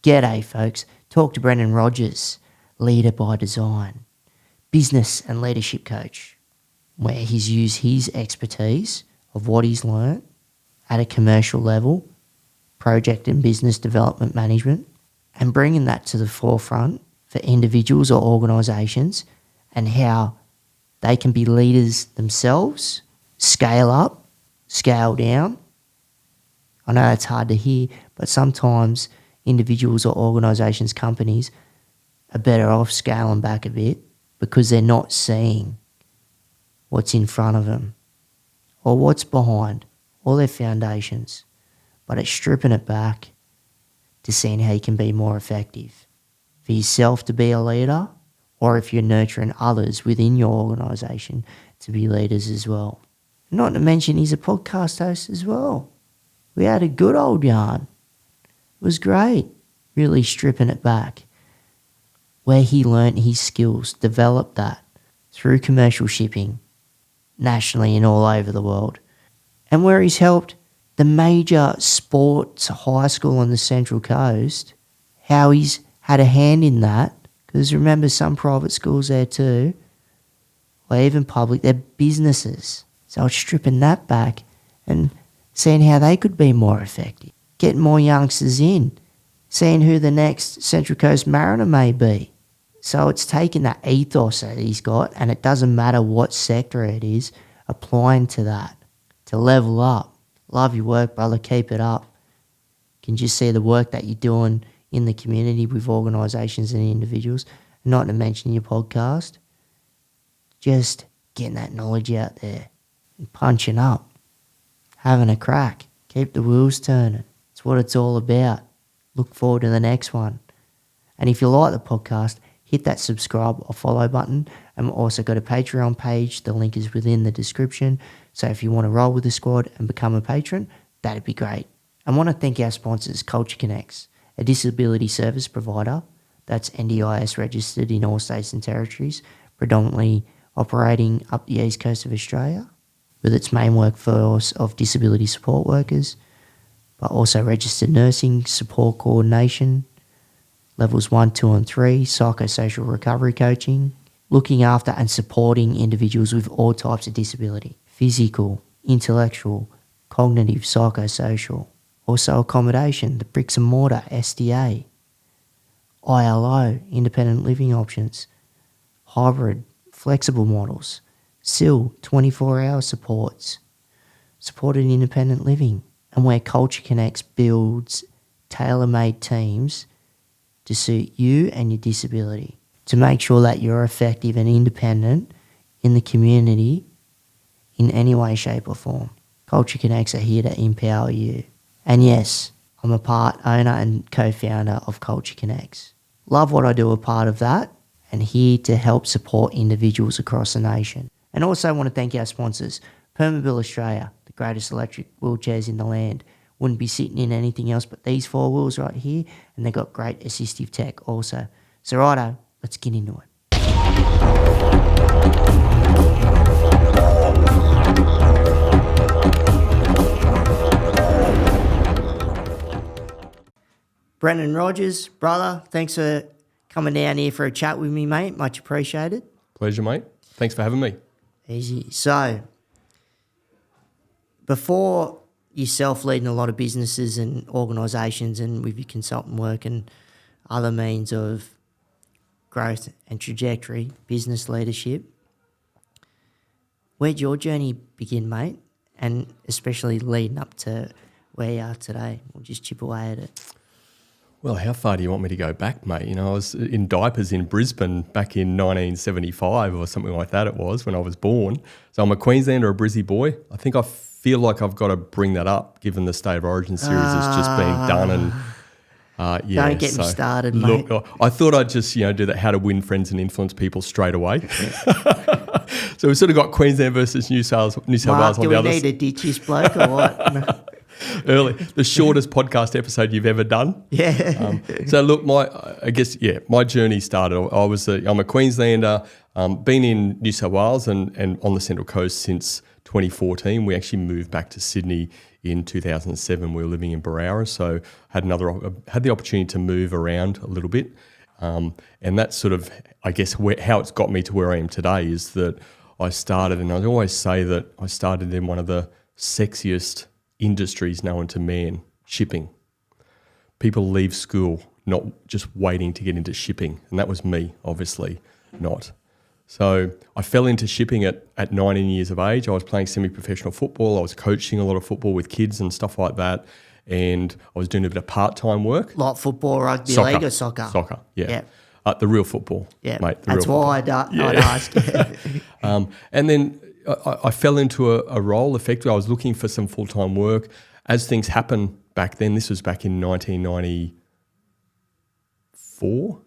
G'day, folks. Talk to Brendan Rogers, leader by design, business and leadership coach, where he's used his expertise of what he's learnt at a commercial level, project and business development management, and bringing that to the forefront for individuals or organisations and how they can be leaders themselves, scale up, scale down. I know that's hard to hear, but sometimes individuals or organisations, companies are better off scaling back a bit because they're not seeing what's in front of them or what's behind all their foundations, but it's stripping it back to seeing how you can be more effective for yourself to be a leader, or if you're nurturing others within your organisation to be leaders as well. Not to mention he's a podcast host as well. We had a good old yarn. It was great, really stripping it back. Where he learnt his skills, developed that through commercial shipping, nationally and all over the world. And where he's helped the major sports high school on the Central Coast, how he's had a hand in that, because remember some private schools there too, or even public, they're businesses. So it's stripping that back and seeing how they could be more effective, getting more youngsters in, seeing who the next Central Coast Mariner may be. So it's taking that ethos that he's got, and it doesn't matter what sector it is, applying to that, to level up. Love your work, brother, keep it up. You can just see the work that you're doing in the community with organisations and individuals, not to mention your podcast. Just getting that knowledge out there and punching up, having a crack, keep the wheels turning. It's what it's all about. Look forward to the next one. And if you like the podcast, hit that subscribe or follow button. And we've also got a Patreon page. The link is within the description. So if you want to roll with the squad and become a patron, that'd be great. I want to thank our sponsors, Culture Connects, a disability service provider that's NDIS registered in all states and territories, predominantly operating up the east coast of Australia, with its main workforce of disability support workers, but also registered nursing, support coordination, levels 1, 2 and 3, psychosocial recovery coaching, looking after and supporting individuals with all types of disability, physical, intellectual, cognitive, psychosocial. Also accommodation, the bricks and mortar, SDA, ILO, independent living options, hybrid, flexible models, SIL, 24-hour supports, supported independent living, and where Culture Connects builds tailor-made teams to suit you and your disability, to make sure that you're effective and independent in the community in any way, shape or form. Culture Connects are here to empower you. And yes, I'm a part owner and co-founder of Culture Connects. Love what I do, a part of that, and here to help support individuals across the nation. And also want to thank our sponsors, Permobil Australia, the greatest electric wheelchairs in the land. Wouldn't be sitting in anything else but these 4 wheels right here, and they've got great assistive tech also. So righto, let's get into it. Brendan Rogers, brother, thanks for coming down here for a chat with me, mate. Much appreciated. Pleasure, mate. Thanks for having me. Easy. So, before yourself leading a lot of businesses and organisations and with your consultant work and other means of growth and trajectory, business leadership, where'd your journey begin, mate? And especially leading up to where you are today. We'll just chip away at it. Well, how far do you want me to go back, mate? You know, I was in diapers in Brisbane back in 1975 or something like that it was when I was born. So I'm a Queenslander, a Brizzy boy. I think I feel like I've got to bring that up given the State of Origin series has just been done. And don't get me started, mate. Look, I thought I'd just, do that how to win friends and influence people straight away. So we've sort of got Queensland versus New South Wales on the other side. Do we need to ditch this bloke or what? Early, the shortest podcast episode you've ever done. Yeah. So look, my journey started. I'm a Queenslander, been in New South Wales and on the Central Coast since 2014. We actually moved back to Sydney in 2007. We were living in Barara, so had the opportunity to move around a little bit. And that's sort of, I guess, how it's got me to where I am today is that I started, and I always say that I started in one of the sexiest industries known to man, shipping. People leave school not just waiting to get into shipping, and that was me, obviously not. So I fell into shipping at 19 years of age. I was playing semi-professional football. I was coaching a lot of football with kids and stuff like that, and I was doing a bit of part-time work. Like football, rugby league or soccer? Soccer, yeah. The real football, mate. That's why I'd ask. And then I fell into a role. Effectively, I was looking for some full-time work. As things happen back then, this was back in 1994.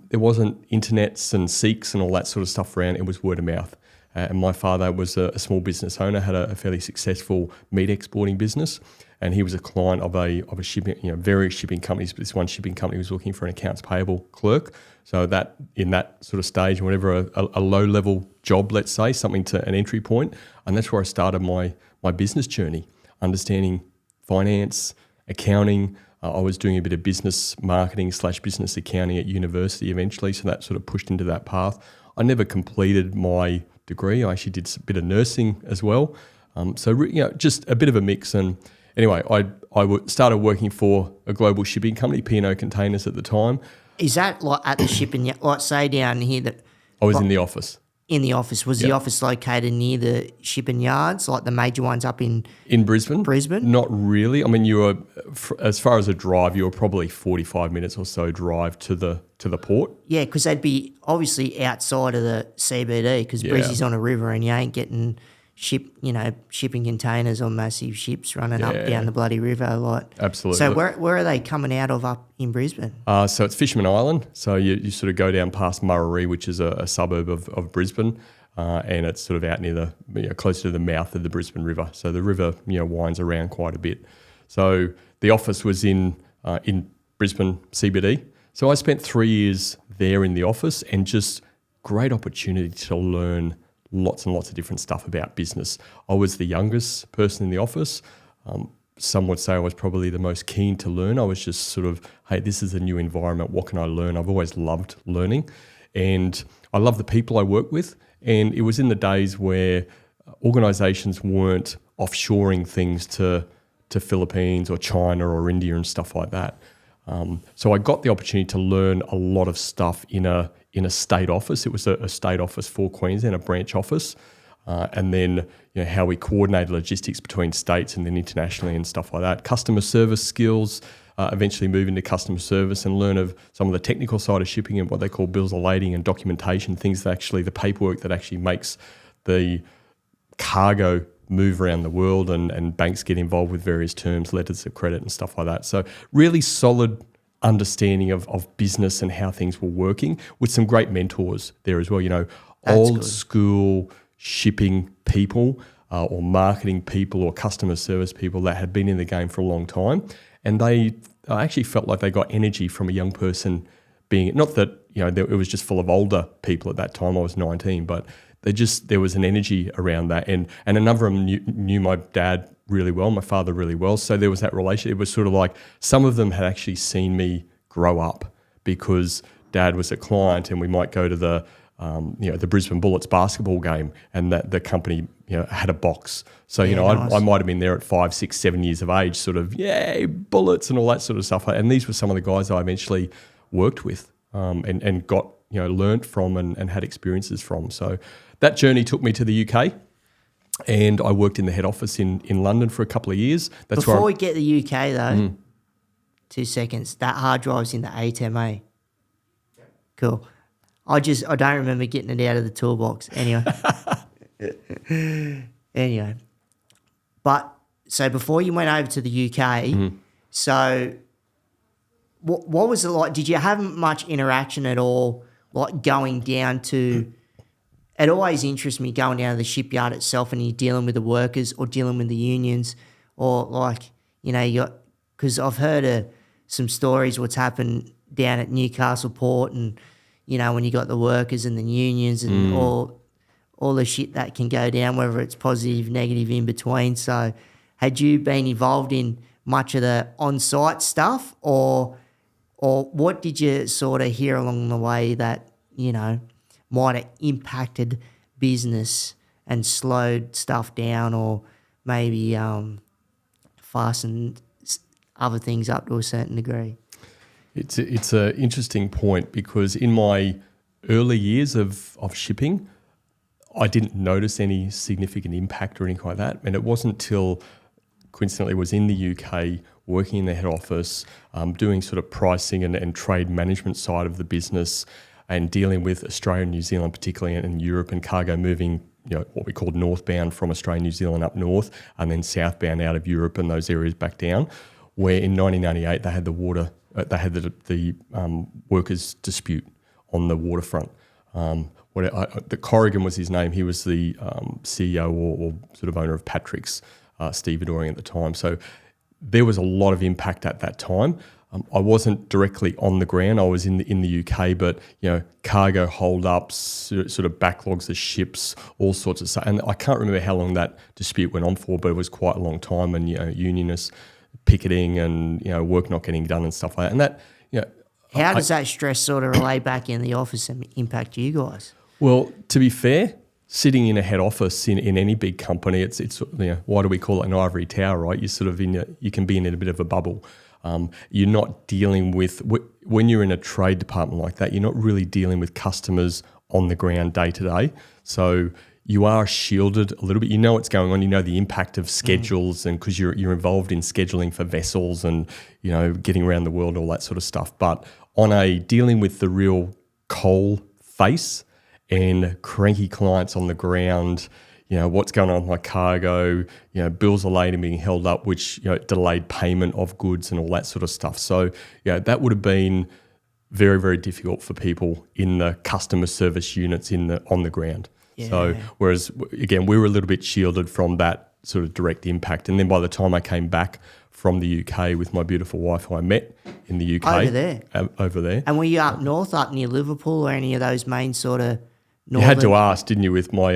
There wasn't internets and Seeks and all that sort of stuff around. It was word of mouth. And my father was a small business owner, had a fairly successful meat exporting business, and he was a client of a shipping, various shipping companies. But this one shipping company was looking for an accounts payable clerk. So that in that sort of stage, whenever a low level job, let's say, something to an entry point, and that's where I started my business journey, understanding finance, accounting. I was doing a bit of business marketing / business accounting at university eventually, so that sort of pushed into that path. I never completed my degree. I actually did a bit of nursing as well. Just a bit of a mix. And anyway, I started working for a global shipping company, P&O Containers at the time. Is that like at the shipping, like say down here that... I was in the office. In the office. Was the office located near the shipping yards, like the major ones up in Brisbane? Brisbane? Not really. I mean, you were, as far as a drive, you were probably 45 minutes or so drive to the port. Yeah, because they'd be obviously outside of the CBD because Brizzy's on a river and you ain't getting shipping containers on massive ships running up down the bloody river. Absolutely. So where are they coming out of up in Brisbane? So it's Fisherman Island. So you sort of go down past Murray, which is a suburb of Brisbane, and it's sort of out near closer to the mouth of the Brisbane River. So the river winds around quite a bit. So the office was in Brisbane CBD. So I spent 3 years there in the office, and just great opportunity to learn lots and lots of different stuff about business. I was the youngest person in the office. Some would say I was probably the most keen to learn. I was just sort of, hey, this is a new environment. What can I learn? I've always loved learning, and I love the people I work with. And it was in the days where organisations weren't offshoring things to Philippines or China or India and stuff like that. So I got the opportunity to learn a lot of stuff in a state office. It was a state office for Queensland, a branch office, and then how we coordinated logistics between states and then internationally and stuff like that. Customer service skills, eventually move into customer service and learn of some of the technical side of shipping and what they call bills of lading and documentation, things that actually, the paperwork that actually makes the cargo move around the world, and banks get involved with various terms, letters of credit and stuff like that. So really solid understanding of business and how things were working, with some great mentors there as well. Old school shipping people or marketing people or customer service people that had been in the game for a long time, and I actually felt like they got energy from a young person being, not that it was just full of older people at that time. I was 19, but there was an energy around that, and a number of them knew my dad really well, my father really well. So there was that relationship. It was sort of like some of them had actually seen me grow up because dad was a client, and we might go to the Brisbane Bullets basketball game, and that the company had a box. So nice. I might have been there at 5, 6, 7 years of age, sort of yay Bullets and all that sort of stuff. And these were some of the guys I eventually worked with and got learnt from and had experiences from. So that journey took me to the UK. And I worked in the head office in London for a couple of years. Before we get the UK though, 2 seconds. That hard drive's in the A10A. Cool. I don't remember getting it out of the toolbox. Anyway. But so before you went over to the UK, so what was it like? Did you have much interaction at all, like going down to... It always interests me going down to the shipyard itself and you're dealing with the workers or dealing with the unions, or because I've heard of some stories what's happened down at Newcastle Port, and when you got the workers and the unions and all all the shit that can go down, whether it's positive, negative, in between. So had you been involved in much of the on-site stuff, or what did you sort of hear along the way that, you know, might have impacted business and slowed stuff down, or maybe fastened other things up to a certain degree? It's an interesting point, because in my early years of shipping, I didn't notice any significant impact or anything like that. And it wasn't until, coincidentally, was in the UK, working in the head office, doing sort of pricing and trade management side of the business, and dealing with Australia and New Zealand, particularly in Europe, and cargo moving, you know, what we call northbound from Australia and New Zealand up north, and then southbound out of Europe and those areas back down, where in 1998 they had the workers' dispute on the waterfront. The Corrigan was his name. He was the CEO or sort of owner of Patrick's, stevedoring at the time. So there was a lot of impact at that time. I wasn't directly on the ground. I was in the UK, but you know, cargo hold-ups, sort of backlogs of ships, all sorts of stuff. And I can't remember how long that dispute went on for, but it was quite a long time. And you know, unionists picketing and you know, work not getting done and stuff like that. And that, you know, how does that stress sort of relay back in the office and impact you guys? Well, to be fair, sitting in a head office in any big company, it's you know, why do we call it an ivory tower, right? You're sort of you can be in a bit of a bubble. You're not dealing with, when you're in a trade department like that, you're not really dealing with customers on the ground day to day. So you are shielded a little bit. You know what's going on. You know the impact of schedules, and because you're involved in scheduling for vessels and you know getting around the world, all that sort of stuff. But on a dealing with the real coal face and cranky clients on the ground, you know, what's going on with my cargo, you know, bills are late and being held up, which, you know, delayed payment of goods and all that sort of stuff. So, yeah, that would have been very, very difficult for people in the customer service units on the ground. Yeah. So, whereas, again, we were a little bit shielded from that sort of direct impact. And then by the time I came back from the UK with my beautiful wife, who I met in the UK. Over there. And were you up north, up near Liverpool, or any of those main sort of northern? You had to ask, didn't you, with my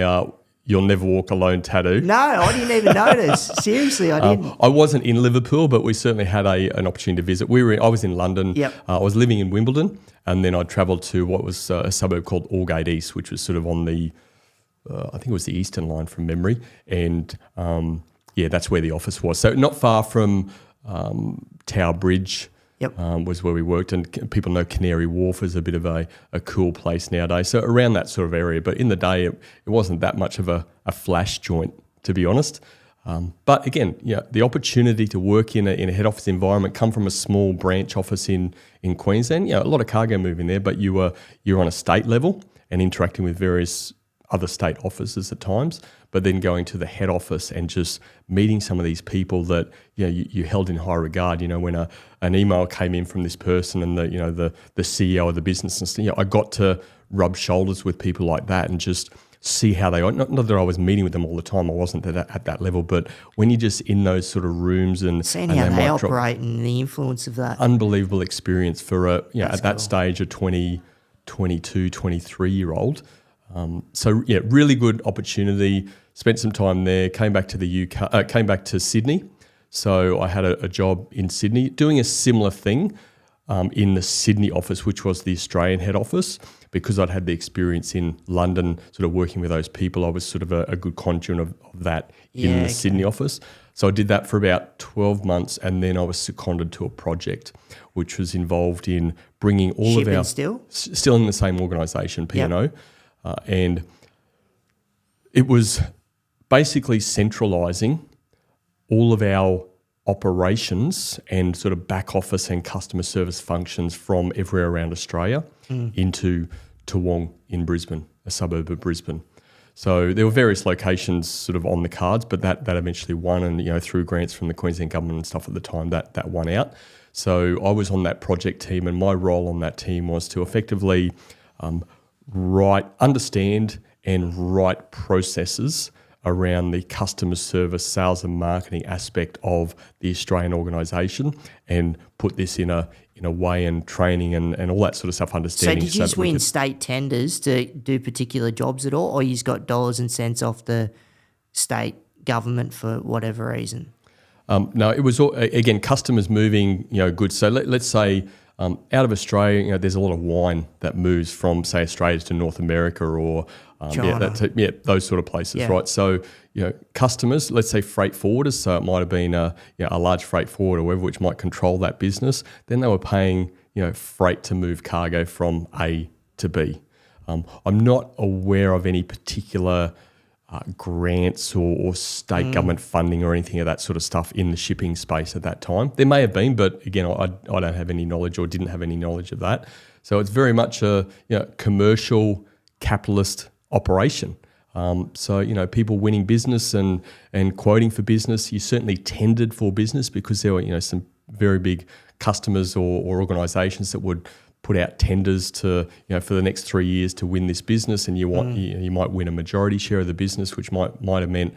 "You'll Never Walk Alone" tattoo? No, I didn't even notice. Seriously, I didn't. I wasn't in Liverpool, but we certainly had an opportunity to visit. I was in London. Yep. I was living in Wimbledon, and then I travelled to what was a suburb called Aldgate East, which was sort of on the, I think it was the Eastern Line from memory. And, that's where the office was. So not far from Tower Bridge. Yep. Was where we worked, and people know Canary Wharf is a bit of a cool place nowadays. So around that sort of area, but in the day it wasn't that much of a flash joint, to be honest. But again, the opportunity to work in a head office environment, come from a small branch office in Queensland, a lot of cargo moving there, but you're on a state level and interacting with various other state offices at times, but then going to the head office and just meeting some of these people that you held in high regard. When an email came in from this person and the CEO of the business, and I got to rub shoulders with people like that and just see how they are. Not that I was meeting with them all the time, I wasn't at that level, but when you're just in those sort of rooms and seeing how they operate and the influence of that. Unbelievable experience for at cool. That stage a 20, 22, 23-year-old. Really good opportunity. Spent some time there. Came back to the UK. Came back to Sydney. So I had a job in Sydney doing a similar thing in the Sydney office, which was the Australian head office. Because I'd had the experience in London, sort of working with those people, I was sort of a good conduit of that in the Sydney office. So I did that for about 12 months, and then I was seconded to a project which was involved in bringing all Shipping of our still in the same organisation, P&O. And it was basically centralising all of our operations and sort of back office and customer service functions from everywhere around Australia into Toowong in Brisbane, a suburb of Brisbane. So there were various locations sort of on the cards, but that eventually won, and through grants from the Queensland government and stuff at the time, that won out. So I was on that project team, and my role on that team was to effectively understand and write processes around the customer service, sales and marketing aspect of the Australian organisation, and put this in a way, and training and all that sort of stuff, So understanding. did you just win state tenders to do particular jobs at all, or you just got dollars and cents off the state government for whatever reason? No, it was all, again, customers moving, goods. So let's say out of Australia, there's a lot of wine that moves from, say, Australia to North America, or China. those sort of places, Yeah. right? So customers, let's say freight forwarders. So it might have been a large freight forwarder, or whatever, which might control that business. Then they were paying freight to move cargo from A to B. I'm not aware of any particular grants or state government funding or anything of that sort of stuff in the shipping space at that time. There may have been, but again, I don't have any knowledge, or didn't have any knowledge of that. So it's very much a commercial capitalist operation. So people winning business and quoting for business. You certainly tendered for business because there were some very big customers or organisations that would put out tenders to for the next 3 years to win this business, and you might win a majority share of the business, which might have meant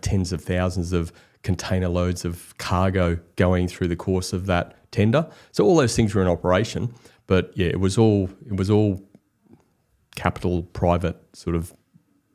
tens of thousands of container loads of cargo going through the course of that tender. So all those things were in operation, but it was all capital private sort of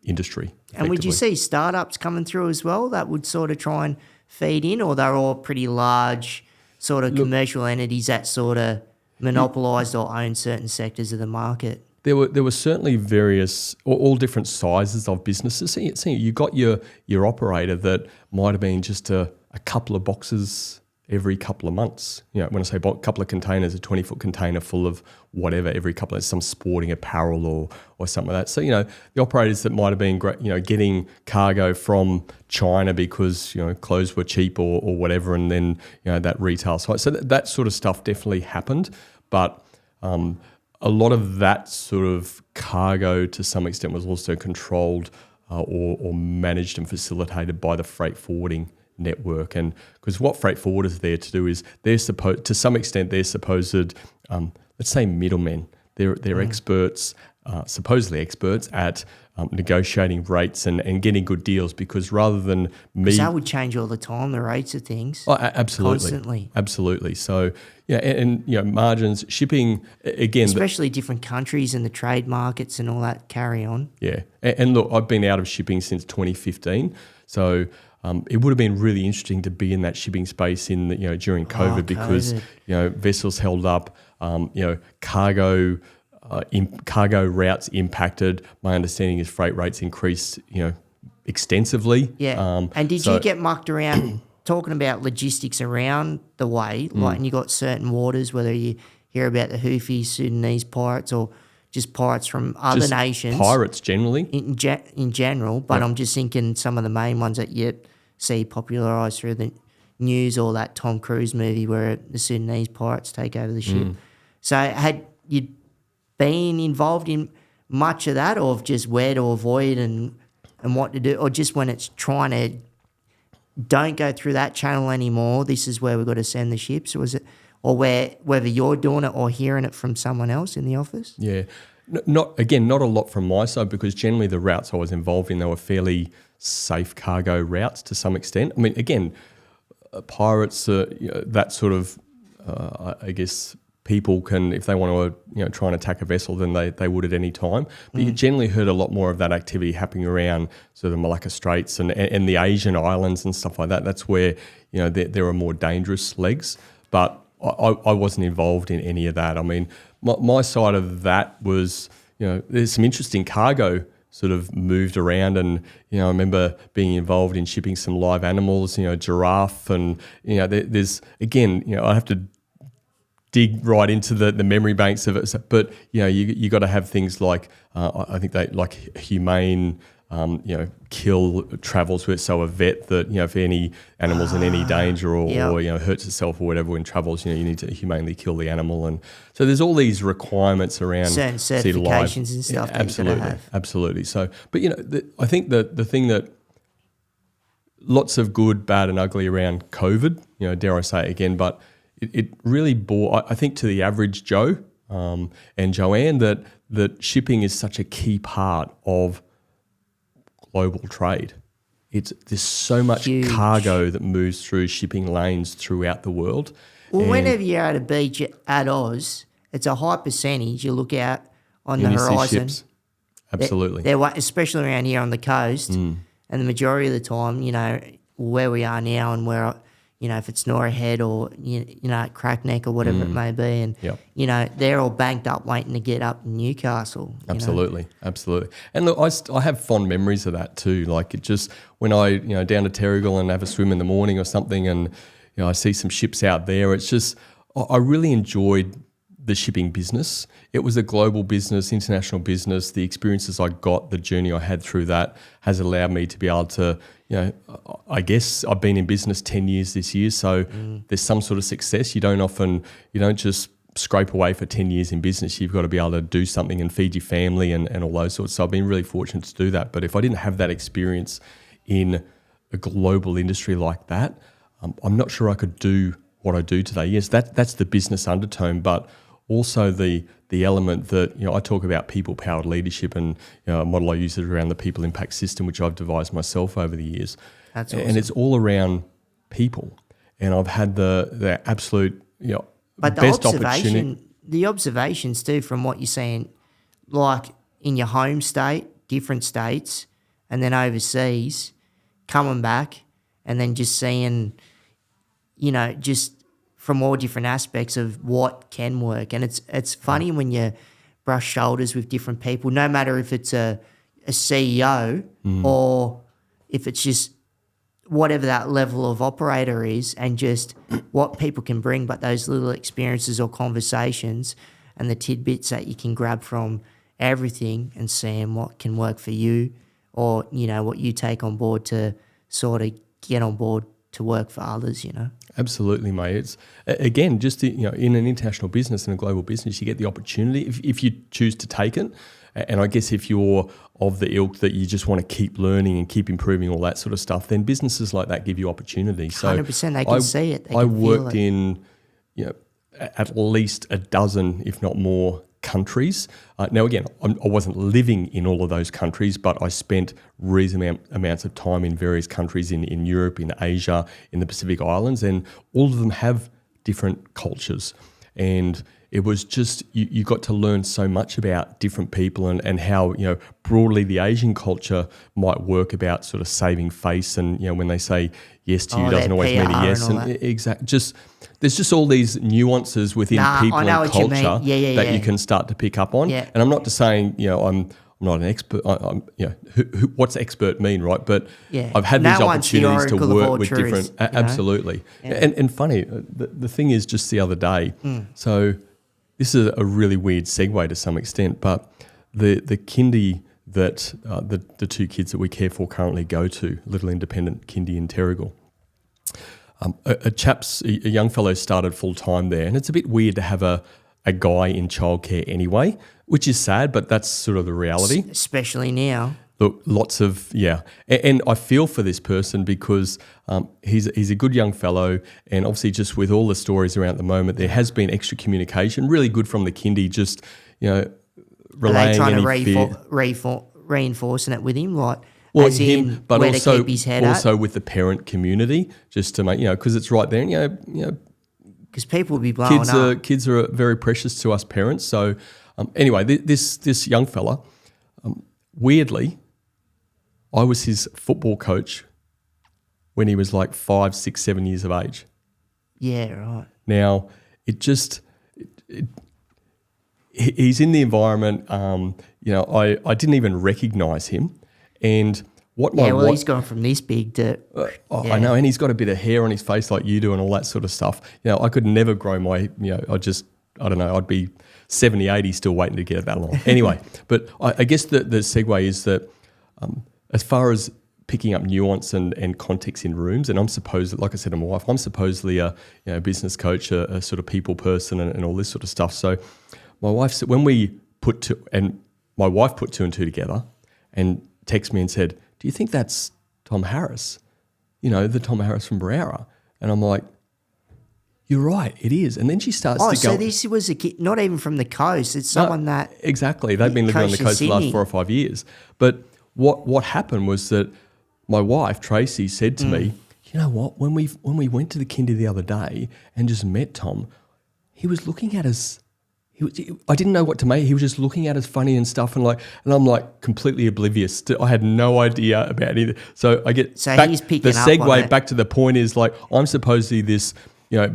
industry. And would you see startups coming through as well that would sort of try and feed in, or they're all pretty large sort of commercial entities that sort of monopolised or owned certain sectors of the market? There were certainly various, all different sizes of businesses. So you got your operator that might have been just a couple of boxes every couple of months. When I say a couple of containers, a 20-foot container full of whatever every couple of, some sporting apparel or something like that. So the operators that might have been getting cargo from China because clothes were cheap or whatever, and then that retail side. So that sort of stuff definitely happened, but a lot of that sort of cargo to some extent was also controlled or managed and facilitated by the freight forwarding network. And because what freight forwarders are there to do is to some extent they're supposed, let's say, middlemen. They're experts, supposedly experts at negotiating rates and getting good deals, because rather than me... Because that would change all the time, the rates of things. Oh, absolutely. Constantly. Absolutely. So, and margins, shipping, again... Especially different countries and the trade markets and all that carry on. Yeah. And look, I've been out of shipping since 2015, so... it would have been really interesting to be in that shipping space during COVID, because vessels held up, cargo routes impacted. My understanding is freight rates increased, extensively. Yeah. And did you get mucked around talking about logistics around the way, like, and you got certain waters, whether you hear about the Houthi, Sudanese pirates, or just pirates from other nations? Pirates generally. In general, but I'm just thinking some of the main ones that you see popularised through the news, or that Tom Cruise movie where the Sudanese pirates take over the ship. So had you been involved in much of that, or just where to avoid and what to do, or just when it's trying to don't go through that channel anymore, this is where we've got to send the ships? Or was it, or whether you're doing it or hearing it from someone else in the office? Yeah. Not a lot from my side, because generally the routes I was involved in, they were fairly safe cargo routes to some extent. I mean, again, pirates, that sort of, I guess, people can, if they want to, try and attack a vessel, then they would at any time. But you generally heard a lot more of that activity happening around sort of the Malacca Straits and the Asian islands and stuff like that. That's where, there are more dangerous legs. But I wasn't involved in any of that. I mean, my side of that was, there's some interesting cargo sort of moved around, and I remember being involved in shipping some live animals, giraffe, and there's again, I have to dig right into the memory banks of it, but you got to have things like I think they like humane. Kill travels with, so a vet that, if any animal's in any danger or hurts itself or whatever when travels, you need to humanely kill the animal. And so there's all these requirements around certain certifications and stuff. Absolutely. Absolutely. So, but I think that the thing that lots of good, bad and ugly around COVID, dare I say it again, but it really bore, I think, to the average Joe and Joanne that shipping is such a key part of global trade. there's so much Huge. cargo that moves through shipping lanes throughout the world. Well, And whenever you're at a beach at Oz, it's a high percentage. You look out on the you see horizon. ships. Absolutely. They're, especially around here on the coast, and the majority of the time, where we are now and where, if it's Nora Head or, at Crackneck or whatever it may be, and, Yep. they're all banked up waiting to get up in Newcastle. Absolutely. And look, I have fond memories of that too. Like it just, when I, down to Terrigal and have a swim in the morning or something and, I see some ships out there, it's just, I really enjoyed the shipping business. It was a global business, international business. The experiences I got, the journey I had through that has allowed me to be able to, I guess I've been in business 10 years this year, so there's some sort of success. You don't just scrape away for 10 years in business. You've got to be able to do something and feed your family and all those sorts. So I've been really fortunate to do that. But if I didn't have that experience in a global industry like that, I'm not sure I could do what I do today. Yes, that's the business undertone, but also the element that, I talk about people-powered leadership, and a model I use is around the people impact system, which I've devised myself over the years. That's awesome. And it's all around people. And I've had the absolute, But best opportunity. the observations too from what you're saying, like in your home state, different states, and then overseas, coming back and then just seeing, just from all different aspects of what can work. And it's funny when you brush shoulders with different people, no matter if it's a CEO or if it's just whatever that level of operator is, and just what people can bring, but those little experiences or conversations and the tidbits that you can grab from everything and seeing what can work for you, or, what you take on board to sort of get on board to work for others, Absolutely, mate. It's again just in an international business and a global business, you get the opportunity if you choose to take it. And I guess if you're of the ilk that you just want to keep learning and keep improving all that sort of stuff, then businesses like that give you opportunity. So 100%, they can see it. I worked in at least a dozen, if not more, countries. Now, again, I wasn't living in all of those countries, but I spent reasonable amounts of time in various countries in Europe, in Asia, in the Pacific Islands, and all of them have different cultures. And it was just, you got to learn so much about different people and how, broadly the Asian culture might work about sort of saving face, and, when they say yes to you doesn't always mean a yes. There's just all these nuances within people and culture that you can start to pick up on. Yeah. And I'm not just saying, I'm not an expert. What's expert mean, right? But I've had these opportunities to work with different. Absolutely. Yeah. And funny, the thing is, just the other day. So this is a really weird segue to some extent, but the kindy that the two kids that we care for currently go to, Little Independent Kindy in Terrigal. A young fellow started full time there, and it's a bit weird to have a guy in childcare anyway, which is sad, but that's sort of the reality. Especially now. Look, lots of, and I feel for this person because he's a good young fellow, and obviously just with all the stories around at the moment, there has been extra communication, really good from the kindy, just, relaying Are they trying any to reinforcing it with him, like, well, as him, in but where also, to keep his head also at? with the parent community, just to make, because it's right there, and, Because people will be blowing up. Kids are very precious to us parents. So anyway, this young fella, weirdly, I was his football coach when he was like 5, 6, 7 years of age. Yeah, right. Now, he's in the environment, I didn't even recognise him. And what my wife... he's gone from this big to... I know, and he's got a bit of hair on his face like you do and all that sort of stuff. I could never grow my, I don't know, I'd be 70, 80 still waiting to get it that long. Anyway, but I guess the segue is that as far as picking up nuance and context in rooms, and I'm supposed, like I said to my wife, I'm supposedly a business coach, a sort of people person and all this sort of stuff. So my wife said, my wife put two and two together and texted me and said, "Do you think that's Tom Harris? The Tom Harris from Browra?" And I'm like, "You're right, it is." And then she starts to go... so this was a kid, not even from the coast. It's someone that... Exactly. They've been living on the coast for the last 4 or 5 years. But what happened was that my wife, Tracy, said to me, you know what, when we went to the kindy the other day and just met Tom, he was looking at us. I didn't know what to make. He was just looking at us funny and stuff, and I'm like completely oblivious. I had no idea about anything. So I get So back, he's picking the up on segue it. back to the point is like I'm supposedly this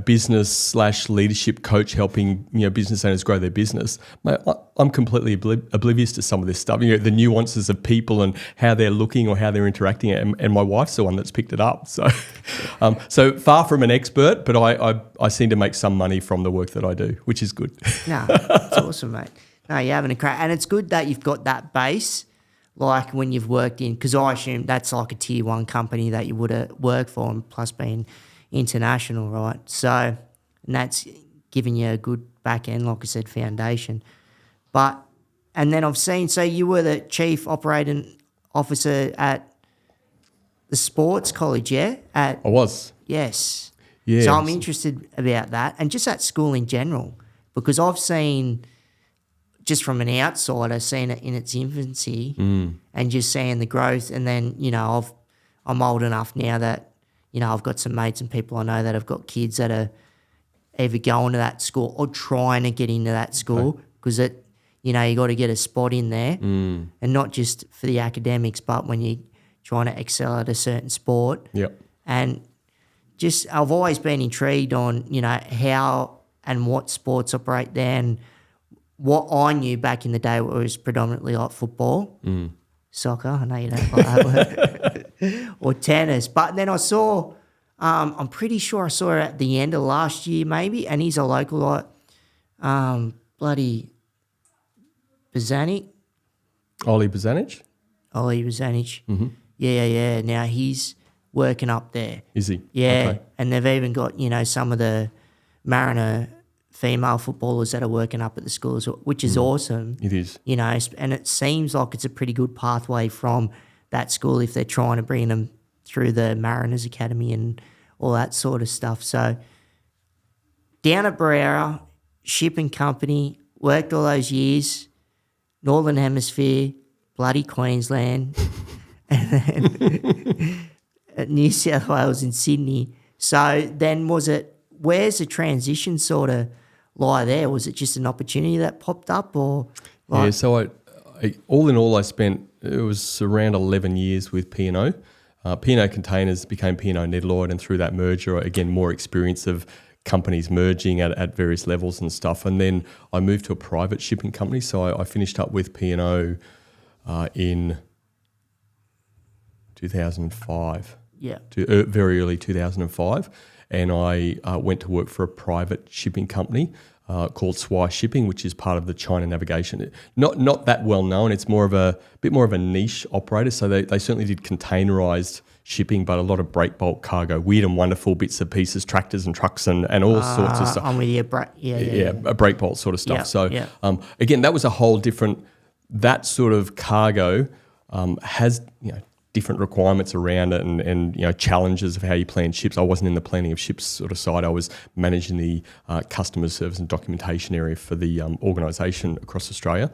business/leadership coach helping business owners grow their business. Mate, I'm completely oblivious to some of this stuff. The nuances of people and how they're looking or how they're interacting, and my wife's the one that's picked it up. So, so far from an expert, but I seem to make some money from the work that I do, which is good. No, it's awesome, mate. No, you're having a crack. And it's good that you've got that base, like when you've worked in, because I assume that's like a tier 1 company that you would have worked for, and plus being international, right? So, and that's giving you a good back end, like I said, foundation. And then I've seen, so you were the chief operating officer at the sports college, yeah? I was. Yes. Yeah. So I'm interested about that, and just at school in general, because I've seen, just from an outsider, seen it in its infancy and just seeing the growth. And then, I'm old enough now that, I've got some mates and people I know that have got kids that are either going to that school or trying to get into that school, because you got to get a spot in there, and not just for the academics, but when you're trying to excel at a certain sport. Yep. And just, I've always been intrigued on, how and what sports operate there. And what I knew back in the day was predominantly like football, soccer, I know you don't like that word, or tennis. But then I saw, I'm pretty sure I saw it at the end of last year maybe, and he's a local, like, bloody Bazanic. Ollie Bazanic? Ollie Bazanic. Mm-hmm. Yeah. Now he's working up there. Is he? Yeah, Okay. and they've even got, some of the Mariner female footballers that are working up at the school as well, which is awesome. It is. And it seems like it's a pretty good pathway from that school if they're trying to bring them through the Mariners Academy and all that sort of stuff. So down at Barrera, shipping company, worked all those years, Northern Hemisphere, bloody Queensland, and then at New South Wales in Sydney. So then where's the transition sort of lie there? Was it just an opportunity that popped up, or? Yeah, so I all in all, it was around 11 years with P&O. P&O Containers became P&O Nedloyd, and through that merger, again, more experience of companies merging at various levels and stuff. And then I moved to a private shipping company. So I finished up with P&O in 2005. Yeah. Very early 2005. And I went to work for a private shipping company called SWI Shipping, which is part of the China Navigation. Not that well known. It's bit more of a niche operator. So they certainly did containerized shipping, but a lot of break bulk cargo, weird and wonderful bits and pieces, tractors and trucks and all sorts of stuff. I'm with you. Yeah. A break bulk sort of stuff. Yeah, so again, that was a whole different. That sort of cargo has different requirements around it and challenges of how you plan ships. I wasn't in the planning of ships sort of side. I was managing the customer service and documentation area for the organisation across Australia.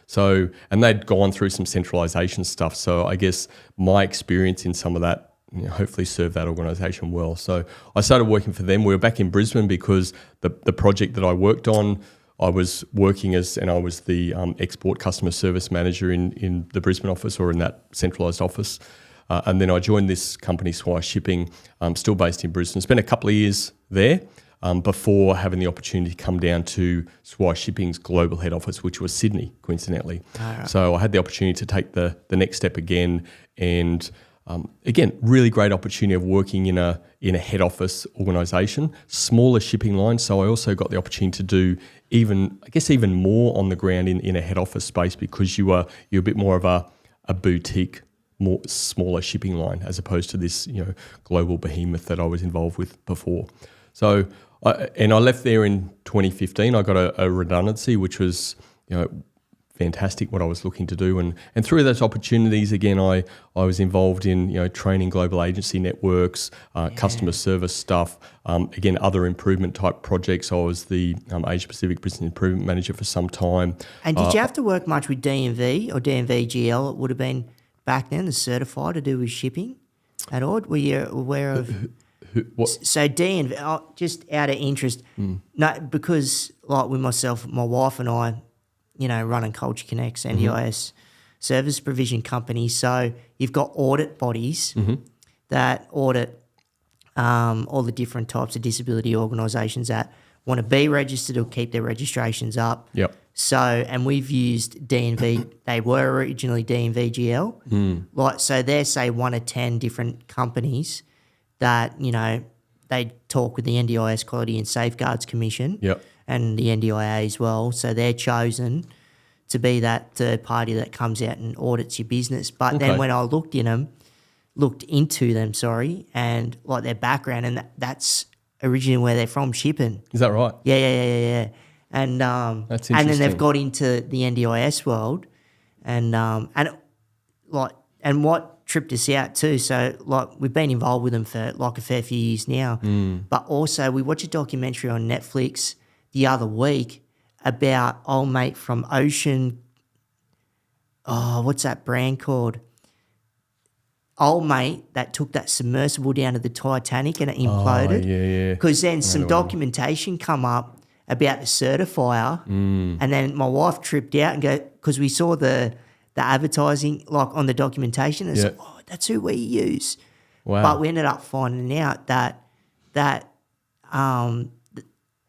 So, and they'd gone through some centralisation stuff. So I guess my experience in some of that hopefully served that organisation well. So I started working for them. We were back in Brisbane because the project that I worked on, I was working and I was the export customer service manager in the Brisbane office or in that centralised office. And then I joined this company, SWI Shipping, still based in Brisbane. Spent a couple of years there before having the opportunity to come down to SWI Shipping's global head office, which was Sydney, coincidentally. Right. So I had the opportunity to take the next step again, and again, really great opportunity of working in a head office organisation, smaller shipping line. So I also got the opportunity to do even more on the ground in a head office space, because you're a bit more of a boutique, more smaller shipping line as opposed to this global behemoth that I was involved with before. So I left there in 2015. I got a redundancy, which was fantastic what I was looking to do, and through those opportunities again I was involved in training global agency networks, customer service stuff, again other improvement type projects. I was the Asia Pacific Business Improvement Manager for some time. And did you have to work much with DNV or DNV GL? It would have been back then, the certified to do with shipping. at all? Were you aware of? What? So DNV, just out of interest, no, because like with myself, my wife and I, running Culture Connects, NDIS service provision company. So you've got audit bodies that audit all the different types of disability organisations that want to be registered or keep their registrations up. Yep. So, and we've used DNV. They were originally DNVGL. So they're, say, 1 of 10 different companies that, they talk with the NDIS Quality and Safeguards Commission and the NDIA as well. So they're chosen to be that third party that comes out and audits your business. But then when I looked into them, and like their background, and that's originally where they're from, shipping. Is that right? Yeah. And that's and interesting. then they've got into the NDIS world, and what tripped us out too. So like we've been involved with them for like a fair few years now, but also we watched a documentary on Netflix the other week about old mate from Ocean. Oh, what's that brand called? Old mate that took that submersible down to the Titanic and it imploded. Yeah. Because then some documentation come up about the certifier, and then my wife tripped out and because we saw the advertising like on the documentation, and it's like, oh, that's who we use. Wow. But we ended up finding out that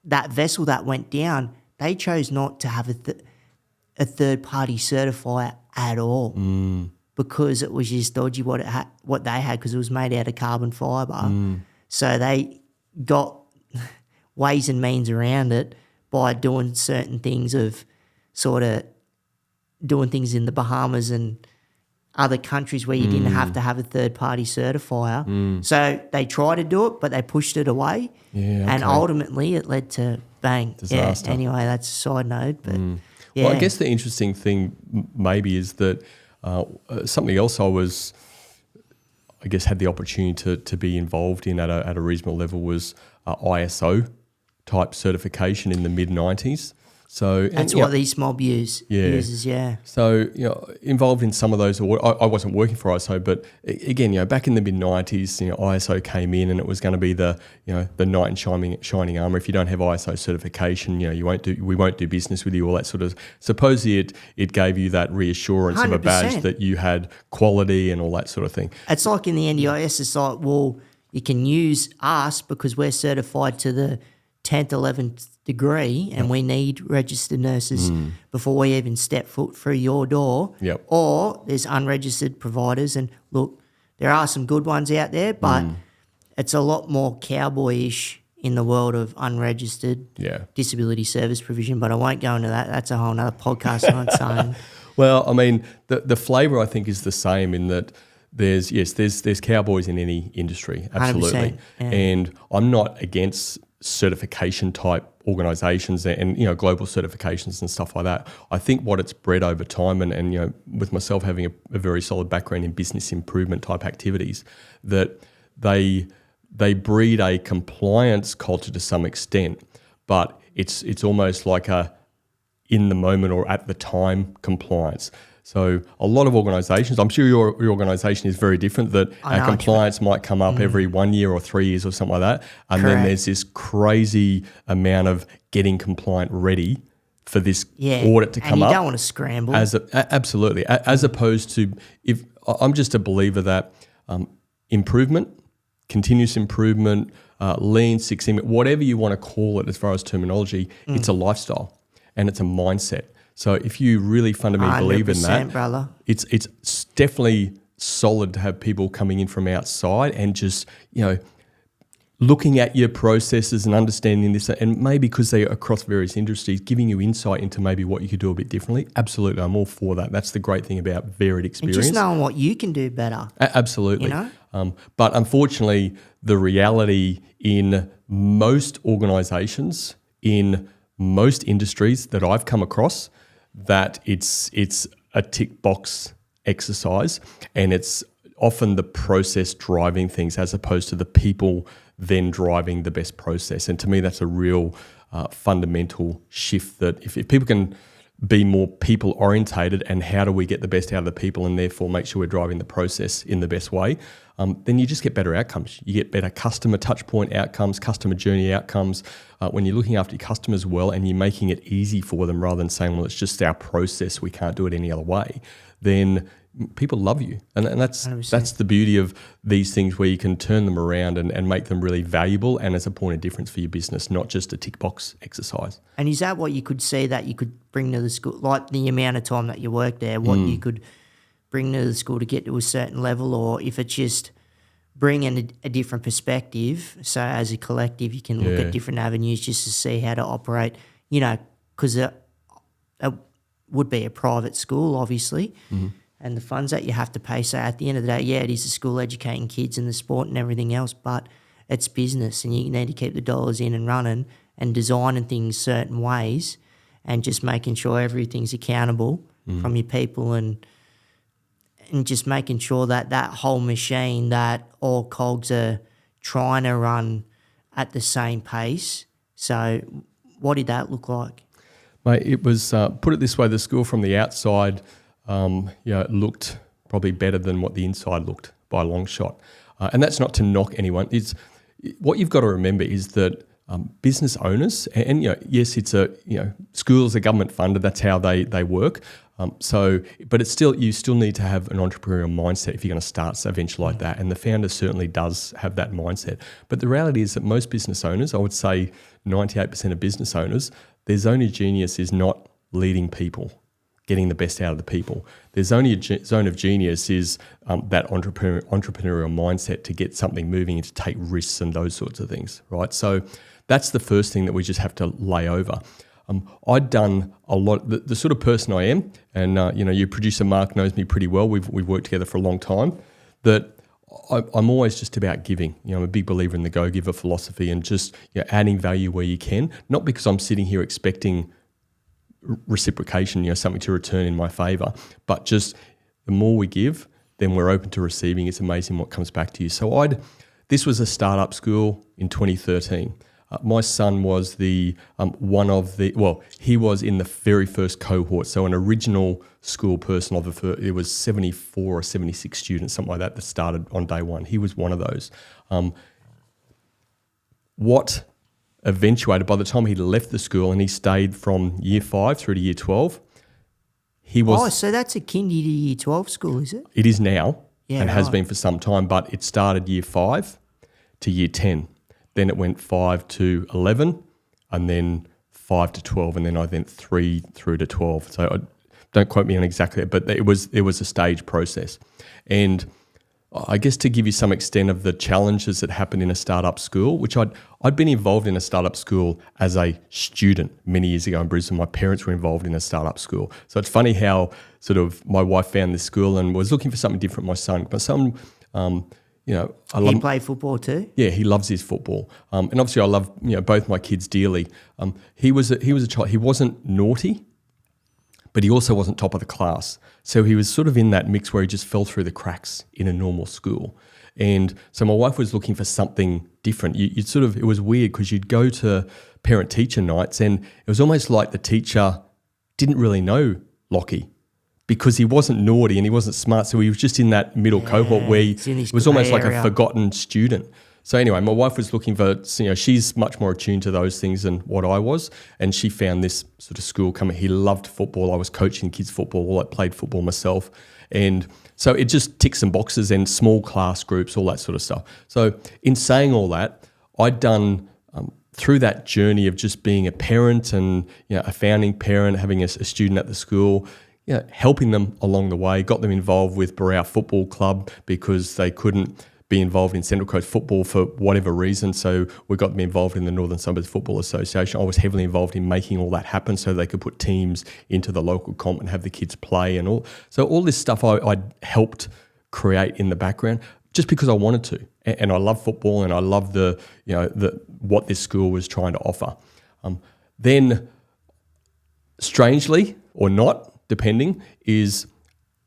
vessel that went down, they chose not to have a third party certifier at all. Because it was just dodgy what they had, because it was made out of carbon fibre. So they got ways and means around it by doing certain things of sort of doing things in the Bahamas and other countries where you didn't have to have a third-party certifier. So they tried to do it, but they pushed it away. And ultimately it led to bang. Disaster. Yeah, anyway, that's a side note. But yeah. Well, I guess the interesting thing maybe is that something else I guess had the opportunity to be involved in at a reasonable level was ISO type certification in the mid-90s. So that's what these mob uses, yeah. So, involved in some of those, I wasn't working for ISO, but again, back in the mid-90s, ISO came in and it was going to be the knight in shining armour. If you don't have ISO certification, we won't do business with you, all that sort of. Supposedly it gave you that reassurance 100%. Of a badge that you had quality and all that sort of thing. It's like in the NDIS, it's like, well, you can use us because we're certified to the 10th, 11th degree, and we need registered nurses before we even step foot through your door. Or there's unregistered providers, and look, there are some good ones out there, but it's a lot more cowboyish in the world of unregistered disability service provision. But I won't go into that. That's a whole nother podcast on its own. Well, I mean, the flavour I think is the same in that there's cowboys in any industry, absolutely. And I'm not against certification type organisations and global certifications and stuff like that. I think what it's bred over time, and with myself having a very solid background in business improvement type activities, that they breed a compliance culture to some extent, but it's almost like a in the moment or at the time compliance. So a lot of organisations, I'm sure your organisation is very different, that our compliance might come up every 1 year or 3 years or something like that. And Correct. Then there's this crazy amount of getting compliant ready for this audit to come up. And you don't want to scramble. Absolutely. As opposed to, if I'm just a believer that improvement, continuous improvement, Lean Six Sigma, whatever you want to call it as far as terminology, it's a lifestyle and it's a mindset. So if you really fundamentally believe in that, brother. It's definitely solid to have people coming in from outside and just, looking at your processes and understanding this, and maybe because they're across various industries, giving you insight into maybe what you could do a bit differently. Absolutely, I'm all for that. That's the great thing about varied experience. And just knowing what you can do better. Absolutely. But unfortunately, the reality in most organisations, in most industries that I've come across, that it's a tick box exercise, and it's often the process driving things as opposed to the people then driving the best process. And to me, that's a real fundamental shift, that if people can be more people orientated and how do we get the best out of the people and therefore make sure we're driving the process in the best way, then you just get better outcomes. You get better customer touch point outcomes, customer journey outcomes. When you're looking after your customers well and you're making it easy for them rather than saying, well, it's just our process, we can't do it any other way, then people love you. And that's 100%. that's the beauty of these things where you can turn them around and make them really valuable and as a point of difference for your business, not just a tick box exercise. And is that what you could see that you could bring to the school, like the amount of time that you work there, what you could bring to the school to get to a certain level, or if it's just bringing a different perspective, so as a collective you can look at different avenues just to see how to operate, because it would be a private school, obviously, and the funds that you have to pay. So at the end of the day, it is a school educating kids and the sport and everything else, but it's business and you need to keep the dollars in and running and designing things certain ways and just making sure everything's accountable from your people and just making sure that that whole machine, that all cogs are trying to run at the same pace. So what did that look like? Mate, it was, put it this way, the school from the outside, it looked probably better than what the inside looked by a long shot. And that's not to knock anyone. It's what you've got to remember is that business owners, and yes, it's schools are government funded. That's how they work. But it's still, you still need to have an entrepreneurial mindset if you're going to start a venture like that. And the founder certainly does have that mindset. But the reality is that most business owners, I would say 98% of business owners, their zone of genius is not leading people, getting the best out of the people. Their zone of genius is that entrepreneurial mindset to get something moving and to take risks and those sorts of things, right? So that's the first thing that we just have to lay over. I'd done a lot, the sort of person I am, and your producer Mark knows me pretty well. We've worked together for a long time. That I'm always just about giving. I'm a big believer in the go-giver philosophy and just adding value where you can. Not because I'm sitting here expecting reciprocation, something to return in my favour, but just the more we give, then we're open to receiving. It's amazing what comes back to you. So this was a startup school in 2013. My son was he was in the very first cohort, so an original school person it was 74 or 76 students, something like that started on day one. He was one of those. What eventuated, by the time he left the school and he stayed from year 5 through to year 12, he was... Oh, so that's a kindy to year 12 school, is it? It is now and has right. been for some time, but it started year 5 to year 10. Then it went 5 to 11 and then 5 to 12 and then I went 3 through to 12. So don't quote me on exactly, but it was a stage process. And I guess to give you some extent of the challenges that happen in a startup school, which I'd been involved in a startup school as a student many years ago in Brisbane. My parents were involved in a startup school. So it's funny how sort of my wife found this school and was looking for something different. My son, He played football too? Yeah, he loves his football. And obviously I love both my kids dearly. He was a child. He wasn't naughty, but he also wasn't top of the class. So he was sort of in that mix where he just fell through the cracks in a normal school. And so my wife was looking for something different. It was weird because you'd go to parent-teacher nights and it was almost like the teacher didn't really know Lockie because he wasn't naughty and he wasn't smart. So he was just in that middle cohort where he was almost like a forgotten student. So anyway, my wife was looking for, she's much more attuned to those things than what I was. And she found this sort of school coming. He loved football. I was coaching kids football. I played football myself. And so it just ticks some boxes and small class groups, all that sort of stuff. So in saying all that, I'd done through that journey of just being a parent and a founding parent, having a student at the school, helping them along the way, got them involved with Barrow Football Club because they couldn't be involved in Central Coast football for whatever reason. So we got them involved in the Northern Suburbs Football Association. I was heavily involved in making all that happen so they could put teams into the local comp and have the kids play and all. So all this stuff I helped create in the background just because I wanted to. And I love football and I love the what this school was trying to offer. Then strangely or not, depending, is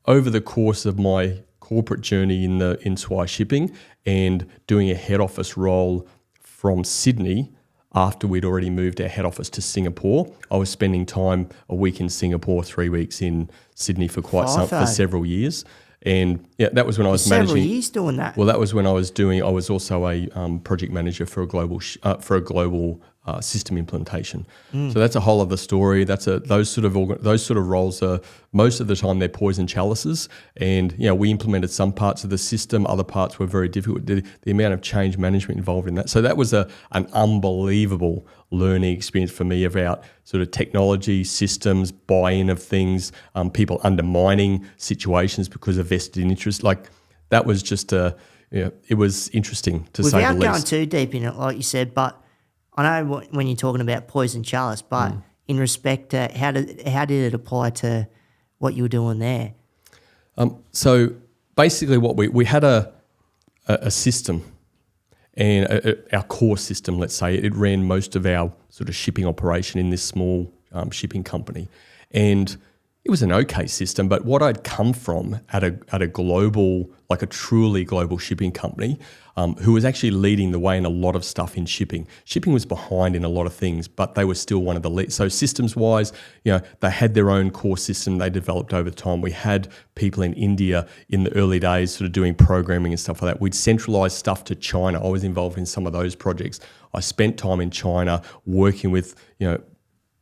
over the course of my corporate journey in Swire Shipping and doing a head office role from Sydney after we'd already moved our head office to Singapore. I was spending time a week in Singapore, 3 weeks in Sydney for for several years. And yeah, that was when I was managing. Several years doing that. Well, that was when I was also a project manager for a global system implementation. So that's a whole other story. Those sort of roles are most of the time they're poison chalices. And we implemented some parts of the system, other parts were very difficult. The amount of change management involved in that. So that was an unbelievable learning experience for me about sort of technology, systems, buy-in of things, people undermining situations because of vested interest. Like that was just it was interesting to say the least. Without going too deep in it, like you said, but I know when you're talking about poison chalice, but in respect to how did it apply to what you were doing there? So basically, what we had a system, and our core system, let's say, it ran most of our sort of shipping operation in this small shipping company, and it was an okay system. But what I'd come from at a global, like a truly global shipping company, who was actually leading the way in a lot of stuff in shipping. Shipping was behind in a lot of things, but they were still one of the lead. So systems-wise, they had their own core system they developed over time. We had people in India in the early days sort of doing programming and stuff like that. We'd centralised stuff to China. I was involved in some of those projects. I spent time in China working with,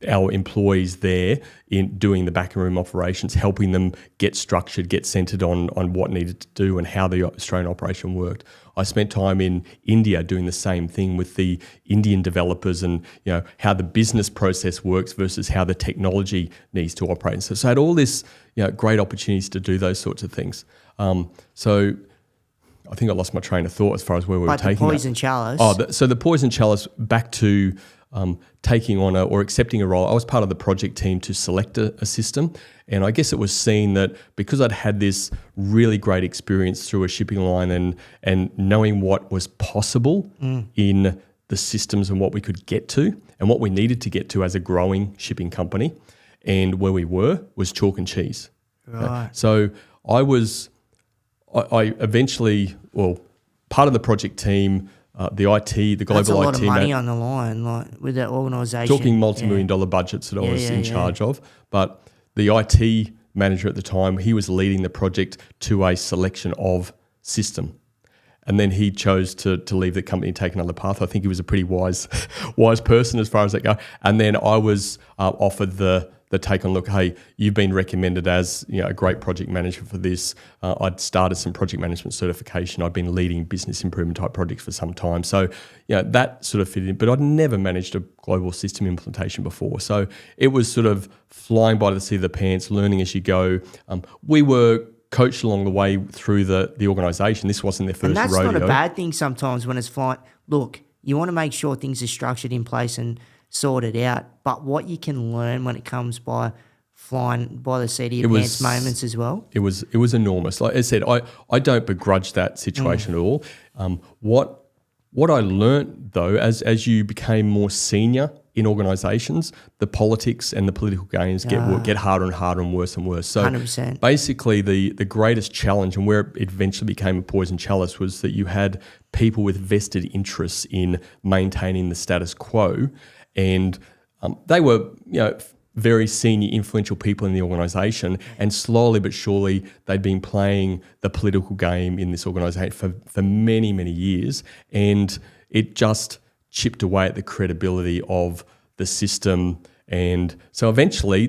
our employees there in doing the back room operations, helping them get structured, get centred on what needed to do and how the Australian operation worked. I spent time in India doing the same thing with the Indian developers and how the business process works versus how the technology needs to operate. So I had all this great opportunities to do those sorts of things. So I think I lost my train of thought as far as where we were taking the poison chalice. So the poison chalice, back to taking on or accepting a role. I was part of the project team to select a system, and I guess it was seen that because I'd had this really great experience through a shipping line and knowing what was possible in the systems and what we could get to and what we needed to get to as a growing shipping company, and where we were was chalk and cheese. Right. So I eventually, part of the project team, the IT, the global IT. That's a lot of money on the line, like with that organisation. Talking multi-million dollar budgets that I was in charge of. But the IT manager at the time, he was leading the project to a selection of system. And then he chose to leave the company and take another path. I think he was a pretty wise person as far as that goes. And then I was offered the take on, look, hey, you've been recommended as a great project manager for this. I'd started some project management certification. I'd been leading business improvement type projects for some time. So that sort of fit in. But I'd never managed a global system implementation before. So it was sort of flying by the seat of the pants, learning as you go. We were coached along the way through the organisation. This wasn't their first rodeo. And that's not a bad thing sometimes when it's flying. Look, you want to make sure things are structured in place and sorted out, but what you can learn when it comes by flying by the seat of your pants moments as well. It was enormous. Like I said, I don't begrudge that situation at all. What I learnt though, as you became more senior in organisations, the politics and the political games get harder and harder and worse. So 100%. Basically the greatest challenge, and where it eventually became a poison chalice, was that you had people with vested interests in maintaining the status quo. And they were, very senior, influential people in the organisation, and slowly but surely they'd been playing the political game in this organisation for many, many years, and it just chipped away at the credibility of the system. And so eventually,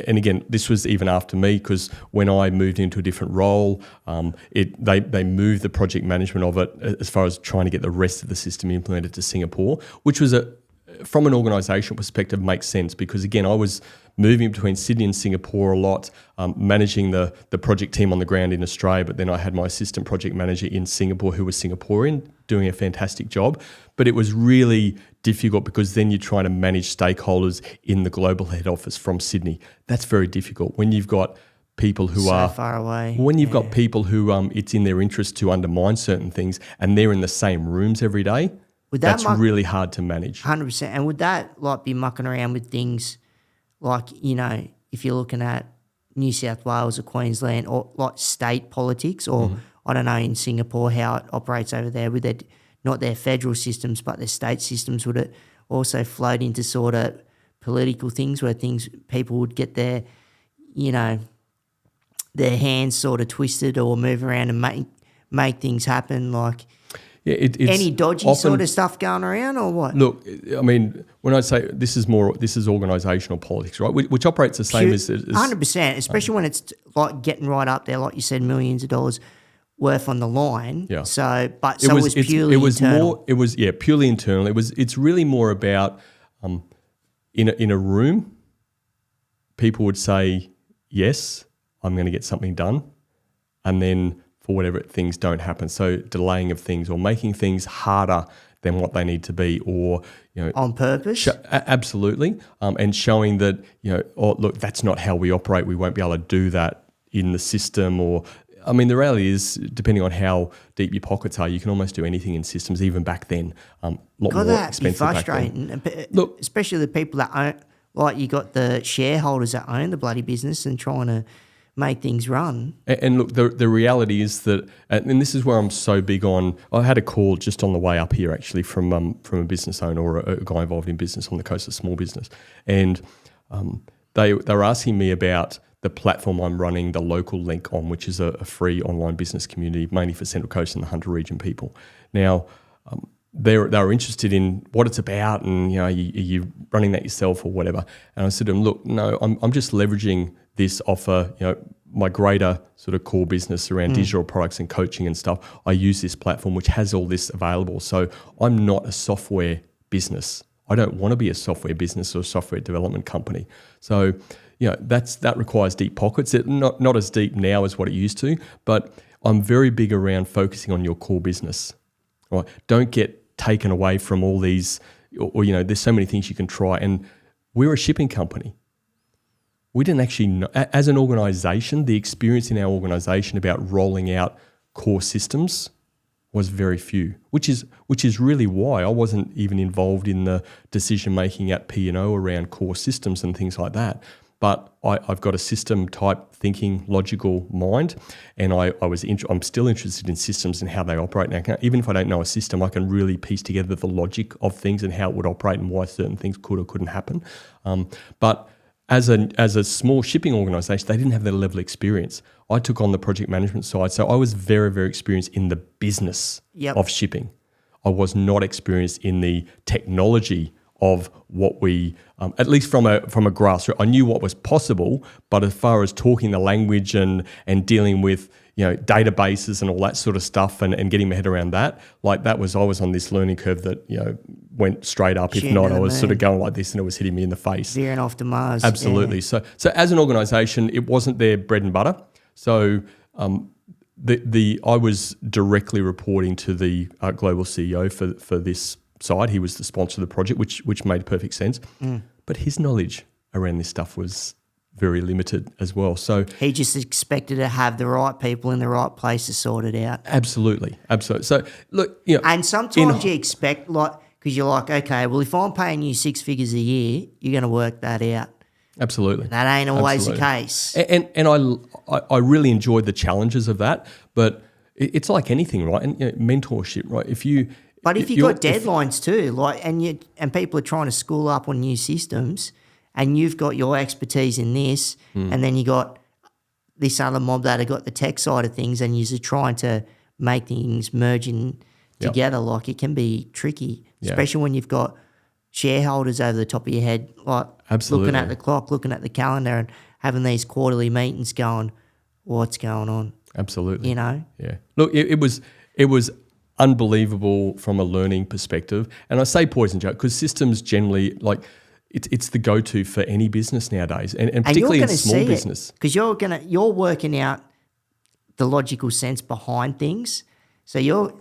and again, this was even after me, because when I moved into a different role, they moved the project management of it as far as trying to get the rest of the system implemented to Singapore, which was from an organisational perspective, makes sense, because again, I was moving between Sydney and Singapore a lot, managing the project team on the ground in Australia, but then I had my assistant project manager in Singapore who was Singaporean, doing a fantastic job. But it was really difficult because then you're trying to manage stakeholders in the global head office from Sydney. That's very difficult when you've got people who are far away. When you've got people who it's in their interest to undermine certain things, and they're in the same rooms every day. That's really hard to manage. 100%. And would that be mucking around with things like, if you're looking at New South Wales or Queensland, or like state politics, or I don't know, in Singapore how it operates over there with not their federal systems but their state systems, would also flowed into sort of political things where people would get their, you know, their hands sort of twisted or move around and make things happen. Like, it's any dodgy often, sort of stuff going around or what? Look, I mean, when I say this is organisational politics, right? Which operates the same as 100%, especially when it's like getting right up there, like you said, millions of dollars worth on the line. Yeah. So, it was purely internal. Purely internal. It's really more about in a room, people would say, yes, I'm going to get something done, and then for whatever things don't happen. So delaying of things or making things harder than what they need to be, or on purpose. Absolutely, and showing that oh look, that's not how we operate. We won't be able to do that in the system. Or I mean, the reality is, depending on how deep your pockets are, you can almost do anything in systems. Even back then, a lot more expensive. Frustrating. Look, especially the people that own, like you got the shareholders that own the bloody business and trying to make things run. And look, the reality is that, and this is where I'm so big on. I had a call just on the way up here, actually, from a business owner or a guy involved in business on the coast of small business, and they were asking me about the platform I'm running the local link on, which is a free online business community, mainly for Central Coast and the Hunter region people. Now, they were interested in what it's about, and are you running that yourself or whatever. And I said to them, look, no, I'm just leveraging this offer, my greater sort of core business around digital products and coaching and stuff. I use this platform which has all this available. So I'm not a software business. I don't want to be a software business or a software development company. So that requires deep pockets. It's not as deep now as what it used to, but I'm very big around focusing on your core business. Right? Don't get taken away from all these, or there's so many things you can try. And we're a shipping company. We didn't actually know, as an organisation, the experience in our organisation about rolling out core systems was very few, which is really why I wasn't even involved in the decision making at P&O around core systems and things like that. But I've got a system type thinking, logical mind, and I'm still interested in systems and how they operate. Now, even if I don't know a system, I can really piece together the logic of things and how it would operate and why certain things could or couldn't happen. But as a small shipping organisation, they didn't have that level of experience. I took on the project management side, so I was very, very experienced in the business of shipping. I was not experienced in the technology of what we, at least from a grassroots, I knew what was possible, but as far as talking the language and dealing with databases and all that sort of stuff and getting my head around that, I was on this learning curve that went straight up. If not, I was sort of going like this and it was hitting me in the face. Veering off to Mars. Absolutely. Yeah. So as an organisation, it wasn't their bread and butter. So I was directly reporting to the global CEO for this side. He was the sponsor of the project, which made perfect sense. But his knowledge around this stuff was very limited as well. So he just expected to have the right people in the right place to sort it out. Absolutely. So look, and sometimes you expect, because you're like, okay, well, if I'm paying you six figures a year, you're going to work that out. Absolutely. That ain't always the case. And I really enjoyed the challenges of that, but it's like anything, right? And mentorship, right? If you've got deadlines too, and people are trying to school up on new systems, and you've got your expertise in this, and then you got this other mob that have got the tech side of things, and you're trying to make things merging together. It can be tricky, especially when you've got shareholders over the top of your head, Absolutely. Looking at the clock, looking at the calendar, and having these quarterly meetings going, what's going on? Absolutely. Yeah. Look, it was unbelievable from a learning perspective. And I say poison joke because systems generally, it's the go-to for any business nowadays, and particularly in small business. Because you're working out the logical sense behind things. So you're,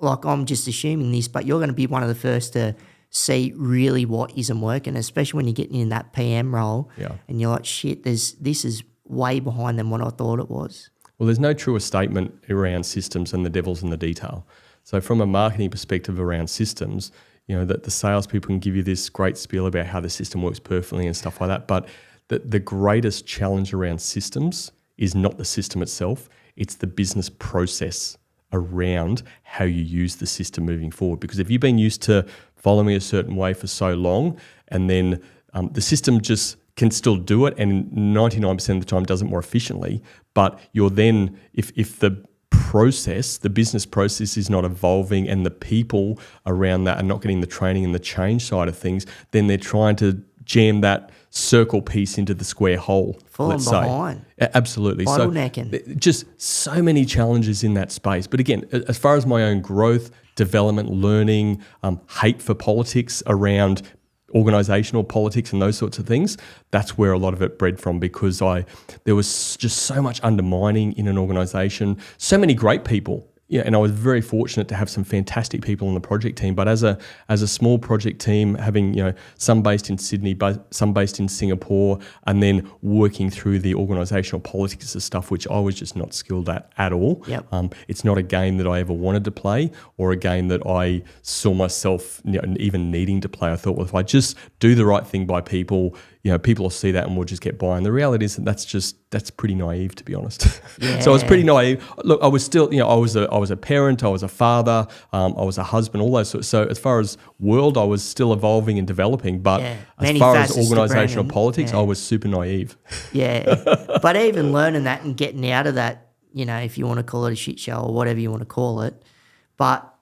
I'm just assuming this, but you're going to be one of the first to see really what isn't working, especially when you're getting in that PM role. Yeah. And you're like, shit, this is way behind than what I thought it was. Well, there's no truer statement around systems and the devil's in the detail. So from a marketing perspective around systems, that the salespeople can give you this great spiel about how the system works perfectly and stuff like that. But the greatest challenge around systems is not the system itself, it's the business process around how you use the system moving forward. Because if you've been used to following a certain way for so long, and then the system just can still do it, and 99% of the time does it more efficiently, but you're then, if the business process is not evolving and the people around that are not getting the training and the change side of things, then they're trying to jam that circle piece into the square hole. Falling behind. Absolutely. Bottlenecking. So just so many challenges in that space. But again, as far as my own growth, development, learning, hate for politics around organisational politics and those sorts of things, that's where a lot of it bred from, because there was just so much undermining in an organisation, so many great people. Yeah, and I was very fortunate to have some fantastic people on the project team. But as a small project team, having some based in Sydney, but some based in Singapore, and then working through the organisational politics of stuff, which I was just not skilled at all. Yep. It's not a game that I ever wanted to play, or a game that I saw myself even needing to play. I thought, well, if I just do the right thing by people, people will see that and we'll just get by. And the reality is that's pretty naive, to be honest. Yeah. So I was pretty naive. Look, I was still, I was a parent, I was a father, I was a husband, all those sorts. So as far as world, I was still evolving and developing. But as far as organisational politics, I was super naive. Yeah. But even learning that and getting out of that, if you want to call it a shit show or whatever you want to call it, but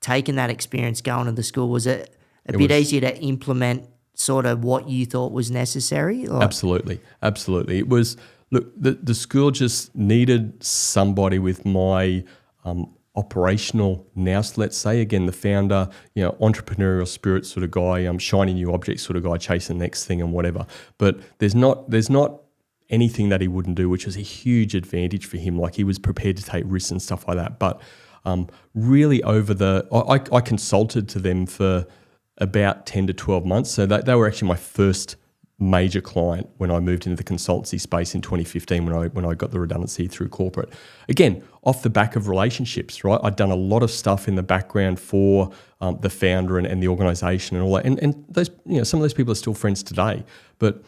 taking that experience going to the school, was it a bit easier to implement sort of what you thought was necessary? Absolutely. It was, look, the school just needed somebody with my operational nous, let's say. Again, the founder, entrepreneurial spirit sort of guy, shiny new object sort of guy, chasing the next thing and whatever. But there's not anything that he wouldn't do, which was a huge advantage for him. Like, he was prepared to take risks and stuff like that. But really I consulted to them for about 10 to 12 months. So they were actually my first major client when I moved into the consultancy space in 2015 when I got the redundancy through corporate. Again, off the back of relationships, right? I'd done a lot of stuff in the background for the founder and the organisation and all that. And those, some of those people are still friends today. But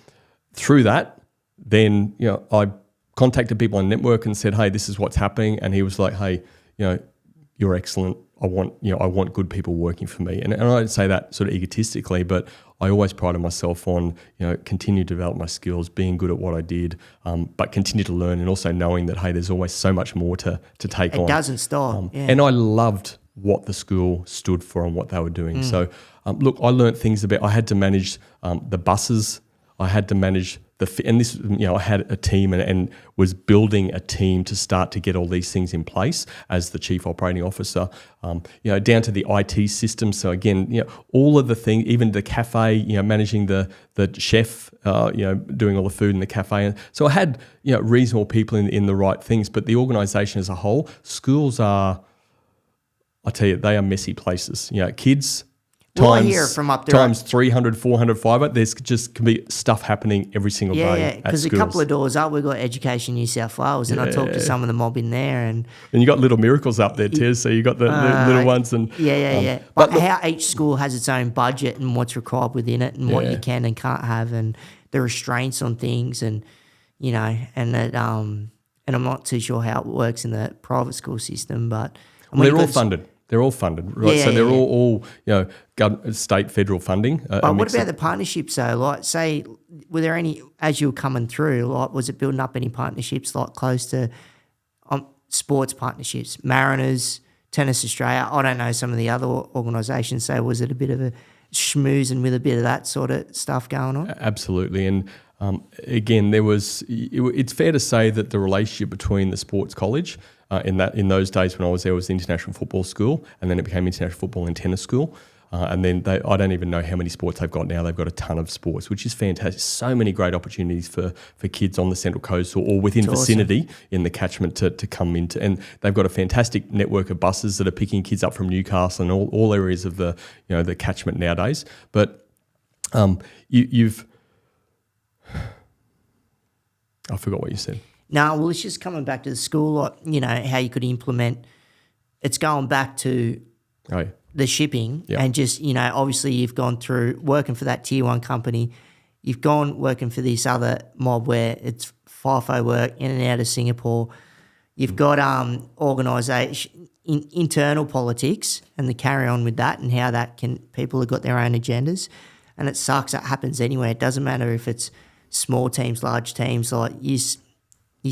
through that, then, I contacted people on network and said, hey, this is what's happening. And he was like, hey, you're excellent. I want good people working for me. And I don't say that sort of egotistically, but I always prided myself on, continue to develop my skills, being good at what I did, but continue to learn, and also knowing that, hey, there's always so much more to take on. It doesn't stop. And I loved what the school stood for and what they were doing. So, look, I learned things I had to manage the buses. I had to manage and this, I had a team and was building a team to start to get all these things in place as the chief operating officer, down to the IT system. So again, all of the things, even the cafe, managing the chef, doing all the food in the cafe. So I had, reasonable people in the right things, but the organisation as a whole, schools are, I tell you, they are messy places. Kids. Well, I hear from up there. Times 300, 400, 500, there's just can be stuff happening every single day. Yeah, because a couple of doors up, we've got Education New South Wales, and I talked to some of the mob in there. And you got Little Miracles up there too, so you got the little ones. And But how each school has its own budget and what's required within it and what you can and can't have, and the restraints on things, and, and that, and I'm not too sure how it works in the private school system, but... they're all funded. They're all funded, right? Yeah, so they're all state, federal funding. But what about the partnerships though? Like, say, were there any, as you were coming through, like, was it building up any partnerships like close to sports partnerships, Mariners, Tennis Australia? I don't know some of the other organisations. So was it a bit of a schmoozing with a bit of that sort of stuff going on? Absolutely. And again, it's fair to say that the relationship between the sports college in those days when I was there was the International Football School, and then it became International Football and Tennis School. And then I don't even know how many sports they've got now. They've got a ton of sports, which is fantastic. So many great opportunities for kids on the Central Coast or within vicinity in the catchment to come into. And they've got a fantastic network of buses that are picking kids up from Newcastle and all areas of the the catchment nowadays. But you've I forgot what you said. No, well, it's just coming back to the school, like, how you could implement. It's going back to the shipping and just, obviously you've gone through working for that tier one company. You've gone working for this other mob where it's FIFO work in and out of Singapore. You've got organisation, internal politics and the carry on with that, and how that people have got their own agendas, and it sucks. That happens anywhere. It doesn't matter if it's small teams, large teams. Like you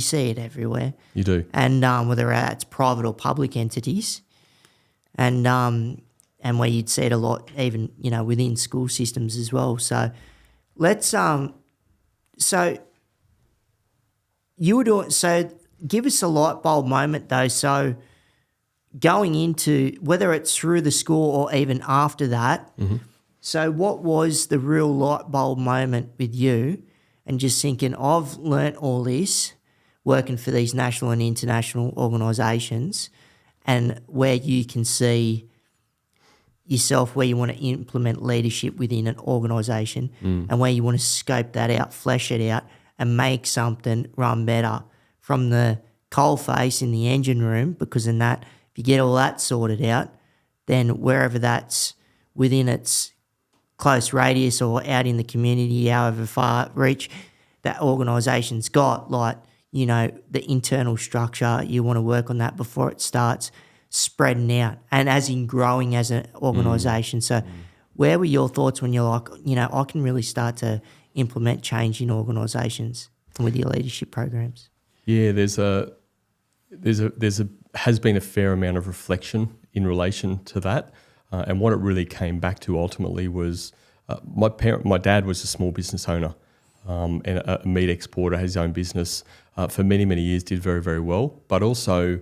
see it everywhere. You do. And whether it's private or public entities, and where you'd see it a lot, even within school systems as well. So let's so you were doing so. Give us a light bulb moment though. So going into whether it's through the school or even after that. Mm-hmm. So what was the real light bulb moment with you, and just thinking, I've learnt all this working for these national and international organisations, and where you can see yourself, where you want to implement leadership within an organisation, and where you want to scope that out, flesh it out, and make something run better from the coalface in the engine room, because in that, if you get all that sorted out, then wherever that's within its close radius or out in the community, however far reach that organisation's got, like, the internal structure, you want to work on that before it starts spreading out, and as in growing as an organisation. So where were your thoughts when you're like, I can really start to implement change in organisations with your leadership programs? Yeah, has been a fair amount of reflection in relation to that, and what it really came back to ultimately was my dad was a small business owner and a meat exporter, had his own business for many, many years, did very, very well, but also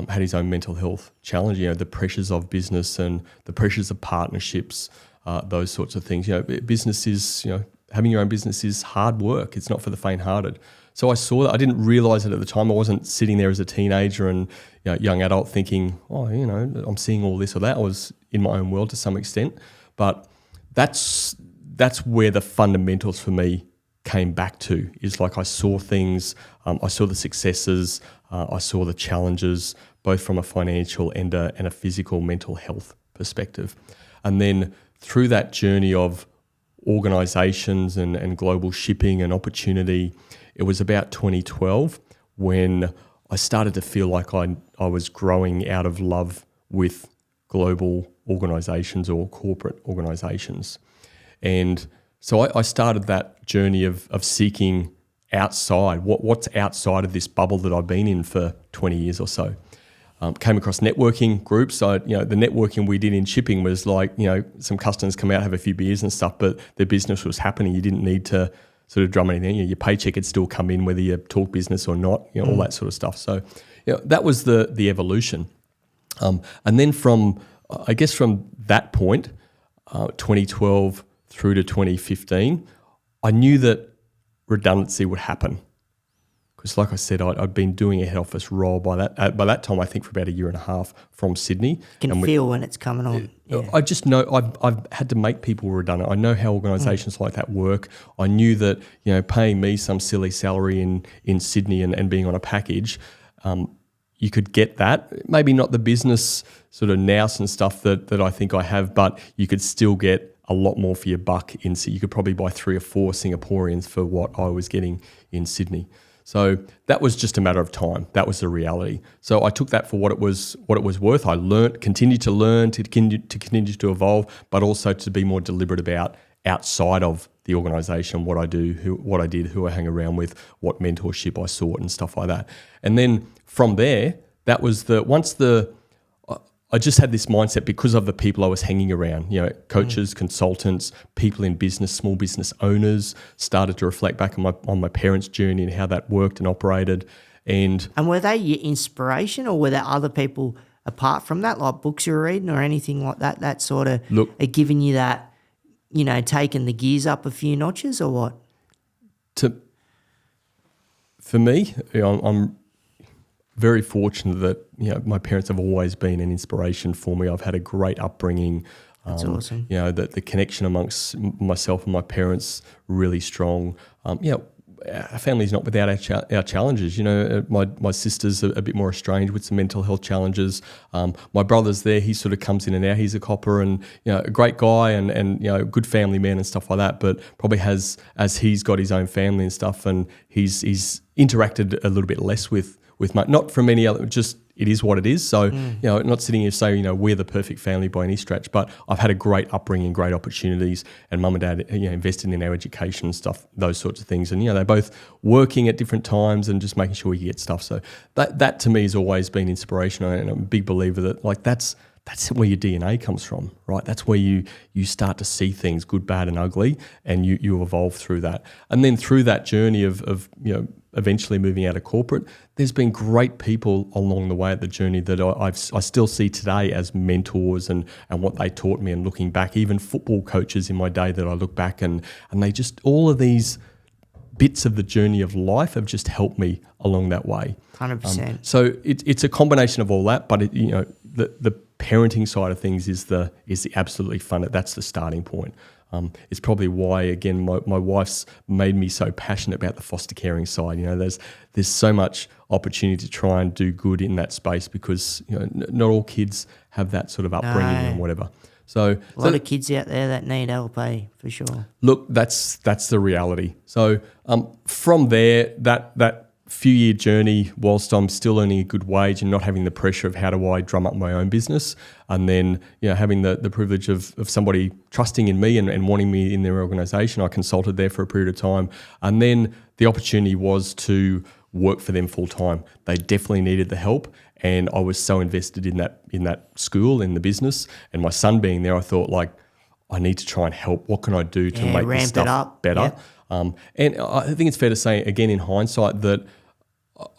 had his own mental health challenge, the pressures of business and the pressures of partnerships, those sorts of things. Business is, having your own business is hard work. It's not for the faint-hearted. So I saw that. I didn't realise it at the time. I wasn't sitting there as a teenager and young adult thinking, I'm seeing all this or that. I was in my own world to some extent. But that's where the fundamentals for me came back to, is like I saw things, I saw the successes, I saw the challenges, both from a financial and a physical mental health perspective. And then through that journey of organisations and global shipping and opportunity, it was about 2012 when I started to feel like I was growing out of love with global organisations or corporate organisations. And so I started that journey of seeking outside, what's outside of this bubble that I've been in for 20 years or so. Came across networking groups. So, the networking we did in shipping was like, some customers come out, have a few beers and stuff, but their business was happening. You didn't need to sort of drum anything. Your paycheck had still come in whether you talk business or not, all that sort of stuff. So, that was the evolution. And then from that point, 2012 through to 2015, I knew that redundancy would happen. Because like I said, I'd been doing a head office role by that time, I think for about a year and a half from Sydney. You can feel when it's coming on. Yeah. I just know I've had to make people redundant. I know how organisations like that work. I knew that, paying me some silly salary in Sydney and being on a package, you could get that. Maybe not the business sort of nous and stuff that I think I have, but you could still get a lot more for your buck in Sydney. You could probably buy 3 or 4 Singaporeans for what I was getting in Sydney. So that was just a matter of time. That was the reality. So I took that for what it was worth. I learned, continued to learn, to continue to evolve, but also to be more deliberate about outside of the organisation, what I do, what I did, who I hang around with, what mentorship I sought and stuff like that. And then from there, that was I just had this mindset because of the people I was hanging around, coaches, consultants, people in business, small business owners, started to reflect back on my parents' journey and how that worked and operated. And were they your inspiration, or were there other people apart from that, like books you were reading or anything like that, that sort of are giving you that, taking the gears up a few notches, or what? For me, I'm very fortunate that my parents have always been an inspiration for me. I've had a great upbringing. That's awesome. The connection amongst myself and my parents really strong. Our family's not without our challenges. My sister's a bit more estranged with some mental health challenges. My brother's there. He sort of comes in and out. He's a copper and a great guy and a good family man and stuff like that. But probably has, as he's got his own family and stuff, and he's interacted a little bit less with with not from any other, just it is what it is. So, not sitting here saying, we're the perfect family by any stretch, but I've had a great upbringing, great opportunities, and mum and dad, invested in our education and stuff, those sorts of things. And, they're both working at different times and just making sure we get stuff. So that to me has always been inspirational, and I'm a big believer that that's where your DNA comes from, right? That's where you start to see things, good, bad, and ugly, and you evolve through that. And then through that journey of eventually moving out of corporate, there's been great people along the way at the journey that I still see today as mentors and what they taught me. And looking back, even football coaches in my day that I look back and they just, all of these bits of the journey of life have just helped me along that way. 100%. So it's a combination of all that, but the parenting side of things is the absolutely fun. That's the starting point. It's probably why, again, my wife's made me so passionate about the foster caring side. There's so much opportunity to try and do good in that space because not all kids have that sort of upbringing and whatever. So a lot of kids out there that need help, for sure. Look, that's the reality. So from there, that few-year journey, whilst I'm still earning a good wage and not having the pressure of how do I drum up my own business, and then having the privilege of somebody trusting in me and wanting me in their organisation, I consulted there for a period of time, and then the opportunity was to work for them full-time. They definitely needed the help, and I was so invested in that school, in the business, and my son being there, I thought, I need to try and help. What can I do to make this stuff better? Yep. And I think it's fair to say, again, in hindsight, that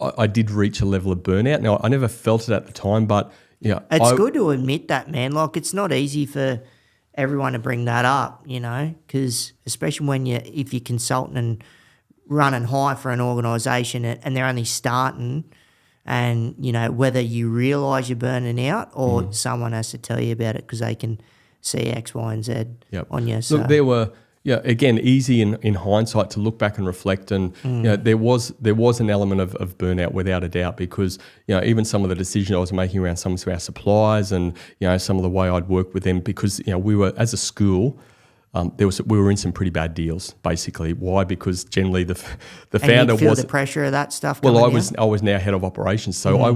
I did reach a level of burnout. Now, I never felt it at the time, but it's good to admit that, man. It's not easy for everyone to bring that up, because especially if you're consulting and running high for an organisation and they're only starting, and whether you realise you're burning out or someone has to tell you about it because they can see X, Y, and Z on you. So. Look, there were. Yeah, again, easy in hindsight to look back and reflect, and there was an element of burnout without a doubt, because even some of the decisions I was making around some of our suppliers and some of the way I'd work with them, because we were, as a school, we were in some pretty bad deals. Basically, why? Because generally the founder was the pressure of that stuff. Well, I was now head of operations, so I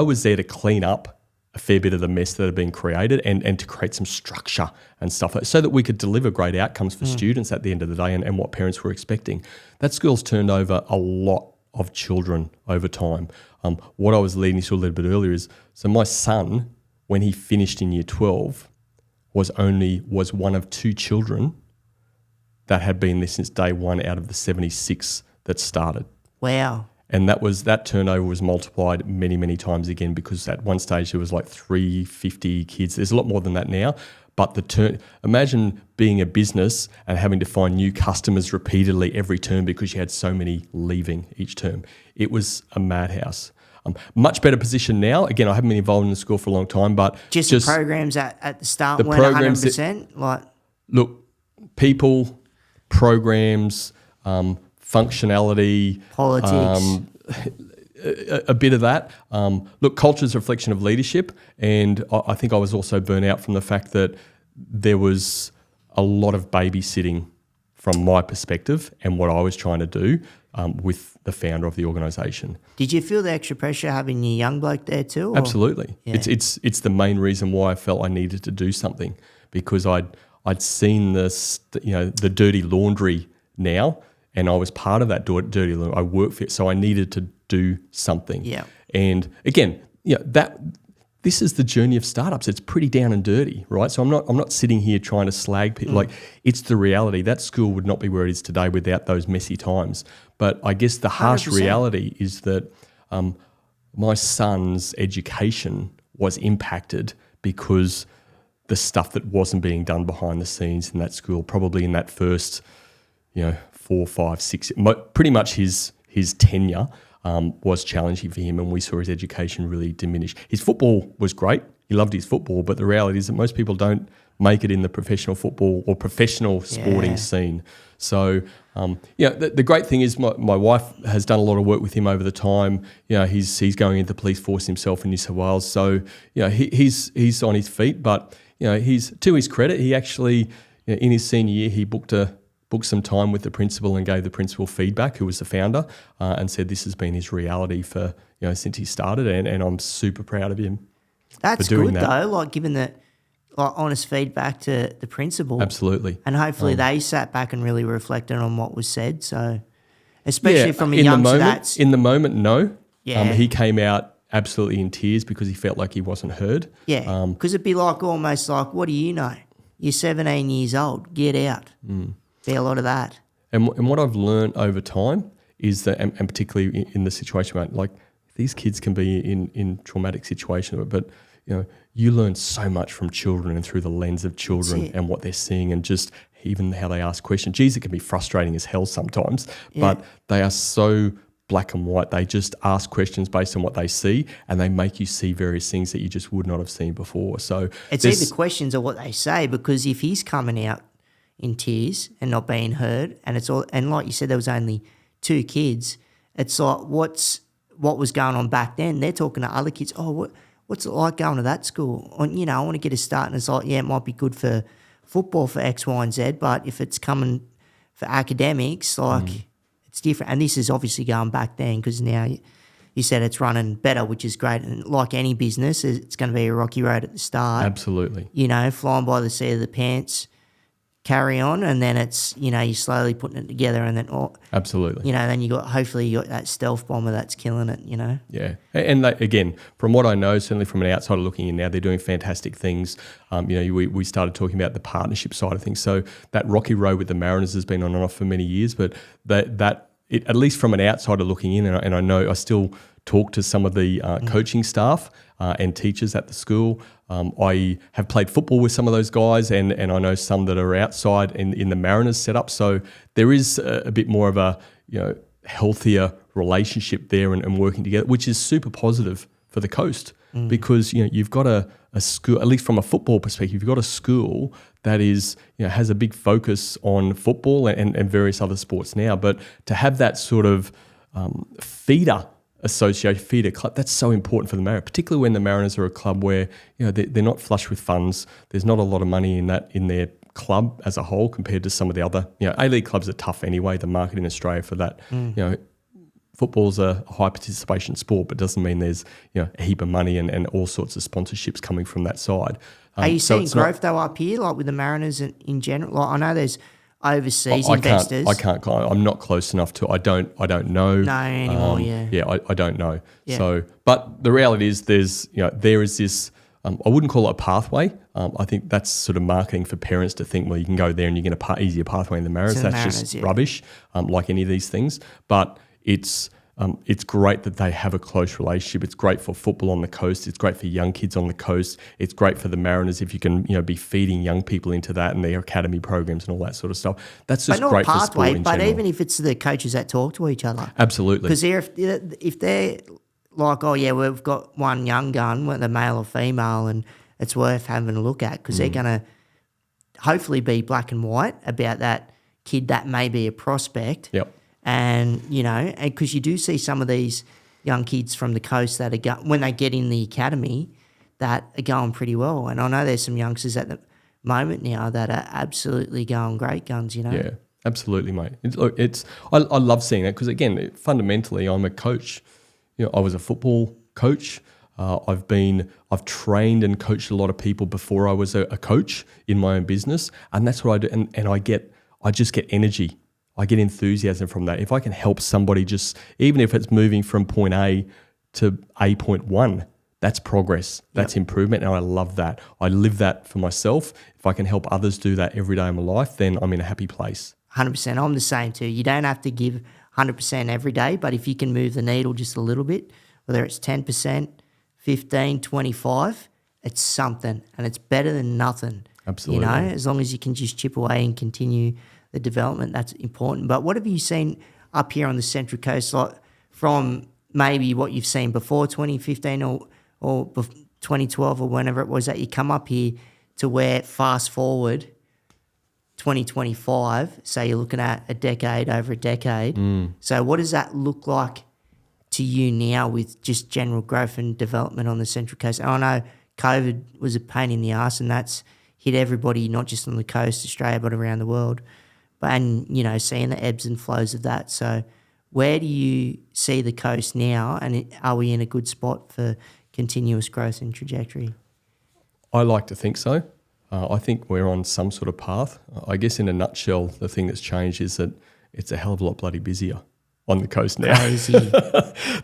was there to clean up a fair bit of the mess that had been created and to create some structure and stuff so that we could deliver great outcomes for students at the end of the day and what parents were expecting. That school's turned over a lot of children over time. What I was leading to a little bit earlier is, so my son, when he finished in year 12, was one of 2 children that had been there since day one out of the 76 that started. Wow. And that turnover was multiplied many, many times again, because at one stage there was 350 kids. There's a lot more than that now. But imagine being a business and having to find new customers repeatedly every term because you had so many leaving each term. It was a madhouse. Much better position now. Again, I haven't been involved in the school for a long time, but just the programs at the start weren't 100%. Look, people, programs, functionality, politics, a bit of that. Look, culture is a reflection of leadership, and I think I was also burnt out from the fact that there was a lot of babysitting from my perspective and what I was trying to do with the founder of the organisation. Did you feel the extra pressure having your young bloke there too? Or? Absolutely. Yeah. It's the main reason why I felt I needed to do something, because I'd seen the dirty laundry now. And I was part of that dirty laundry. I worked for it, so I needed to do something. Yeah. And again, this is the journey of startups. It's pretty down and dirty, right? So I'm not sitting here trying to slag people. It's the reality. That school would not be where it is today without those messy times. But I guess the harsh 100%. reality is that my son's education was impacted because the stuff that wasn't being done behind the scenes in that school, probably in that first, 4, 5, 6, pretty much his tenure was challenging for him, and we saw his education really diminish. His football was great. He loved his football, but the reality is that most people don't make it in the professional football or professional sporting scene. So, the great thing is my wife has done a lot of work with him over the time. He's going into the police force himself in New South Wales. So, he's on his feet, but, he's, to his credit, he actually, in his senior year, he booked a booked some time with the principal and gave the principal feedback, who was the founder, and said this has been his reality for since he started, and I'm super proud of him. That's for doing good that. though, like giving the honest feedback to the principal. Absolutely. And hopefully they sat back and really reflected on what was said. So especially from a youngster in the moment, no. Yeah. He came out absolutely in tears because he felt like he wasn't heard. Yeah, because it'd be like almost like, what do you know? You're 17 years old. Get out. Be a lot of that. And what I've learned over time is that, and particularly in the situation, where, like, these kids can be in traumatic situations, but you learn so much from children and through the lens of children and what they're seeing, and just even how they ask questions. Geez, it can be frustrating as hell sometimes, but they are so black and white. They just ask questions based on what they see, and they make you see various things that you just would not have seen before. So it's either questions or what they say, because if he's coming out in tears and not being heard, and it's all, and like you said, there was only 2 kids. It's like what was going on back then. They're talking to other kids. Oh, what's it like going to that school? I want to get a start, and it's like, yeah, it might be good for football for X, Y, and Z, but if it's coming for academics, like it's different. And this is obviously going back then, because now you said it's running better, which is great. And like any business, it's going to be a rocky road at the start. Absolutely. Flying by the seat of the pants, carry on, and then it's, you're slowly putting it together, and then, absolutely. Then hopefully you got that stealth bomber that's killing it, Yeah. And they, again, from what I know, certainly from an outsider looking in now, they're doing fantastic things. We started talking about the partnership side of things. So that rocky road with the Mariners has been on and off for many years, but at least from an outsider looking in, and I know I still talk to some of the coaching staff and teachers at the school. I have played football with some of those guys, and I know some that are outside in the Mariners setup. So there is a bit more of a healthier relationship there and working together, which is super positive for the coast, because you've got a school, at least from a football perspective, you've got a school that is has a big focus on football and various other sports now. But to have that sort of feeder club, that's so important for the Mariners, particularly when the Mariners are a club where they're not flush with funds. There's not a lot of money in their club as a whole compared to some of the other A-League clubs are tough anyway. The market in Australia for that, football's a high participation sport, but doesn't mean there's a heap of money and all sorts of sponsorships coming from that side. Are you seeing growth though up here, like with the Mariners in general? Like, I know there's overseas investors. I'm not close enough to. I don't know. No anymore. I don't know. Yeah. So, but the reality is, there is this. I wouldn't call it a pathway. I think that's sort of marketing for parents to think, well, you can go there and you get a easier pathway in the Mariners. That's just rubbish, like any of these things. But it's great that they have a close relationship. It's great for football on the coast. It's great for young kids on the coast. It's great for the Mariners if you can, be feeding young people into that and their academy programs and all that sort of stuff. That's just great for sport in general. But even if it's the coaches that talk to each other. Absolutely. Because if they're like, oh yeah, we've got one young gun, whether male or female, and it's worth having a look at, because they're going to hopefully be black and white about that kid that may be a prospect. Yep. And, because you do see some of these young kids from the coast that are when they get in the academy, that are going pretty well. And I know there's some youngsters at the moment now that are absolutely going great guns, Yeah, absolutely, mate. I love seeing that, because, again, fundamentally, I'm a coach. I was a football coach. I've trained and coached a lot of people before I was a coach in my own business, and that's what I do. And I just get energy. I get enthusiasm from that. If I can help somebody, just even if it's moving from point A to A point 1, that's progress. That's improvement, and I love that. I live that for myself. If I can help others do that every day of my life, then I'm in a happy place. 100%. I'm the same too. You don't have to give 100% every day, but if you can move the needle just a little bit, whether it's 10%, 15, 25, it's something, and it's better than nothing. Absolutely. As long as you can just chip away and continue the development, that's important. But what have you seen up here on the Central Coast, like from maybe what you've seen before 2015 or 2012 or whenever it was that you come up here, to where fast forward 2025, so you're looking at over a decade. So what does that look like to you now with just general growth and development on the Central Coast? And I know COVID was a pain in the ass, and that's hit everybody, not just on the coast, Australia, but around the world. and, seeing the ebbs and flows of that. So where do you see the coast now, and are we in a good spot for continuous growth and trajectory? I like to think so. I think we're on some sort of path. I guess in a nutshell, the thing that's changed is that it's a hell of a lot bloody busier on the coast now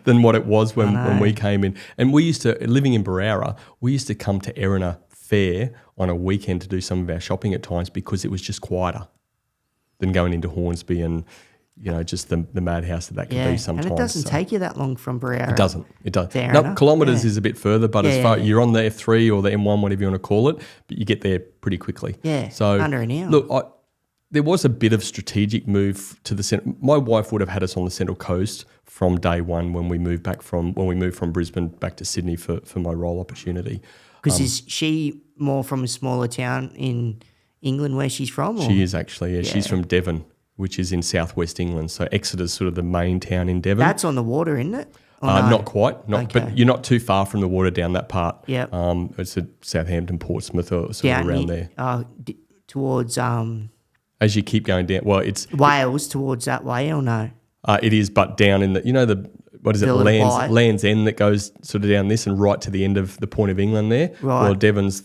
than what it was when we came in. And we used to, living in Barara, we used to come to Erina Fair on a weekend to do some of our shopping at times because it was just quieter than going into Hornsby and, just the madhouse that can be sometimes. And it doesn't take you that long from Barara. It doesn't. No, kilometres is a bit further, but as far you're on the F3 or the M1, whatever you want to call it, but you get there pretty quickly. Yeah, so under an hour. Look, there was a bit of strategic move to the centre. My wife would have had us on the Central Coast from day one when we moved from Brisbane back to Sydney for my role opportunity. Because is she more from a smaller town in England where she's from? Or? She is actually, yeah. She's from Devon, which is in southwest England. So Exeter's sort of the main town in Devon. That's on the water, isn't it? Not quite, but you're not too far from the water down that part. Yeah. It's at Southampton, Portsmouth, or sort of around there. Towards as you keep going down, well, it's Wales towards that way, or no? It is, but down in the what is it, Land's End that goes sort of down this and right to the end of the point of England there. Right. Well, Devon's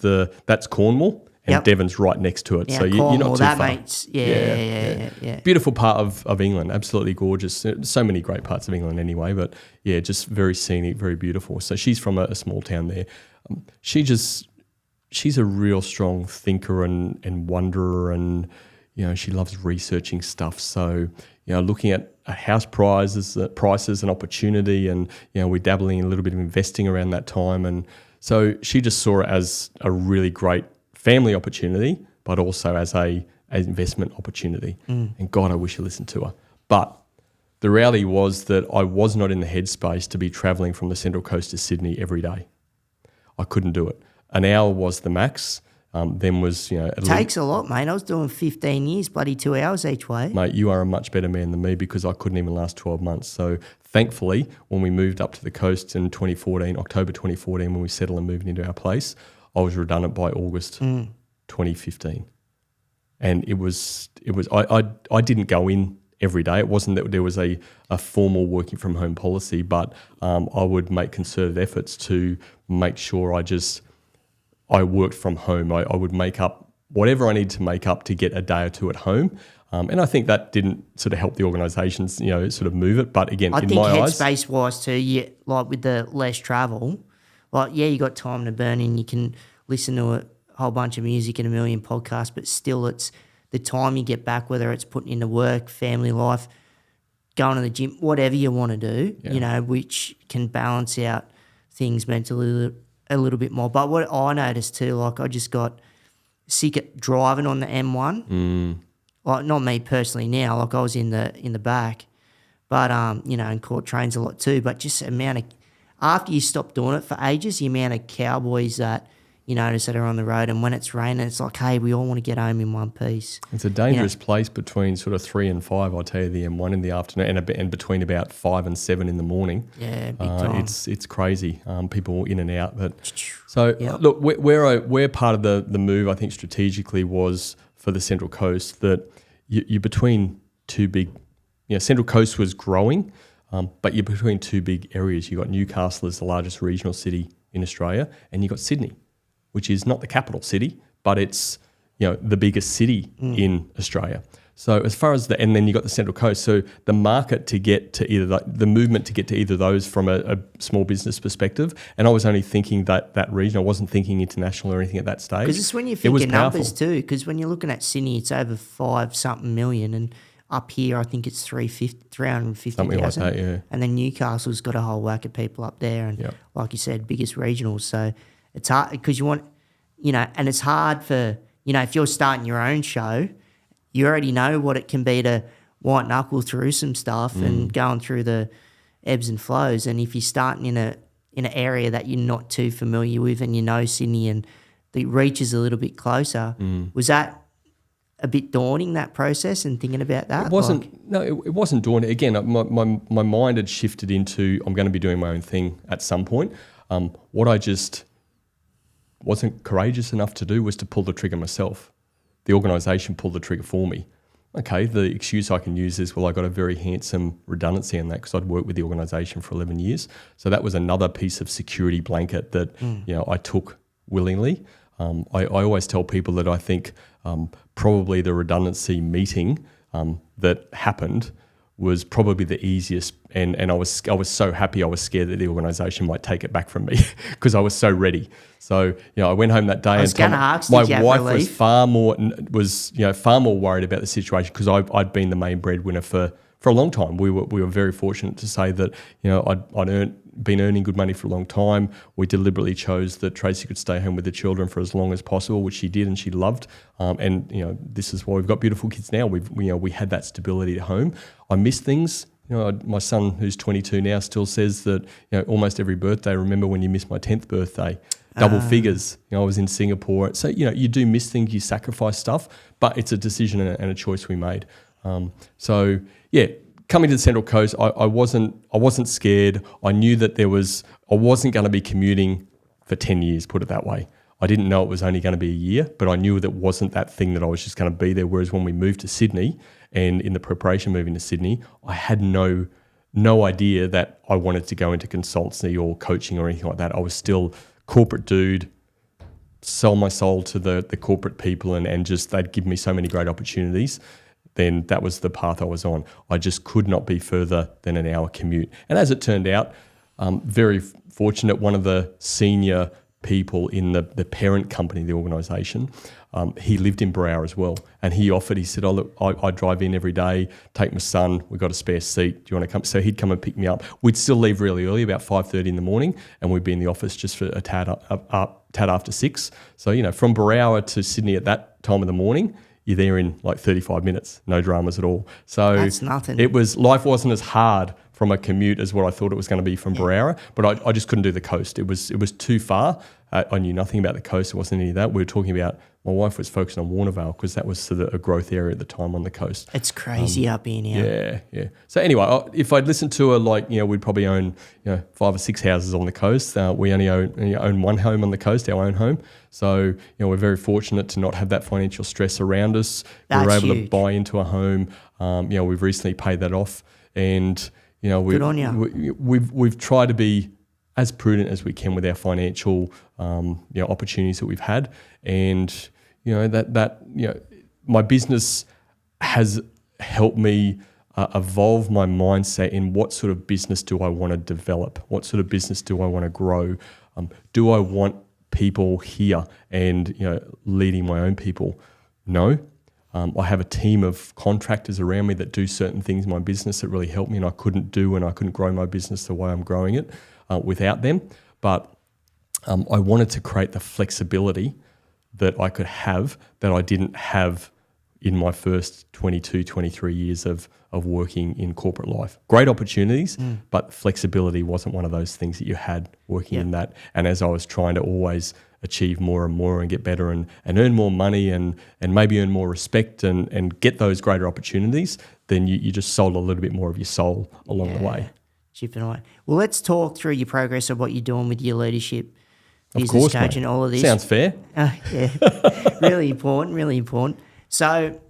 that's Cornwall, and Devon's right next to it. Yeah, so you're not too that far. Makes, yeah. Beautiful part of England, absolutely gorgeous. So many great parts of England anyway, but yeah, just very scenic, very beautiful. So she's from a small town there. She's a real strong thinker and wanderer, and she loves researching stuff. So looking at house prices and opportunity, and we're dabbling in a little bit of investing around that time, and so she just saw it as a really great family opportunity, but also as an investment opportunity. And God, I wish I listened to her. But the reality was that I was not in the headspace to be travelling from the Central Coast to Sydney every day. I couldn't do it. An hour was the max. Then was, it takes a lot, mate. I was doing 15 years, bloody 2 hours each way. Mate, you are a much better man than me because I couldn't even last 12 months. So thankfully, when we moved up to the coast in October 2014, when we settled and moved into our place, I was redundant by August 2015. And I didn't go in every day. It wasn't that there was a formal working from home policy, but I would make concerted efforts to make sure I worked from home. I would make up whatever I needed to make up to get a day or two at home. And I think that didn't sort of help the organisations, sort of move it. But again, in my eyes, headspace-wise too, like with the less travel, you got time to burn and you can listen to a whole bunch of music and a million podcasts, but still it's the time you get back, whether it's putting into work, family life, going to the gym, whatever you want to do, which can balance out things mentally a little bit more. But what I noticed too, I just got sick at driving on the M1. Not me personally now, I was in the back, but and caught trains a lot too. But just the amount of, after you stop doing it for ages, the amount of cowboys that notice that are on the road, and when it's raining, it's like, hey, we all want to get home in one piece. It's a dangerous place between sort of 3 and 5, I'll tell you, the M1 in the afternoon, and between about 5 and 7 in the morning. Yeah, big time. It's crazy. People in and out. But so look, where part of the move, I think strategically, was for the Central Coast that you're between two big. Central Coast was growing, but you're between two big areas. You got Newcastle as the largest regional city in Australia, and you got Sydney, which is not the capital city, but it's the biggest city in Australia. So as far as and then you got the Central Coast. So the market to get to either the movement to get to either of those from a small business perspective, and I was only thinking that region. I wasn't thinking international or anything at that stage. Because it's when you think of numbers too. Because when you're looking at Sydney, it's over 5-something million, and up here I think it's 350,000. Something like that, yeah. And then Newcastle's got a whole whack of people up there, and like you said, biggest regionals. So it's hard because you want, and it's hard for, if you're starting your own show, you already know what it can be to white knuckle through some stuff and going through the ebbs and flows. And if you're starting in an area that you're not too familiar with, and Sydney and the reach is a little bit closer, was that a bit daunting, that process, and thinking about that? It wasn't. It wasn't daunting. Again, my mind had shifted into, I'm going to be doing my own thing at some point. What I just wasn't courageous enough to do was to pull the trigger myself. The organisation pulled the trigger for me. okay, the excuse I can use is, well, I got a very handsome redundancy in that because I'd worked with the organisation for 11 years. So that was another piece of security blanket that I took willingly. I always tell people that I think probably the redundancy meeting that happened was probably the easiest, and I was so happy. I was scared that the organisation might take it back from me because I was so ready. So I went home that day, I was going to ask, my did you have wife relief? was far more worried about the situation because I'd been the main breadwinner for a long time. We were very fortunate to say that I'd been earning good money for a long time. We deliberately chose that Tracy could stay home with the children for as long as possible, which she did and she loved. And this is why we've got beautiful kids now. We had that stability at home. I miss things. My son, who's 22 now, still says that almost every birthday, remember when you missed my 10th birthday, double figures. I was in Singapore. So you do miss things, you sacrifice stuff, but it's a decision and a choice we made. Coming to the Central Coast, I wasn't scared. I knew that I wasn't going to be commuting for 10 years, put it that way. I didn't know it was only going to be a year, but I knew that wasn't that thing that I was just going to be there. Whereas when we moved to Sydney, and in the preparation moving to Sydney, I had no idea that I wanted to go into consultancy or coaching or anything like that. I was still corporate dude, sell my soul to the corporate people and just they'd give me so many great opportunities. Then that was the path I was on. I just could not be further than an hour commute. And as it turned out, very fortunate, one of the senior people in the parent company, the organisation, he lived in Broward as well. And he said, look, I drive in every day, take my son, we've got a spare seat, do you want to come? So he'd come and pick me up. We'd still leave really early, about 5:30 in the morning, and we'd be in the office just for a tad after 6. So, from Broward to Sydney at that time of the morning, you're there in like 35 minutes, no dramas at all. So that's nothing. Life wasn't as hard from a commute as what I thought it was going to be from Broward, but I just couldn't do the coast. It was too far. I knew nothing about the coast. It wasn't any of that. We were talking about, my wife was focused on Warnervale because that was sort of a growth area at the time on the coast. It's crazy up here now. Yeah. So anyway, if I'd listened to her, we'd probably own 5 or 6 houses on the coast. We only own one home on the coast, our own home. So, we're very fortunate to not have that financial stress around us. That's we were able huge. to buy into a home. We've recently paid that off, and Good on you. We've tried to be as prudent as we can with our financial opportunities that we've had, and my business has helped me evolve my mindset in what sort of business do I want to develop, what sort of business do I want to grow, do I want people here and leading my own people? No. I have a team of contractors around me that do certain things in my business that really help me, and I couldn't grow my business the way I'm growing it without them. But I wanted to create the flexibility that I could have that I didn't have in my first 22, 23 years of working in corporate life. Great opportunities, but flexibility wasn't one of those things that you had working in that. And as I was trying to always achieve more and more and get better and earn more money and maybe earn more respect and get those greater opportunities, then you just sold a little bit more of your soul along the way. Chipping away. Well, let's talk through your progress of what you're doing with your leadership, Of business course, coach mate. and all of this. Sounds fair. Really important, really important. So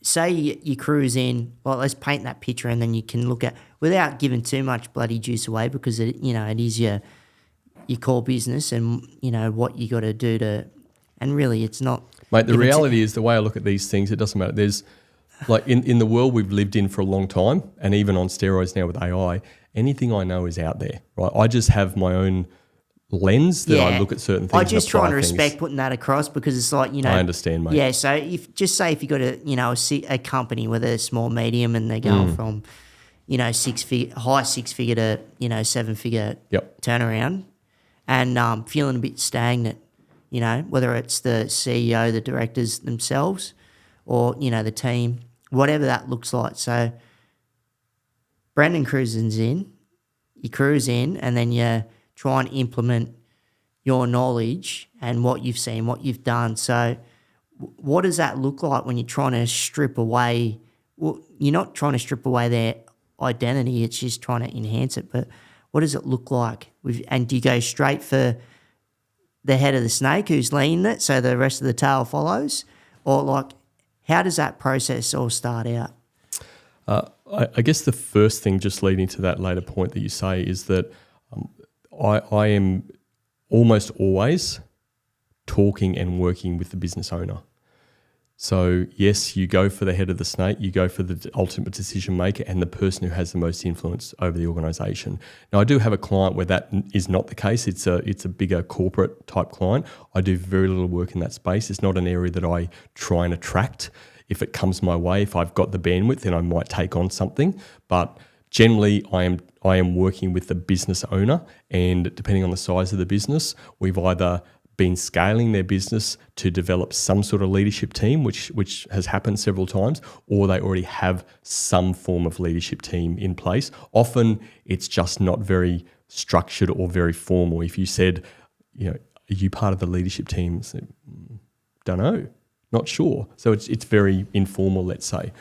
say you cruise in, well, let's paint that picture and then you can look at, without giving too much bloody juice away because it is your core business and, what you got to do to, and really it's not. Mate, the reality is the way I look at these things, it doesn't matter. There's like in the world we've lived in for a long time, and even on steroids now with AI, anything I know is out there, right? I just have my own lens that I look at certain things. I just trying to respect putting that across because it's like, I understand, mate. Yeah, so if you got a company, whether it's small, medium, and they're going from, high 6-figure to, 7-figure turnaround and feeling a bit stagnant, whether it's the CEO, the directors themselves or, the team, whatever that looks like. So Brendan cruises in, you cruise in and then you try and implement your knowledge and what you've seen, what you've done. So what does that look like when you're trying to strip away? Well, you're not trying to strip away their identity, it's just trying to enhance it. But what does it look like? And do you go straight for the head of the snake who's leading it so the rest of the tail follows? Or How does that process all start out? I guess the first thing, just leading to that later point that you say, is that I am almost always talking and working with the business owner. So yes, you go for the head of the snake, you go for the ultimate decision maker and the person who has the most influence over the organisation. Now, I do have a client where that is not the case. It's a bigger corporate type client. I do very little work in that space. It's not an area that I try and attract. If it comes my way, if I've got the bandwidth, then I might take on something. But generally, I am working with the business owner, and depending on the size of the business, we've either been scaling their business to develop some sort of leadership team, which has happened several times, or they already have some form of leadership team in place. Often it's just not very structured or very formal. If you said, are you part of the leadership team? So, don't know, not sure. So it's very informal, let's say.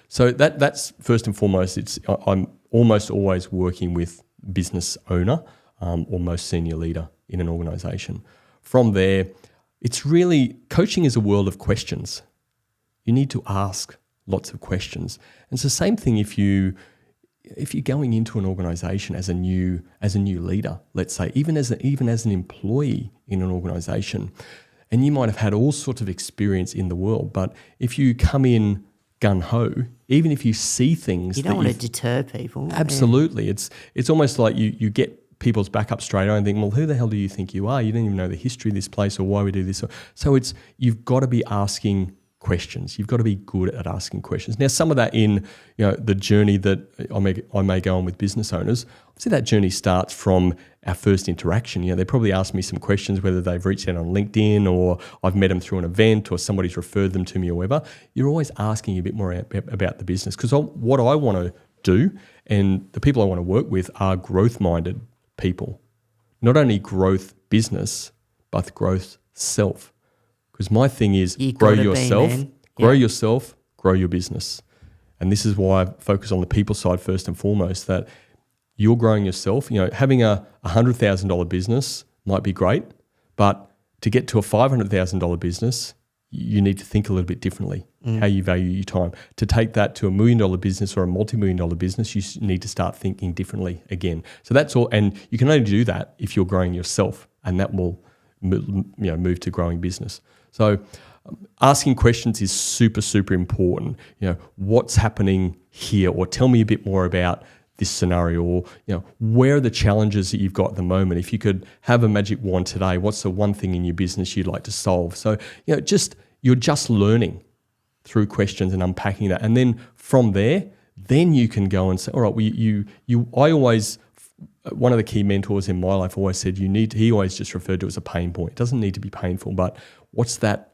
So that's first and foremost. I'm almost always working with business owner or most senior leader in an organisation. From there, it's really, coaching is a world of questions. You need to ask lots of questions. And it's the same thing if you're going into an organisation as a new leader, let's say, even as an employee in an organisation, and you might have had all sorts of experience in the world, but if you come in gung-ho, even if you see things, you don't want to deter people. Absolutely. Yeah. It's almost like you get people's back up straight away and think, well, who the hell do you think you are? You don't even know the history of this place or why we do this. So you've got to be asking questions. You've got to be good at asking questions. Now, some of that in the journey that I may go on with business owners, obviously that journey starts from our first interaction. They probably ask me some questions, whether they've reached out on LinkedIn or I've met them through an event or somebody's referred them to me or whatever. You're always asking a bit more about the business, because what I want to do and the people I want to work with are growth-minded people. Not only growth business, but growth self. Because my thing is grow yourself, grow your business. And this is why I focus on the people side first and foremost, that you're growing yourself. Having a $100,000 business might be great, but to get to a $500,000 business, you need to think a little bit differently, how you value your time. To take that to $1 million business or a multi-million-dollar business, you need to start thinking differently again. So that's all. And you can only do that if you're growing yourself, and that will move to growing business. So asking questions is super, super important. What's happening here? Or tell me a bit more about this scenario, or where are the challenges that you've got at the moment? If you could have a magic wand today, what's the one thing in your business you'd like to solve? So you're just learning through questions and unpacking that, and then from there, then you can go and say, all right, I always, one of the key mentors in my life always said, he always just referred to it as a pain point. It doesn't need to be painful, but what's that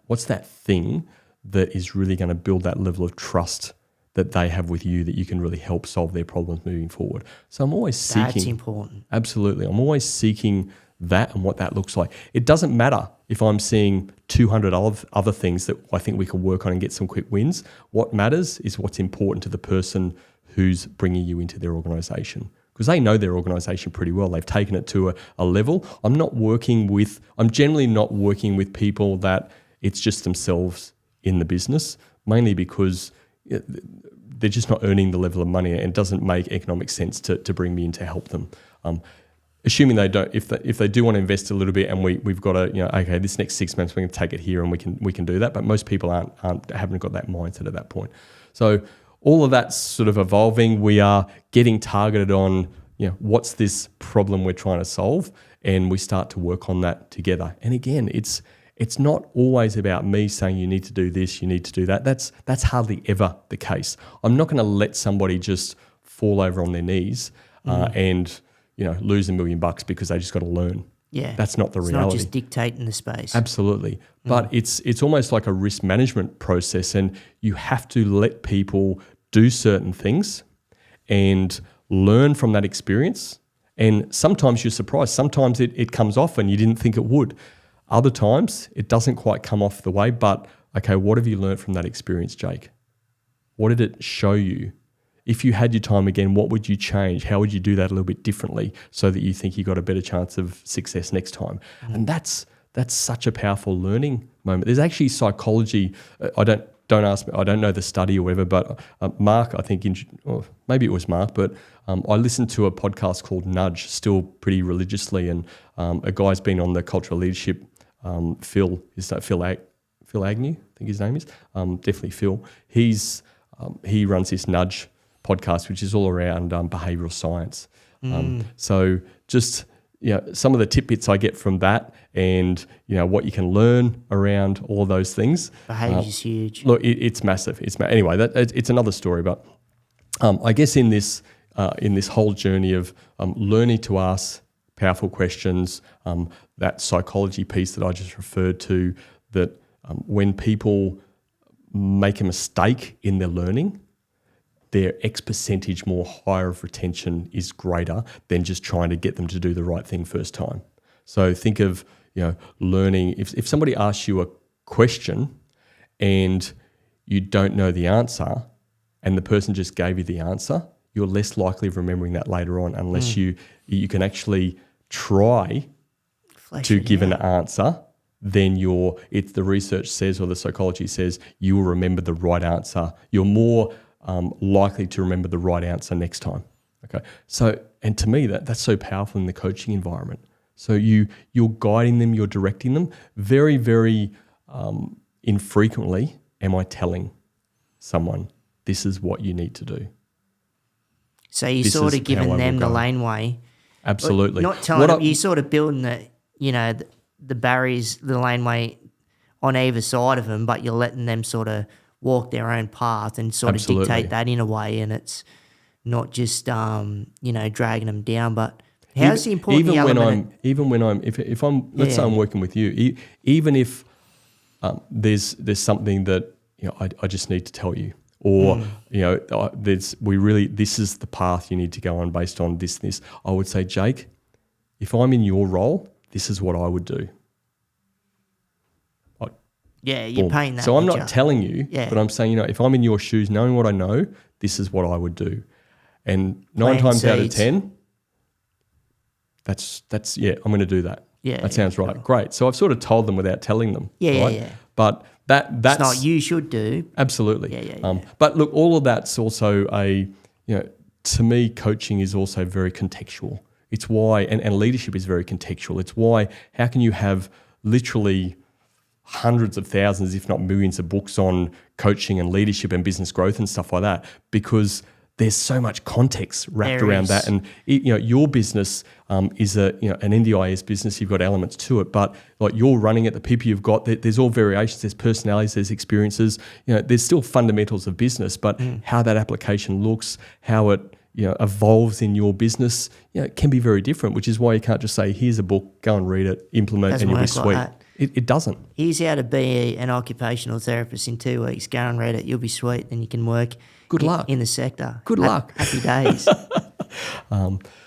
thing that is really going to build that level of trust that they have with you, that you can really help solve their problems moving forward. So I'm always seeking. That's important. Absolutely. I'm always seeking that and what that looks like. It doesn't matter if I'm seeing 200 other things that I think we can work on and get some quick wins. What matters is what's important to the person who's bringing you into their organisation, because they know their organisation pretty well. They've taken it to a level. I'm generally not working with people that it's just themselves in the business, mainly because they're just not earning the level of money, and it doesn't make economic sense to bring me in to help them. Assuming they don't, if they do want to invest a little bit, and we've got okay, this next 6 months we're going to take it here, and we can do that. But most people haven't got that mindset at that point. So all of that's sort of evolving. We are getting targeted on what's this problem we're trying to solve, and we start to work on that together. And again, it's not always about me saying you need to do this, you need to do that. That's hardly ever the case. I'm not going to let somebody just fall over on their knees and lose $1 million because they just got to learn. Yeah, that's not the reality. It's not just dictating the space. Absolutely, but it's almost like a risk management process, and you have to let people do certain things and learn from that experience. And sometimes you're surprised. Sometimes it comes off and you didn't think it would. Other times it doesn't quite come off the way. But okay, what have you learned from that experience, Jake? What did it show you? If you had your time again, what would you change? How would you do that a little bit differently so that you think you got a better chance of success next time? And that's such a powerful learning moment. There's actually psychology. I don't don't ask me. I don't know the study or whatever, but Mark, I think, or maybe it was Mark, but I listened to a podcast called Nudge, still pretty religiously, and a guy's been on the cultural leadership. Phil, is that Phil Agnew? I think his name is. Definitely Phil. He runs this Nudge podcast, which is all around behavioural science. So just some of the tidbits I get from that, and what you can learn around all of those things. Behaviour is huge. Look, it's massive. Anyway, it's another story. But I guess in this whole journey of learning to ask powerful questions, that psychology piece that I just referred to, that when people make a mistake in their learning, their X percentage more higher of retention is greater than just trying to get them to do the right thing first time. So think of learning. If somebody asks you a question and you don't know the answer, and the person just gave you the answer, you're less likely of remembering that later on, unless you can actually try to give an answer. Then the research says, or the psychology says, you will remember the right answer. You're more likely to remember the right answer next time. Okay. So, and to me, that's so powerful in the coaching environment. So you're guiding them, you're directing them. Very, very infrequently am I telling someone, this is what you need to do. So you're sort of giving them the laneway. Absolutely. Not telling them, you're sort of building the barriers, the laneway on either side of them, but you're letting them sort of walk their own path and sort of dictate that in a way, and it's not just dragging them down. But how's the important element? If I'm let's say I'm working with you, even if there's something that I just need to tell you, or this is the path you need to go on based on this. I would say, Jake, if I'm in your role, this is what I would do. Yeah, you're paying that. So I'm picture. not telling you, but I'm saying, if I'm in your shoes, knowing what I know, this is what I would do. And 9 times out of 10, that's I'm going to do that. Yeah, that sounds right. Sure. Great. So I've sort of told them without telling them. Yeah, right? yeah. But that's it's not you should do. Absolutely. Yeah. But look, all of that's also to me, coaching is also very contextual. It's why, and leadership is very contextual. It's why, how can you have literally hundreds of thousands, if not millions of books on coaching and leadership and business growth and stuff like that? Because there's so much context wrapped around that. And your business is an NDIS business. You've got elements to it, but like you're running it, the people you've got, there's all variations. There's personalities, there's experiences. There's still fundamentals of business, but how that application looks, how it evolves in your business, it can be very different. Which is why you can't just say, "Here's a book, go and read it, implement, and you'll be sweet." It doesn't. Here's how to be an occupational therapist in 2 weeks. Go and read it. You'll be sweet. Then you can work. Good luck in the sector. Good luck. Happy days.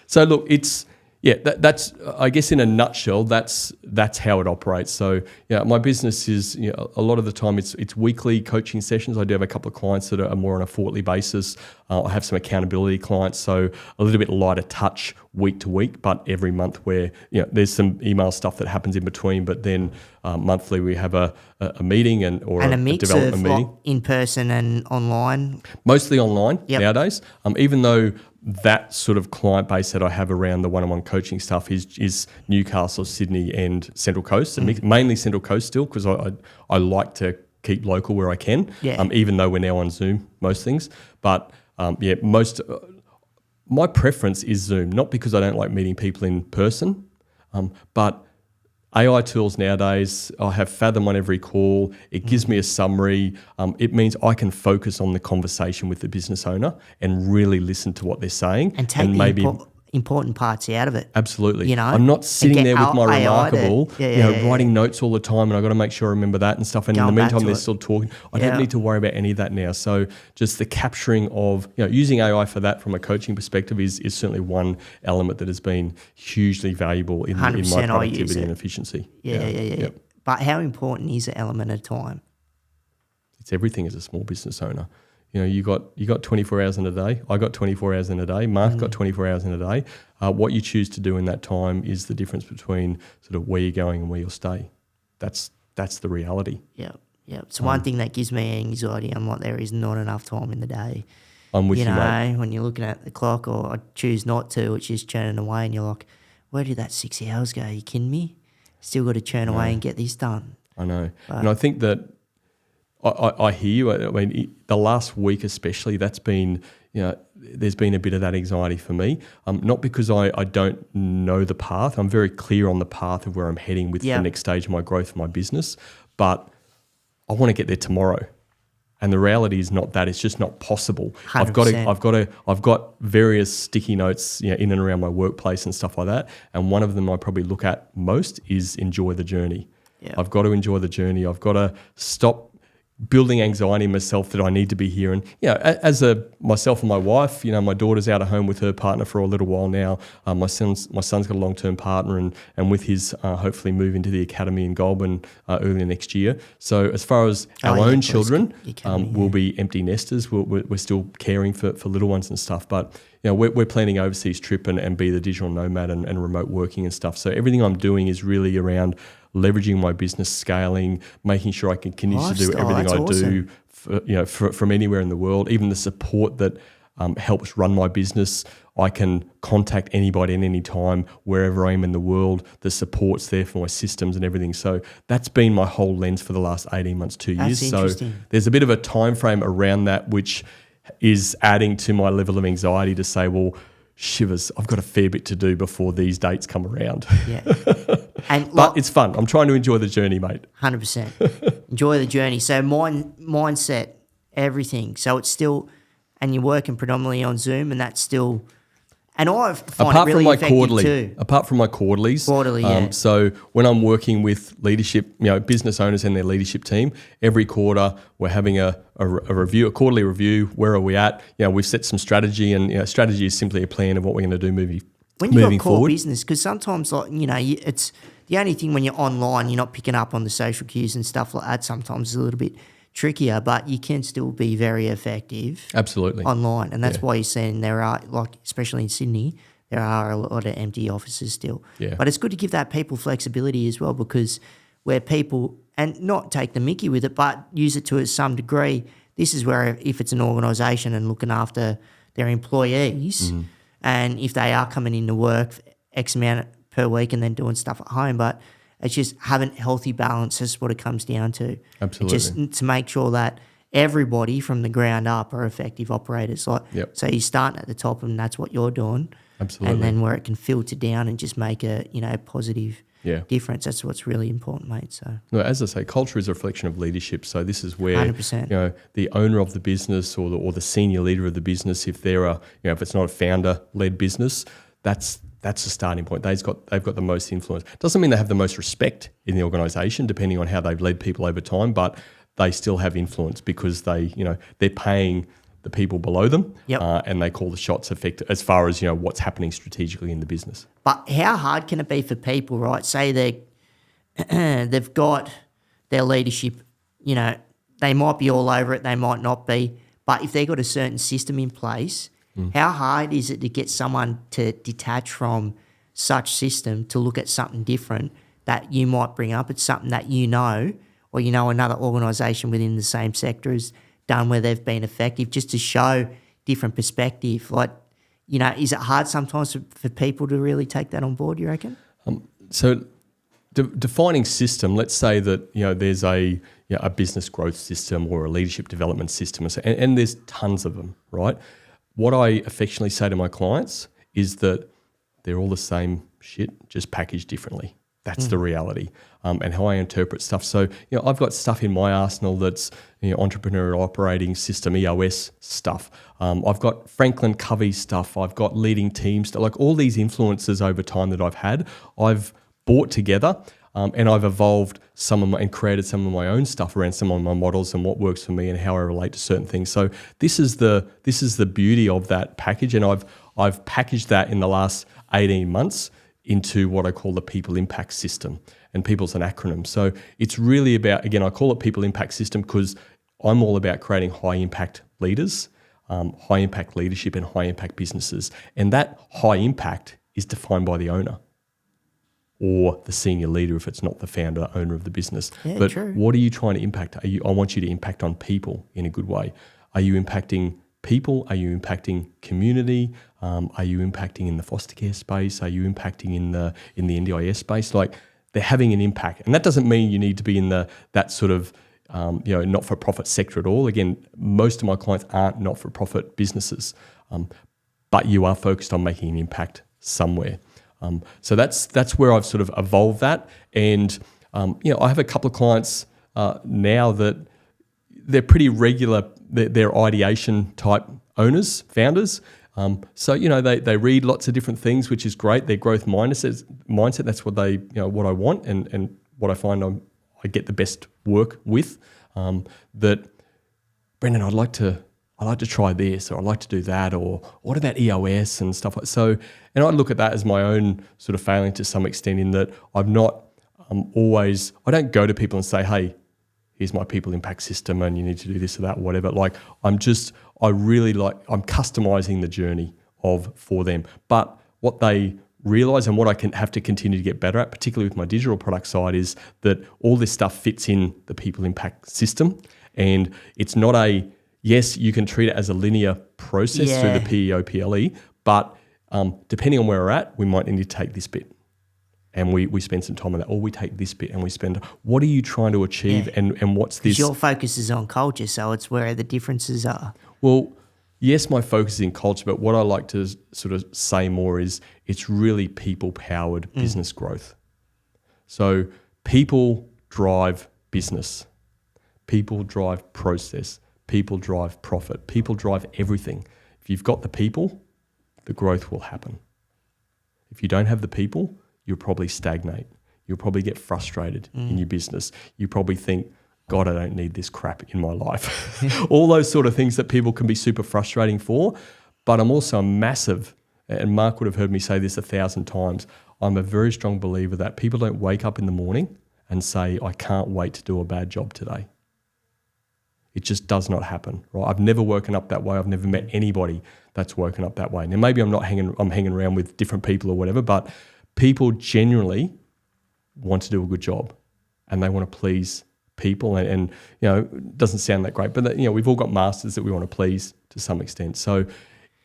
So look, that's I guess in a nutshell, that's how it operates. So my business is a lot of the time it's weekly coaching sessions. I do have a couple of clients that are more on a fortnightly basis. I have some accountability clients, so a little bit lighter touch week to week, but every month where there's some email stuff that happens in between. But then monthly we have a meeting or a development meeting. In person and online. Mostly online nowadays. Even though that sort of client base that I have around the one-on-one coaching stuff is Newcastle, Sydney, and Central Coast, and mainly Central Coast still, because I like to keep local where I can. Even though we're now on Zoom, most things, but my preference is Zoom, not because I don't like meeting people in person, but AI tools nowadays, I have Fathom on every call. It gives me a summary. It means I can focus on the conversation with the business owner and really listen to what they're saying. And take the important parts out of it. Absolutely. I'm not sitting there with my remarkable, writing notes all the time, and I've got to make sure I remember that and stuff. And in the meantime, they're still talking. I don't need to worry about any of that now. So just the capturing of, using AI for that from a coaching perspective is certainly one element that has been hugely valuable in my productivity and efficiency. Yeah. But how important is the element of time? It's everything as a small business owner. You got 24 hours in a day. I got 24 hours in a day. Mark got 24 hours in a day. What you choose to do in that time is the difference between sort of where you're going and where you'll stay. That's the reality. Yeah. Yeah, it's one thing that gives me anxiety. I'm like, there is not enough time in the day. I'm with you, mate. When you're looking at the clock, or I choose not to, it's just churning away, and you're like, where did that 6 hours go? Are you kidding me? Still got to churn away and get this done. I know. And I think that I hear you. I mean, the last week especially, that's been, there's been a bit of that anxiety for me. Not because I don't know the path. I'm very clear on the path of where I'm heading with the next stage of my growth of my business, but I want to get there tomorrow. And the reality is not that; it's just not possible. 100%. I've got various sticky notes, in and around my workplace and stuff like that. And one of them I probably look at most is enjoy the journey. Yeah. I've got to enjoy the journey. I've got to stop building anxiety in myself that I need to be here. And myself and my wife, my daughter's out at home with her partner for a little while now. My son's got a long-term partner, and with his hopefully move into the academy in Goulburn early next year. So as far as our own children, we'll be empty nesters. We're still caring for little ones and stuff, but we're planning overseas trip and be the digital nomad and remote working and stuff. So everything I'm doing is really around leveraging my business, scaling, making sure I can continue to do everything I do from anywhere in the world. Even the support that helps run my business, I can contact anybody at any time, wherever I am in the world. The support's there for my systems and everything. So that's been my whole lens for the last 18 months, 2 years. So there's a bit of a time frame around that, which is adding to my level of anxiety to say, well, shivers, I've got a fair bit to do before these dates come around. Yeah. But it's fun. I'm trying to enjoy the journey, mate. 100%. Enjoy the journey. So mindset, everything. So it's still, and you're working predominantly on Zoom, and that's still, and I find it really effective too. Apart from my quarterlies. Yeah. So when I'm working with leadership, business owners and their leadership team, every quarter we're having a review, a quarterly review. Where are we at? We've set some strategy, and strategy is simply a plan of what we're going to do moving when you've got core forward. Business, because sometimes it's the only thing when you're online, you're not picking up on the social cues and stuff like that. Sometimes it's a little bit trickier, but you can still be very effective. Absolutely. Online, and that's why you're seeing there are, especially in Sydney, there are a lot of empty offices still. Yeah. But it's good to give that people flexibility as well, because where people, and not take the mickey with it, but use it to some degree. This is where, if it's an organisation and looking after their employees, and if they are coming into work for X amount per week and then doing stuff at home, but it's just having healthy balance. That's what it comes down to. Absolutely. Just to make sure that everybody from the ground up are effective operators. So you're starting at the top, and that's what you're doing. Absolutely. And then where it can filter down and just make a positive difference. That's what's really important, mate. So as I say, culture is a reflection of leadership. So this is where 100%. The owner of the business or the senior leader of the business, if they're if it's not a founder-led business, that's the starting point. They've got the most influence. Doesn't mean they have the most respect in the organisation, depending on how they've led people over time, but they still have influence because they're paying the people below them, and they call the shots effective as far as what's happening strategically in the business. But how hard can it be for people, right? Say they've got their leadership, they might be all over it, they might not be, but if they've got a certain system in place, how hard is it to get someone to detach from such system to look at something different that you might bring up? It's something that or another organisation within the same sector has done where they've been effective, just to show different perspective. Is it hard sometimes for people to really take that on board, you reckon? So defining system, let's say that there's a business growth system or a leadership development system, and there's tons of them, right? What I affectionately say to my clients is that they're all the same shit, just packaged differently. That's the reality, and how I interpret stuff. So, I've got stuff in my arsenal that's entrepreneurial operating system, EOS stuff. I've got Franklin Covey stuff. I've got leading team stuff. Like all these influences over time that I've had, I've brought together, and I've evolved and created some of my own stuff around some of my models and what works for me and how I relate to certain things. So this is the beauty of that package, and I've packaged that in the last 18 months into what I call the People Impact System, and people's an acronym. So it's really about, again, I call it People Impact System because I'm all about creating high impact leaders, high impact leadership and high impact businesses. And that high impact is defined by the owner or the senior leader if it's not the founder, owner of the business. Yeah, but true. what are you trying to impact? I want you to impact on people in a good way. Are you impacting people? Are you impacting community? Are you impacting in the foster care space? Are you impacting in the NDIS space? Like, they're having an impact, and that doesn't mean you need to be in that sort of not-for-profit sector at all. Again, most of my clients aren't not-for-profit businesses, but you are focused on making an impact somewhere. So that's where I've sort of evolved that, and I have a couple of clients now that they're pretty regular. They're ideation type owners, founders. So they read lots of different things, which is great. Their growth mindset. That's what they what I want, and what I find I get the best work with. That, Brendan, I'd like to try this, or I'd like to do that, or what about EOS and stuff like so. And I look at that as my own sort of failing to some extent, in that I'm not I don't go to people and say, hey, here's my people impact system and you need to do this or that, or whatever. Like, I'm customizing the journey for them. But what they realize, and what I have to continue to get better at, particularly with my digital product side, is that all this stuff fits in the people impact system. And it's not yes, you can treat it as a linear process through the PEO/PLE, but depending on where we're at, we might need to take this bit. And we spend some time on that, or we take this bit and we spend, what are you trying to achieve, and what's this? Your focus is on culture, so it's where the differences are. Well, yes, my focus is in culture, but what I like to sort of say more is it's really people-powered business growth. So people drive business. People drive process. People drive profit. People drive everything. If you've got the people, the growth will happen. If you don't have the people, you'll probably stagnate. You'll probably get frustrated in your business. You probably think, God, I don't need this crap in my life. All those sort of things that people can be super frustrating for. But I'm also a massive, and Mark would have heard me say this 1,000 times, I'm a very strong believer that people don't wake up in the morning and say, I can't wait to do a bad job today. It just does not happen, right? I've never woken up that way. I've never met anybody that's woken up that way. Now, maybe I'm hanging around with different people or whatever, but people genuinely want to do a good job, and they want to please people. And it doesn't sound that great, but we've all got masters that we want to please to some extent. So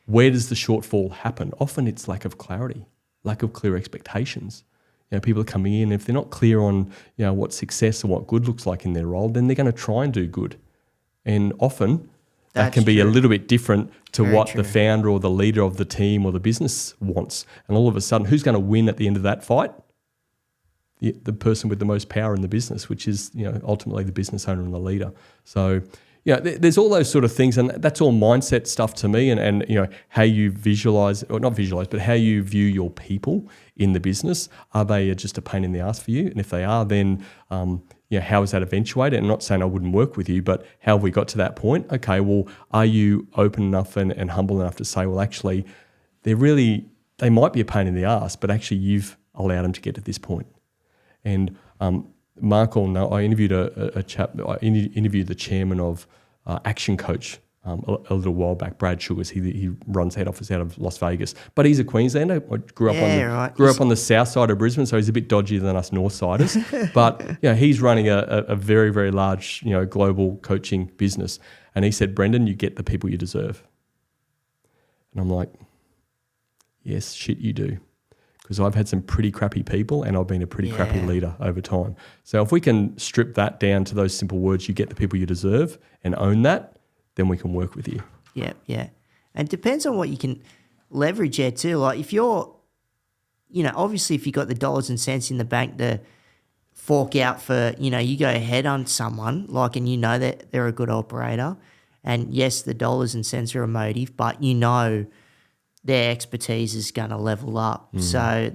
where does the shortfall happen? Often it's lack of clarity, lack of clear expectations. People are coming in, if they're not clear on what success or what good looks like in their role, then they're going to try and do good. And often that can be a little bit different to what the founder or the leader of the team or the business wants. And all of a sudden, who's going to win at the end of that fight? The person with the most power in the business, which is ultimately the business owner and the leader. So there's all those sort of things, and that's all mindset stuff to me. And how you visualize, or not visualize, but how you view your people in the business. Are they just a pain in the ass for you? And if they are, then how is that eventuated? And I'm not saying I wouldn't work with you, but how have we got to that point? Okay, well, are you open enough and humble enough to say, well, actually, they might be a pain in the ass, but actually you've allowed them to get to this point. And Mark will know, I interviewed a chap, I interviewed the chairman of Action Coach a little while back, Brad Sugars. He runs head office out of Las Vegas, but he's a Queenslander. I grew up on the south side of Brisbane, so he's a bit dodgier than us north siders. But he's running a very, very large global coaching business, and he said, Brendan, you get the people you deserve. And I'm like, yes, shit, you do. Because I've had some pretty crappy people, and I've been a pretty crappy leader over time. So if we can strip that down to those simple words, you get the people you deserve, and own that, then we can work with you. Yeah. And it depends on what you can leverage there too. Like if you're, obviously if you've got the dollars and cents in the bank to fork out for, you go ahead on someone, and that they're a good operator. And yes, the dollars and cents are a motive, but their expertise is going to level up. So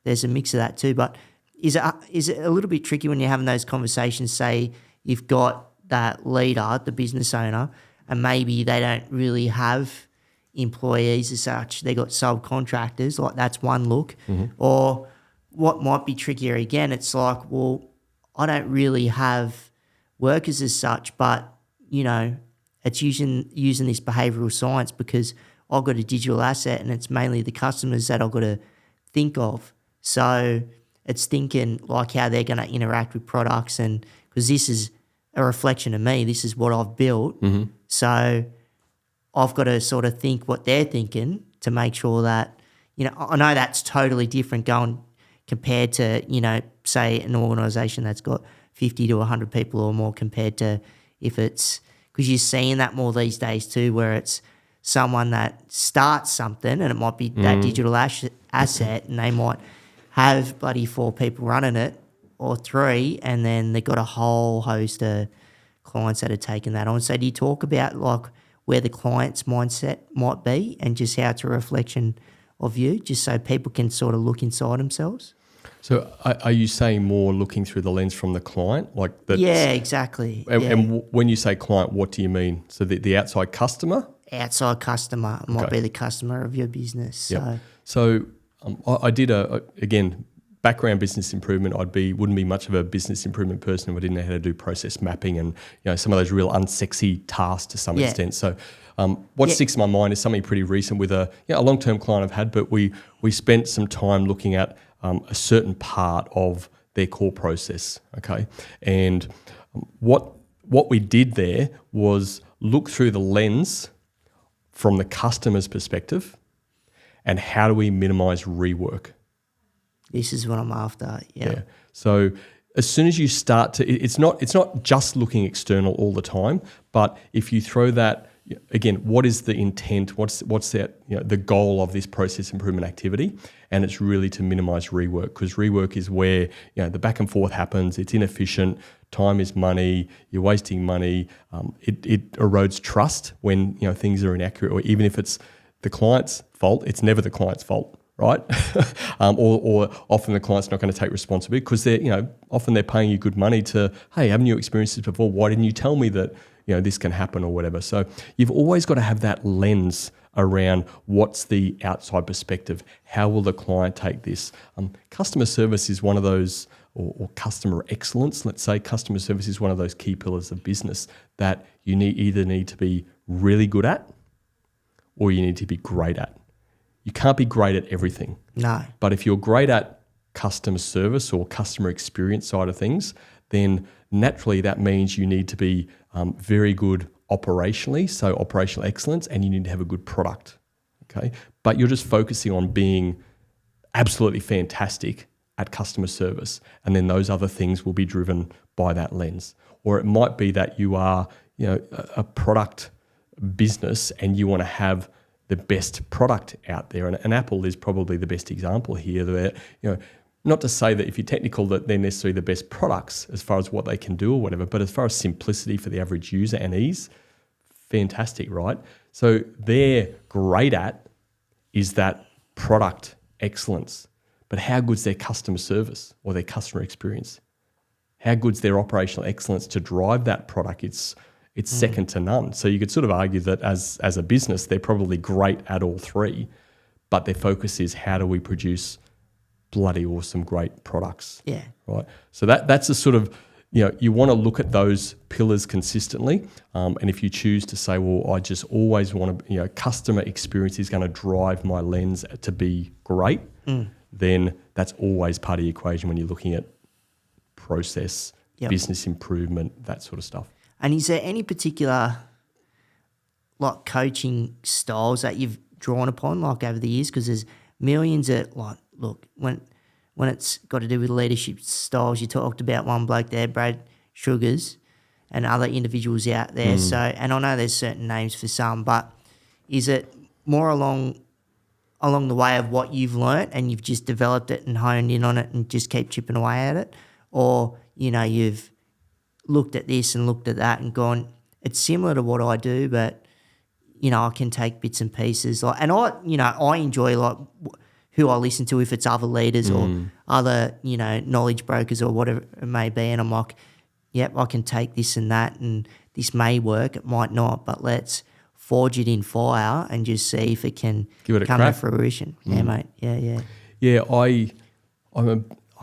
there's a mix of that too. But is it a little bit tricky when you're having those conversations, say you've got that leader, the business owner, and maybe they don't really have employees as such, they got subcontractors, like that's one look. Or what might be trickier again, it's like, well, I don't really have workers as such, but, it's using this behavioural science because I've got a digital asset and it's mainly the customers that I've got to think of. So It's thinking like how they're going to interact with products, and because this is a reflection of me, this is what I've built. So I've got to sort of think what they're thinking to make sure that, I know that's totally different going compared to, say an organisation that's got 50 to 100 people or more compared to if it's, because you're seeing that more these days too, where it's someone that starts something and it might be that digital asset and they might have bloody 4 people running it or 3, and then they've got a whole host of clients that are taking that on. So do you talk about like where the client's mindset might be and just how it's a reflection of you, just so people can sort of look inside themselves? So are you saying more looking through the lens from the client? Yeah, exactly. And when you say client, what do you mean? So the outside customer? Outside customer might be the customer of your business. So, I did again, background business improvement. Wouldn't be much of a business improvement person if I didn't know how to do process mapping and some of those real unsexy tasks to some extent. So what sticks in my mind is something pretty recent with a long-term client I've had, but we spent some time looking at a certain part of their core process, okay? And what we did there was look through the lens from the customer's perspective and how do we minimize rework. This is what I'm after, yeah. So as soon as you start to, it's not just looking external all the time, but if you throw that, again, what is the intent? What's that? The goal of this process improvement activity, and it's really to minimise rework, because rework is where the back and forth happens. It's inefficient. Time is money. You're wasting money. It erodes trust when things are inaccurate, or even if it's the client's fault, it's never the client's fault, right? or often the client's not going to take responsibility because often they're paying you good money to, hey, haven't you experienced this before? Why didn't you tell me that this can happen or whatever? So you've always got to have that lens around what's the outside perspective. How will the client take this? Customer service is one of those, or customer excellence, let's say. Customer service is one of those key pillars of business that you either need to be really good at or you need to be great at. You can't be great at everything. No. But if you're great at customer service or customer experience side of things, then naturally that means you need to be very good operationally, so operational excellence, and you need to have a good product, okay? But you're just focusing on being absolutely fantastic at customer service, and then those other things will be driven by that lens. Or it might be that you are a product business and you want to have the best product out there. And Apple is probably the best example here. Where, not to say that if you're technical that they're necessarily the best products as far as what they can do or whatever, but as far as simplicity for the average user and ease, fantastic, right? So they're great at is that product excellence. But how good's their customer service or their customer experience? How good's their operational excellence to drive that product? It's second to none. So you could sort of argue that as a business, they're probably great at all three, but their focus is how do we produce bloody awesome, great products. Yeah. Right. So that's a sort of, you want to look at those pillars consistently. And if you choose to say, well, I just always want to, customer experience is going to drive my lens to be great, then that's always part of the equation when you're looking at process, business improvement, that sort of stuff. And is there any particular like coaching styles that you've drawn upon like over the years? Because there's millions of look, when it's got to do with leadership styles, you talked about one bloke there, Brad Sugars, and other individuals out there. So, and I know there's certain names for some, but is it more along the way of what you've learnt and you've just developed it and honed in on it and just keep chipping away at it? Or, you've looked at this and looked at that and gone, it's similar to what I do, but, I can take bits and pieces. And I enjoy like who I listen to, if it's other leaders or other, knowledge brokers or whatever it may be. And I'm like, yep, I can take this and that and this may work, it might not, but let's forge it in fire and just see if it can come to fruition. Yeah, mate. Yeah. Yeah, I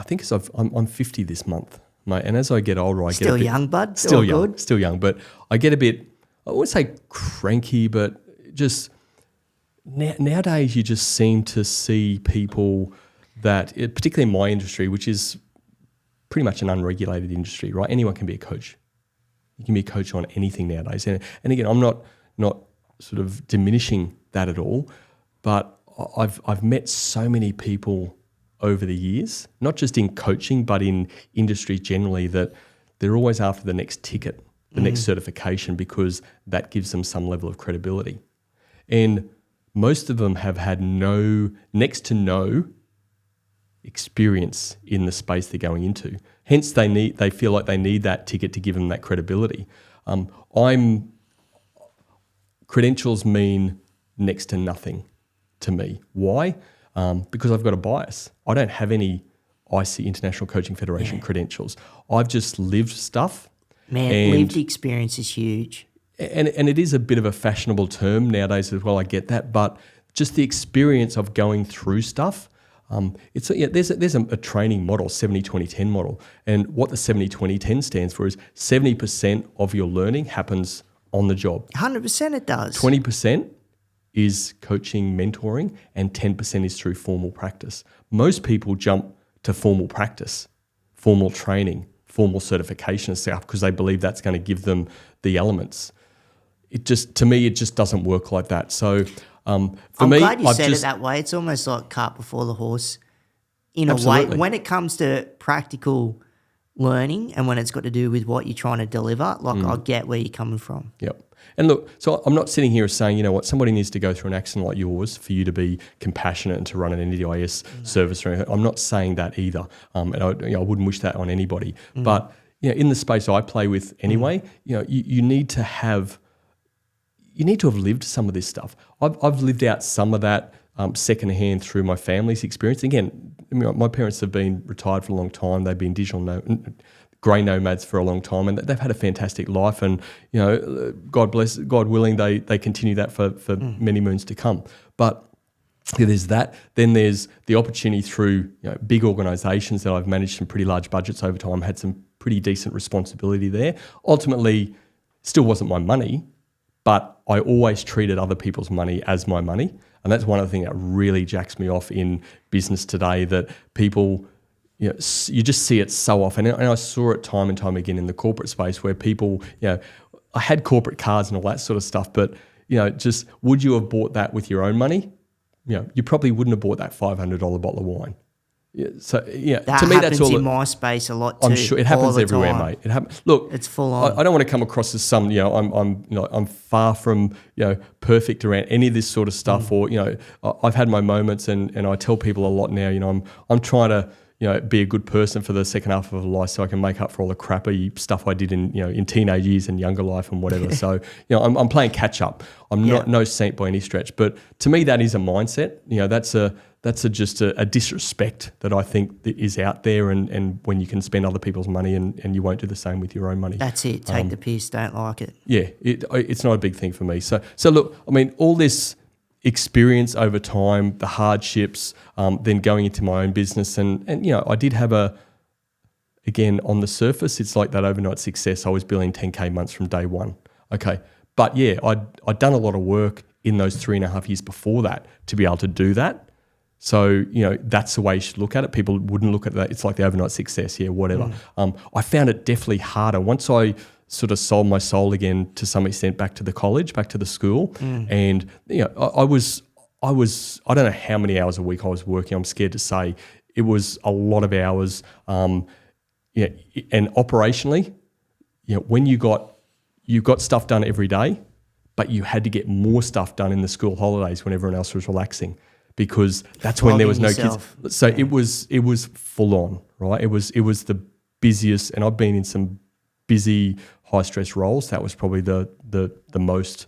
think I'm 50 this month, mate, and as I get older, I get still young, bud. Still young, but I get a bit, I wouldn't say cranky, but just nowadays you just seem to see people that, particularly in my industry, which is pretty much an unregulated industry, right? Anyone can be a coach. You can be a coach on anything nowadays. And again, I'm not sort of diminishing that at all, but I've met so many people over the years, not just in coaching, but in industry generally, that they're always after the next ticket, the next certification, because that gives them some level of credibility. And most of them have had next to no experience in the space they're going into. Hence, they feel like they need that ticket to give them that credibility. Credentials mean next to nothing to me. Why? Because I've got a bias. I don't have any IC, International Coaching Federation credentials. I've just lived stuff. Man, lived experience is huge. And it is a bit of a fashionable term nowadays as well, I get that, but just the experience of going through stuff, there's a training model, 70-20-10 model, and what the 70-20-10 stands for is 70% of your learning happens on the job. 100% it does. 20% is coaching, mentoring, and 10% is through formal practice. Most people jump to formal practice, formal training, formal certification and stuff because they believe that's going to give them the elements. To me, it just doesn't work like that. So I'm glad you said it that way. It's almost like cart before the horse in a way. When it comes to practical learning and when it's got to do with what you're trying to deliver, I get where you're coming from. Yep. And look, so I'm not sitting here saying, you know what, somebody needs to go through an accident like yours for you to be compassionate and to run an NDIS service or anything. I'm not saying that either. And I wouldn't wish that on anybody. But in the space I play with anyway, you need to have lived some of this stuff. I've lived out some of that secondhand through my family's experience. Again, my parents have been retired for a long time. They've been grey nomads for a long time, and they've had a fantastic life. And God willing, they continue that for many moons to come. But there's that. Then there's the opportunity through big organisations that I've managed some pretty large budgets over time. Had some pretty decent responsibility there. Ultimately, still wasn't my money, but I always treated other people's money as my money. And that's one of the things that really jacks me off in business today, that people, you just see it so often. And I saw it time and time again in the corporate space where people, I had corporate cards and all that sort of stuff, but, just would you have bought that with your own money? You probably wouldn't have bought that $500 bottle of wine. That to me, that's all. In my space a lot too. I'm sure it happens everywhere, mate. It happens. Look, it's full on. I don't want to come across as some, I'm far from, perfect around any of this sort of stuff. Or, I've had my moments, and I tell people a lot now. I'm trying to, be a good person for the second half of life, so I can make up for all the crappy stuff I did in teenage years and younger life and whatever. So, I'm playing catch up. I'm not no saint by any stretch, but to me, that is a mindset. That's just a disrespect that I think that is out there, and when you can spend other people's money and you won't do the same with your own money. That's it. Take the piss, don't like it. Yeah, it's not a big thing for me. So look, I mean, all this experience over time, the hardships, then going into my own business, and I did have again, on the surface, it's like that overnight success. I was billing 10K months from day one. Okay, but yeah, I'd done a lot of work in those 3.5 years before that to be able to do that. So, that's the way you should look at it. People wouldn't look at that. It's like the overnight success, whatever. I found it definitely harder once I sort of sold my soul again to some extent back to the college, back to the school. And, I don't know how many hours a week I was working. I'm scared to say. It was a lot of hours. And operationally, when you got stuff done every day, but you had to get more stuff done in the school holidays when everyone else was relaxing, because that's when there was no kids. So it was full on, right? It was the busiest, and I've been in some busy, high stress roles. That was probably the most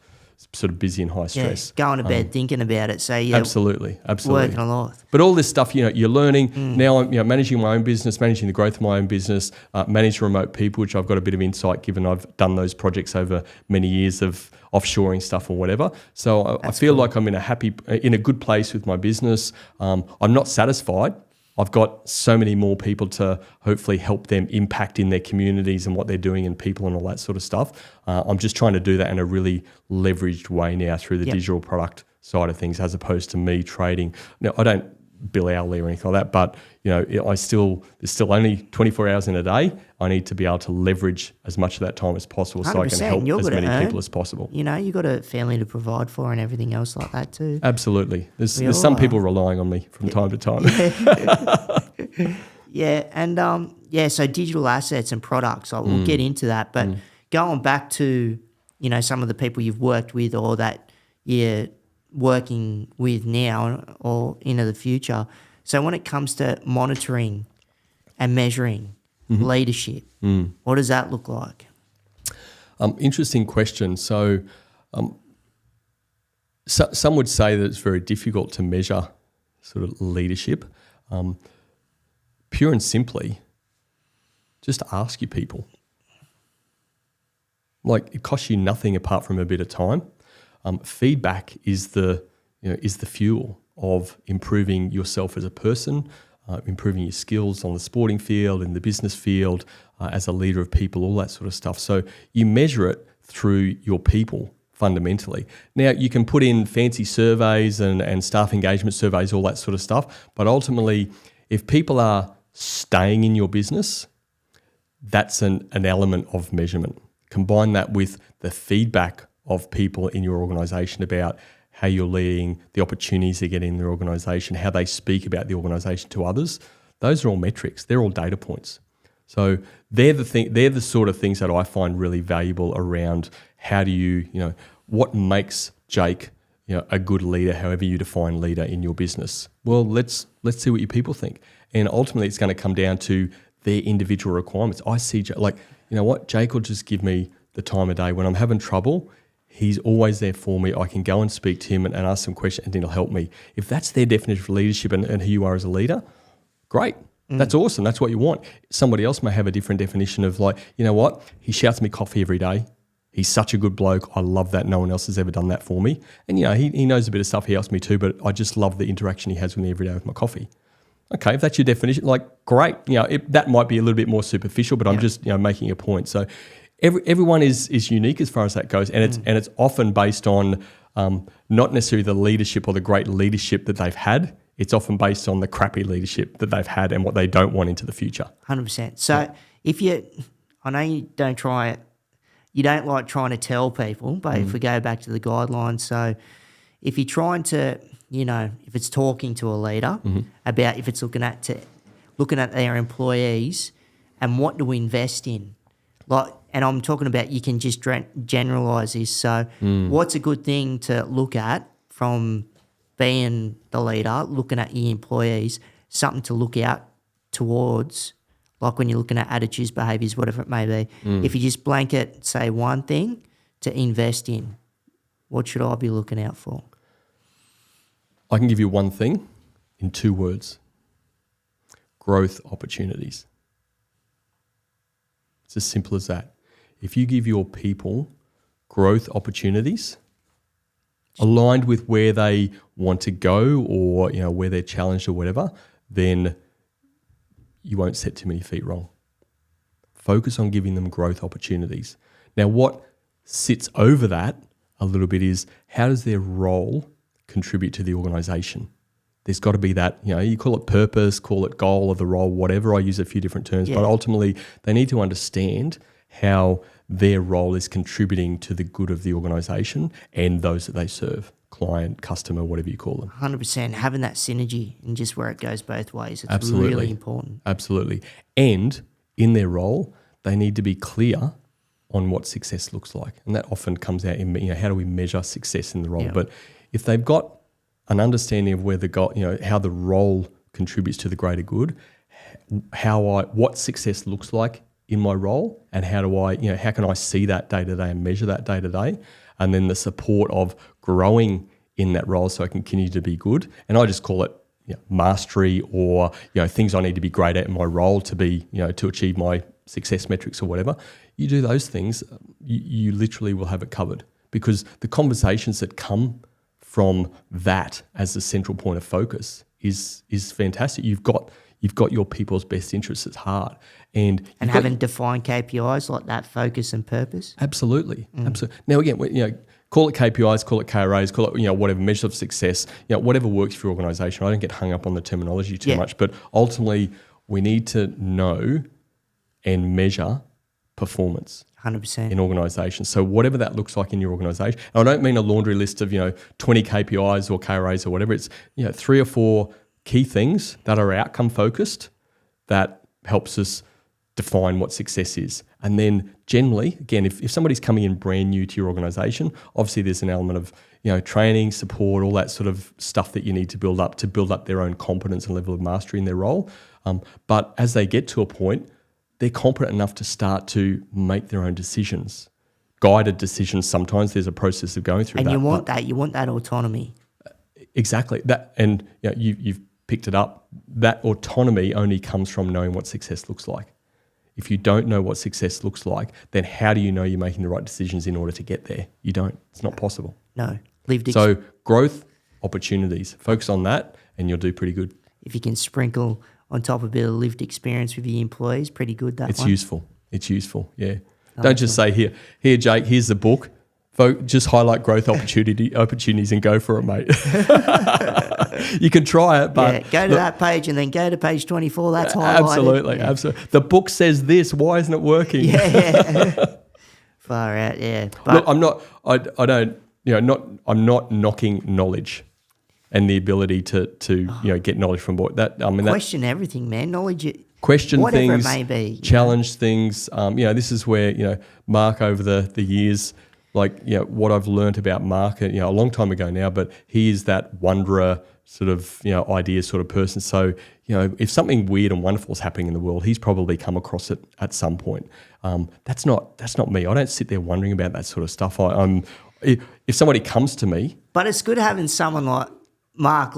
sort of busy and high stress. Going to bed thinking about it. So absolutely. Working a lot. But all this stuff, you're learning. Now I'm managing my own business, managing the growth of my own business, manage remote people, which I've got a bit of insight given I've done those projects over many years of offshoring stuff or whatever. So I feel like I'm in a good place with my business. I'm not satisfied. I've got so many more people to hopefully help them impact in their communities and what they're doing and people and all that sort of stuff. I'm just trying to do that in a really leveraged way now through the digital product side of things, as opposed to me trading. Now, I don't bill hourly or anything like that. But there's still only 24 hours in a day. I need to be able to leverage as much of that time as possible so I can help as many people as possible. You've got a family to provide for and everything else like that too. Absolutely. There's some people relying on me from time to time. Yeah, and so digital assets and products, we'll get into that. But going back to, some of the people you've worked with or that you're working with now or into the future. So when it comes to monitoring and measuring leadership, what does that look like? Interesting question. So some would say that it's very difficult to measure sort of leadership. Pure and simply, just ask your people. Like, it costs you nothing apart from a bit of time. Feedback is the fuel of improving yourself as a person, improving your skills on the sporting field, in the business field, as a leader of people, all that sort of stuff. So you measure it through your people fundamentally. Now, you can put in fancy surveys and staff engagement surveys, all that sort of stuff, but ultimately, if people are staying in your business, that's an element of measurement. Combine that with the feedback of people in your organisation about how you're leading, the opportunities they get in their organisation, how they speak about the organisation to others. Those are all metrics. They're all data points. So they're the sort of things that I find really valuable around how do you, what makes Jake, a good leader, however you define leader in your business. Well, let's see what your people think. And ultimately, it's going to come down to their individual requirements. I see, Jake will just give me the time of day. When I'm having trouble, he's always there for me. I can go and speak to him and ask some questions and then he'll help me. If that's their definition of leadership and who you are as a leader, great. That's awesome. That's what you want. Somebody else may have a different definition of he shouts me coffee every day. He's such a good bloke. I love that. No one else has ever done that for me. And, he knows a bit of stuff. He helps me too, but I just love the interaction he has with me every day with my coffee. Okay, if that's your definition, great. That might be a little bit more superficial, but I'm just, making a point. So everyone is unique as far as that goes, and it's often based on not necessarily the leadership or the great leadership that they've had. It's often based on the crappy leadership that they've had and what they don't want into the future. 100%. So I know you don't try it. You don't like trying to tell people, but if we go back to the guidelines, so if you're trying to, if it's talking to a leader about if it's looking at their employees and what do we invest in, and I'm talking about you can just generalise this. So what's a good thing to look at from being the leader, looking at your employees, something to look out towards, like when you're looking at attitudes, behaviours, whatever it may be. If you just blanket, say one thing to invest in, what should I be looking out for? I can give you one thing in 2 words: growth opportunities. It's as simple as that. If you give your people growth opportunities aligned with where they want to go or where they're challenged or whatever, then you won't set too many feet wrong. Focus on giving them growth opportunities. Now, what sits over that a little bit is how does their role contribute to the organisation? There's got to be that, you call it purpose, call it goal of the role, whatever. I use a few different terms, but ultimately they need to understand how their role is contributing to the good of the organisation and those that they serve, client, customer, whatever you call them. 100%. Having that synergy and just where it goes both ways, it's really important. Absolutely. And in their role, they need to be clear on what success looks like. And that often comes out in, how do we measure success in the role? But if they've got an understanding of where the goal, how the role contributes to the greater good, what success looks like in my role, and how can I see that day to day and measure that day to day, and then the support of growing in that role so I can continue to be good. And I just call it mastery or things I need to be great at in my role to be to achieve my success metrics or whatever. You do those things, you literally will have it covered, because the conversations that come from that as the central point of focus is fantastic. You've got your people's best interests at heart, and having defined KPIs like that, focus and purpose. Absolutely, absolutely. Now again, call it KPIs, call it KRAs, call it, whatever, measure of success, whatever works for your organisation. I don't get hung up on the terminology too much, but ultimately we need to know and measure performance 100%. in organisations. So whatever that looks like in your organisation, and I don't mean a laundry list of 20 KPIs or KRAs or whatever. It's 3 or 4 key things that are outcome focused that helps us define what success is. And then generally, again, if somebody's coming in brand new to your organisation, obviously there's an element of training, support, all that sort of stuff that you need to build up their own competence and level of mastery in their role. But as they get to a point, they're competent enough to start to make their own decisions, guided decisions. Sometimes there's a process of going through that. And you want that autonomy. Exactly. That, and you've picked it up. That autonomy only comes from knowing what success looks like. If you don't know what success looks like, then how do you know you're making the right decisions in order to get there? You don't. It's not possible. No. So growth, opportunities, focus on that and you'll do pretty good. If you can sprinkle on top of a bit of lived experience with your employees, pretty good, that It's one. useful. It's useful, yeah. Don't just say, here, Jake, here's the book. Just highlight growth opportunities and go for it, mate. You can try it, but go to that page and then go to page 24. That's highlighted. Absolutely. The book says this. Why isn't it working? Yeah. Far out. Yeah. But look, I'm not knocking knowledge and the ability to get knowledge from board. Question everything, man. Knowledge. Question whatever things, it may be, challenge things. This is where Mark over the years. What I've learned about Mark, a long time ago now, but he is that wanderer sort of, idea sort of person. So, if something weird and wonderful is happening in the world, he's probably come across it at some point. That's not me. I don't sit there wondering about that sort of stuff. If somebody comes to me. But it's good having someone like Mark,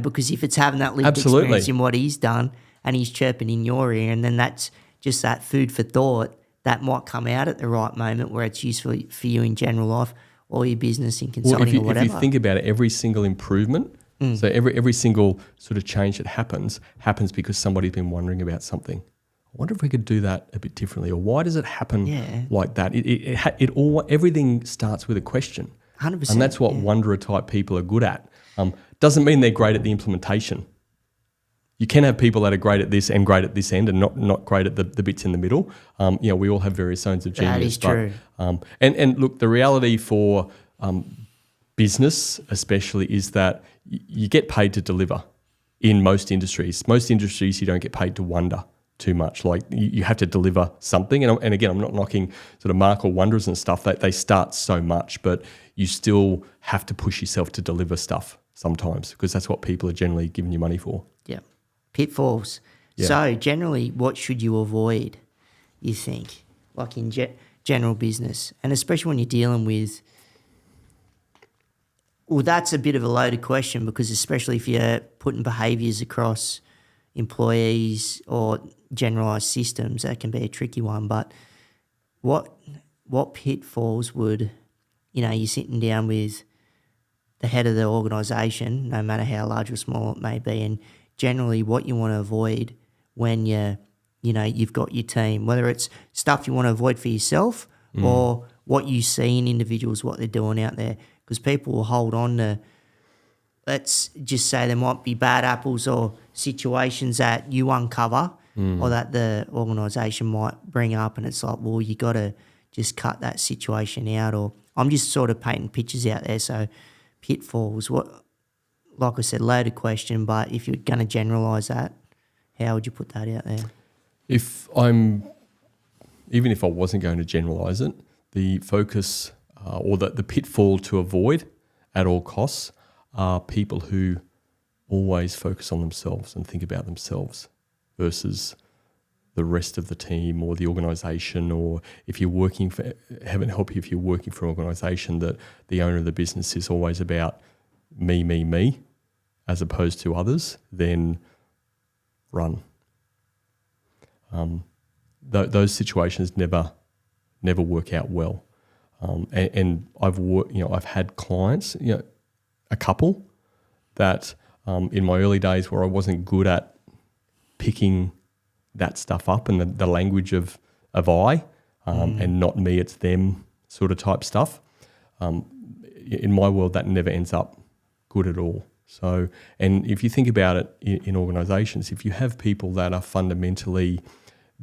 because if it's having that lived experience in what he's done and he's chirping in your ear, and then that's just that food for thought, that might come out at the right moment where it's useful for you in general life or your business in consulting or whatever. If you think about it, every single improvement, so every single sort of change that happens because somebody's been wondering about something. I wonder if we could do that a bit differently, or why does it happen like that? Everything starts with a question. 100%. And that's what wanderer type people are good at. Doesn't mean they're great at the implementation. You can have people that are great at this and great at this end and not great at the bits in the middle. We all have various zones of genius. That is true. And look, the reality for business especially is that you get paid to deliver in most industries. Most industries you don't get paid to wonder too much. Like you have to deliver something. And again, I'm not knocking sort of Mark or Wanderers and stuff. They start so much, but you still have to push yourself to deliver stuff sometimes because that's what people are generally giving you money for. Yeah. Pitfalls. Yeah. So generally, what should you avoid, you think, like in general business? And especially when you're dealing with, well, that's a bit of a loaded question because especially if you're putting behaviours across employees or generalised systems, that can be a tricky one. But what pitfalls would, you're sitting down with the head of the organisation, no matter how large or small it may be, and generally what you want to avoid when you've got your team, whether it's stuff you want to avoid for yourself or what you see in individuals, what they're doing out there, because people will hold on to, let's just say there might be bad apples or situations that you uncover or that the organisation might bring up and it's like, well, you got to just cut that situation out, or I'm just sort of painting pictures out there. So pitfalls, like I said, loaded question, but if you're going to generalise that, how would you put that out there? Even if I wasn't going to generalise it, the focus or the pitfall to avoid at all costs are people who always focus on themselves and think about themselves versus the rest of the team or the organisation, or if you're working for, heaven help you, if you're working for an organisation that the owner of the business is always about me, as opposed to others, then run. Those situations never work out well. And I've had clients, a couple that in my early days where I wasn't good at picking that stuff up and the language of I and not me, it's them sort of type stuff. in my world, that never ends up good at all. So, and if you think about it in organisations, if you have people that are fundamentally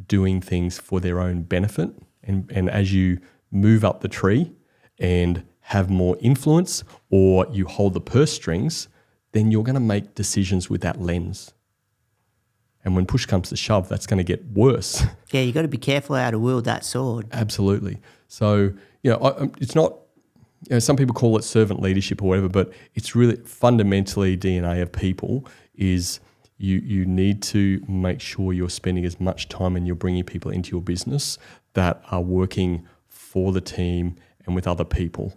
doing things for their own benefit, and as you move up the tree and have more influence, or you hold the purse strings, then you're going to make decisions with that lens. And when push comes to shove, that's going to get worse. Yeah, you got to be careful how to wield that sword. Absolutely. So, it's not, some people call it servant leadership or whatever, but it's really fundamentally DNA of people is you need to make sure you're spending as much time and you're bringing people into your business that are working for the team and with other people,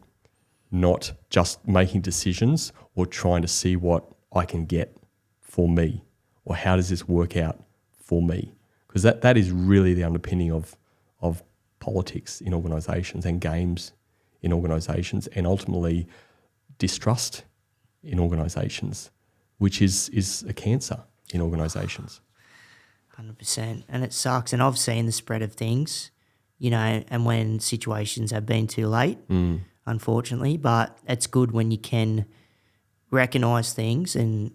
not just making decisions or trying to see what I can get for me or how does this work out for me. Because that is really the underpinning of politics in organisations and games in organisations, and ultimately distrust in organisations, which is a cancer in organisations. 100%. And it sucks. And I've seen the spread of things, and when situations have been too late, unfortunately. But it's good when you can recognise things and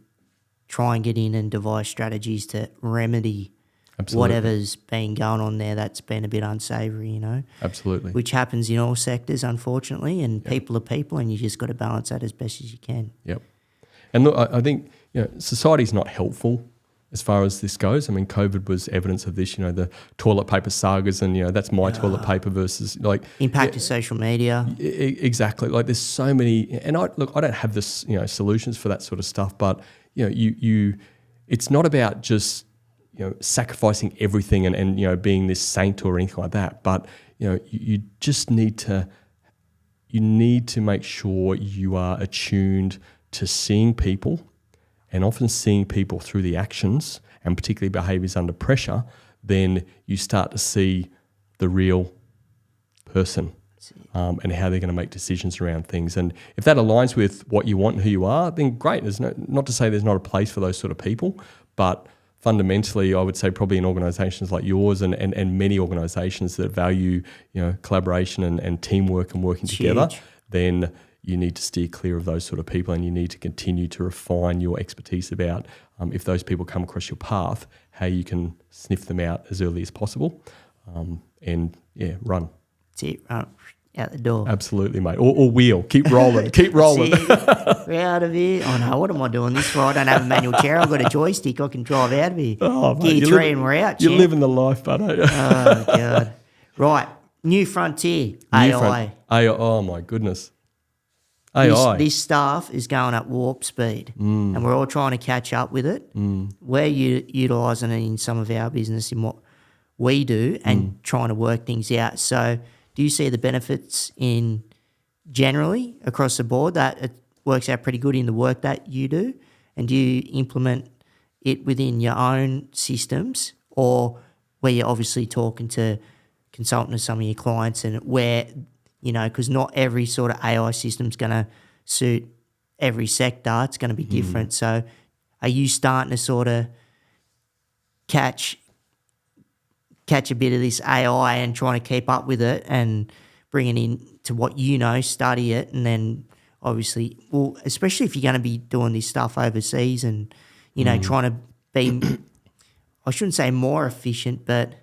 try and get in and devise strategies to remedy whatever's been going on there that's been a bit unsavoury, Absolutely. Which happens in all sectors, unfortunately, and people are people, and you just got to balance that as best as you can. Yep. And look, I think society's not helpful as far as this goes. I mean, COVID was evidence of this, the toilet paper sagas and, that's my toilet paper versus like... Impact of social media. Exactly. Like there's so many... And I don't have this, solutions for that sort of stuff, but, it's not about just... sacrificing everything and being this saint or anything like that. But, you just need to make sure you are attuned to seeing people, and often seeing people through the actions and particularly behaviours under pressure. Then you start to see the real person and how they're going to make decisions around things. And if that aligns with what you want and who you are, then great. There's not to say there's not a place for those sort of people, but fundamentally, I would say probably in organisations like yours and many organisations that value, collaboration and teamwork and working together, then you need to steer clear of those sort of people, and you need to continue to refine your expertise about if those people come across your path, how you can sniff them out as early as possible and run. That's it, run out the door. Absolutely, mate. Or wheel. Keep rolling. Keep rolling. We're out of here. Oh, no, what am I doing this for? I don't have a manual chair. I've got a joystick. I can drive out of here. Oh, Gear 3 and we're out, You're living the life, bud. Oh, God. Right. New frontier. AI. AI. Oh, my goodness. AI. This stuff is going at warp speed, and we're all trying to catch up with it. We're utilising it in some of our business in what we do and trying to work things out. So do you see the benefits in generally across the board that it works out pretty good in the work that you do? And do you implement it within your own systems, or where you're obviously talking to consulting to some of your clients and where, because not every sort of AI system is going to suit every sector. It's going to be different. So are you starting to sort of catch a bit of this AI and trying to keep up with it and bring it in to what study it, and then obviously, well, especially if you're going to be doing this stuff overseas and, trying to be, I shouldn't say more efficient, but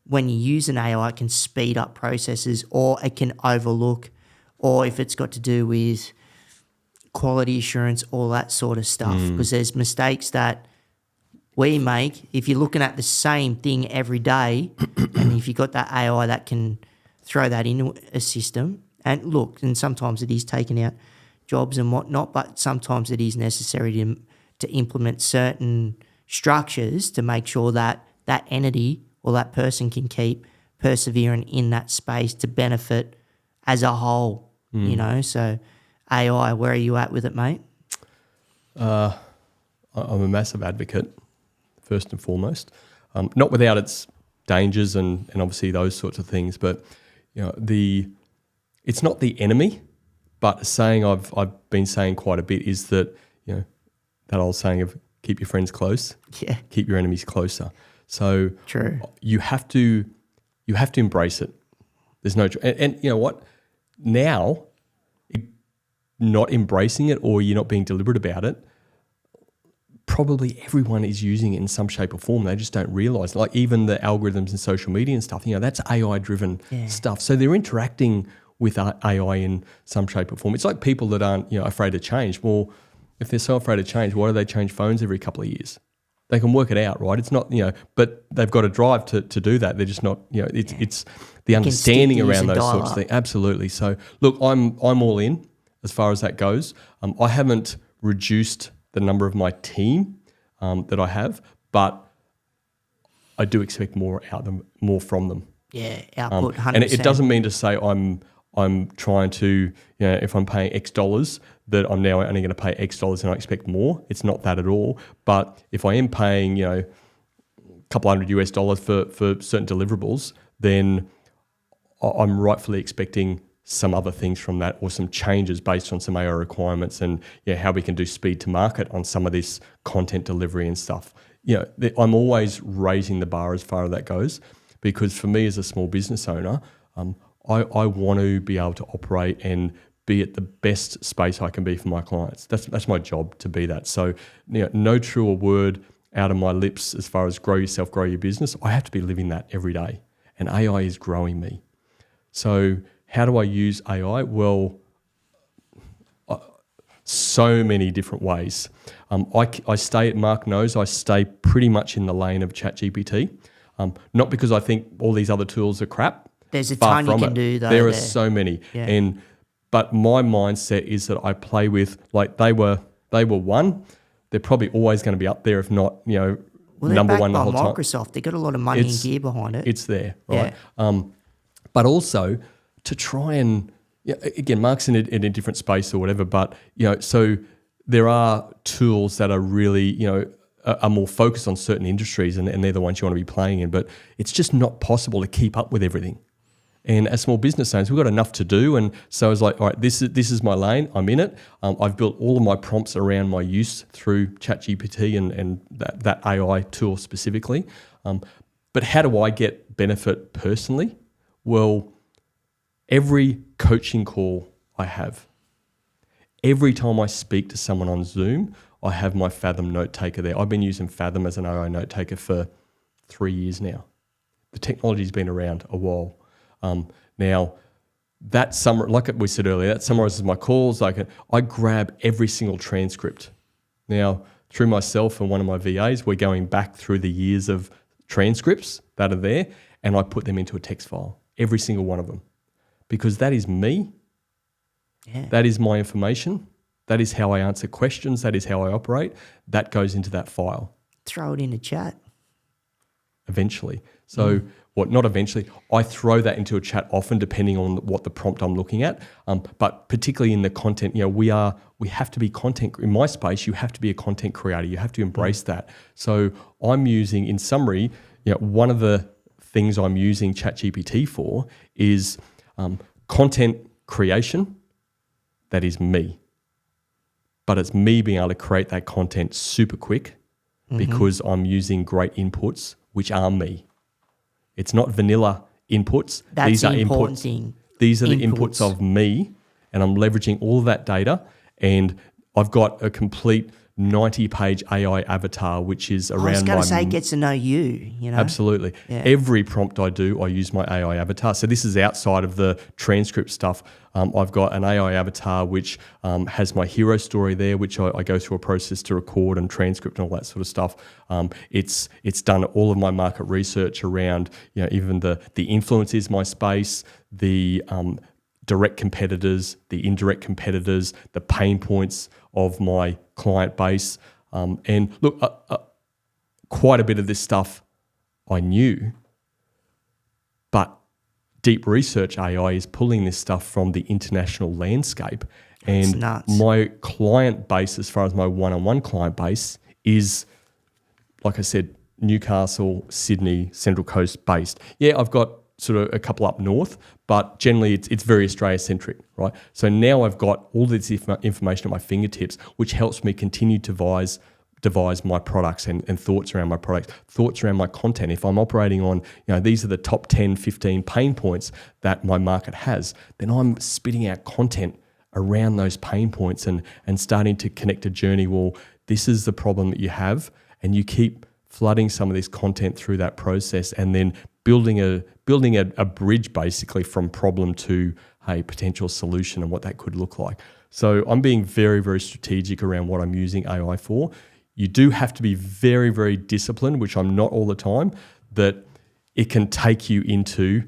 when you use an AI, it can speed up processes, or it can overlook, or if it's got to do with quality assurance, all that sort of stuff, because there's mistakes that we make if you're looking at the same thing every day, and if you've got that AI that can throw that into a system, and look, and sometimes it is taking out jobs and whatnot, but sometimes it is necessary to implement certain structures to make sure that that entity or that person can keep persevering in that space to benefit as a whole, So AI, where are you at with it, mate? I'm a massive advocate, first and foremost, not without its dangers and obviously those sorts of things, but it's not the enemy, but saying I've been saying quite a bit is that that old saying of keep your friends close, keep your enemies closer. So true. You have to embrace it. There's no and you know what? Now not embracing it or you're not being deliberate about it, probably everyone is using it in some shape or form. They just don't realise. Like even the algorithms and social media and stuff, that's AI-driven stuff. So they're interacting with AI in some shape or form. It's like people that aren't afraid to change. Well, if they're so afraid to change, why do they change phones every couple of years? They can work it out, right? It's not, but they've got a drive to do that. They're just not, it's the understanding around those sorts of things. Absolutely. So look, I'm all in as far as that goes. I haven't reduced the number of my team that I have, but I do expect more from them. Yeah, output 100%. And it doesn't mean to say I'm trying to, if I'm paying X dollars, that I'm now only going to pay X dollars and I expect more. It's not that at all. But if I am paying, a couple $100 US for certain deliverables, then I'm rightfully expecting some other things from that or some changes based on some AI requirements and how we can do speed to market on some of this content delivery and stuff. I'm always raising the bar as far as that goes, because for me as a small business owner, I want to be able to operate and be at the best space I can be for my clients. That's my job, to be that. So no truer word out of my lips as far as grow yourself, grow your business. I have to be living that every day, and AI is growing me. So how do I use AI? Well, so many different ways. Mark knows, I stay pretty much in the lane of ChatGPT. Not because I think all these other tools are crap. There's a ton you can do though. There are so many. Yeah. But my mindset is that I play with, like they were one. They're probably always going to be up there, if not, number one the whole time. Microsoft, they've got a lot of money and gear behind it. It's there, right? Yeah. But also to try and, again, Mark's in a different space or whatever, but, so there are tools that are really, are more focused on certain industries and they're the ones you want to be playing in, but it's just not possible to keep up with everything. And as small business owners, we've got enough to do. And so I was like, all right, this is my lane. I'm in it. I've built all of my prompts around my use through ChatGPT and that AI tool specifically. But how do I get benefit personally? Well, every coaching call I have, every time I speak to someone on Zoom, I have my Fathom note taker there. I've been using Fathom as an AI note taker for 3 years now. The technology's been around a while. Now, like we said earlier, that summarizes my calls. I grab every single transcript. Now, through myself and one of my VAs, we're going back through the years of transcripts that are there, and I put them into a text file, every single one of them, because that is me. Yeah. That is my information. That is how I answer questions. That is how I operate. That goes into that file. Throw it in a chat. Eventually. So not eventually. I throw that into a chat often, depending on what the prompt I'm looking at. But particularly in the content, we have to be content. In my space, you have to be a content creator. You have to embrace that. So I'm using, in summary, one of the things I'm using ChatGPT for is content creation. That is me. But it's me being able to create that content super quick because I'm using great inputs, which are me. It's not vanilla inputs. That's the important thing. These are the inputs of me, and I'm leveraging all of that data, and I've got a complete 90-page AI avatar, which is around my... I was going to say, gets to know you, Absolutely. Yeah. Every prompt I do, I use my AI avatar. So this is outside of the transcript stuff. I've got an AI avatar which has my hero story there, which I go through a process to record and transcript and all that sort of stuff. It's done all of my market research around, even the influence is my space, the direct competitors, the indirect competitors, the pain points of my client base. And look, quite a bit of this stuff I knew, but deep research AI is pulling this stuff from the international landscape. That's and nuts. My client base, as far as my one-on-one client base, is, like I said, Newcastle, Sydney, Central Coast based. Yeah, I've got sort of a couple up north, but generally it's very Australia-centric, right? So now I've got all this information at my fingertips, which helps me continue to devise my products and thoughts around my products, thoughts around my content. If I'm operating on, these are the top 10, 15 pain points that my market has, then I'm spitting out content around those pain points and starting to connect a journey. Well, this is the problem that you have, and you keep flooding some of this content through that process, and then building a bridge basically from problem to a potential solution and what that could look like. So I'm being very, very strategic around what I'm using AI for. You do have to be very, very disciplined, which I'm not all the time, that it can take you into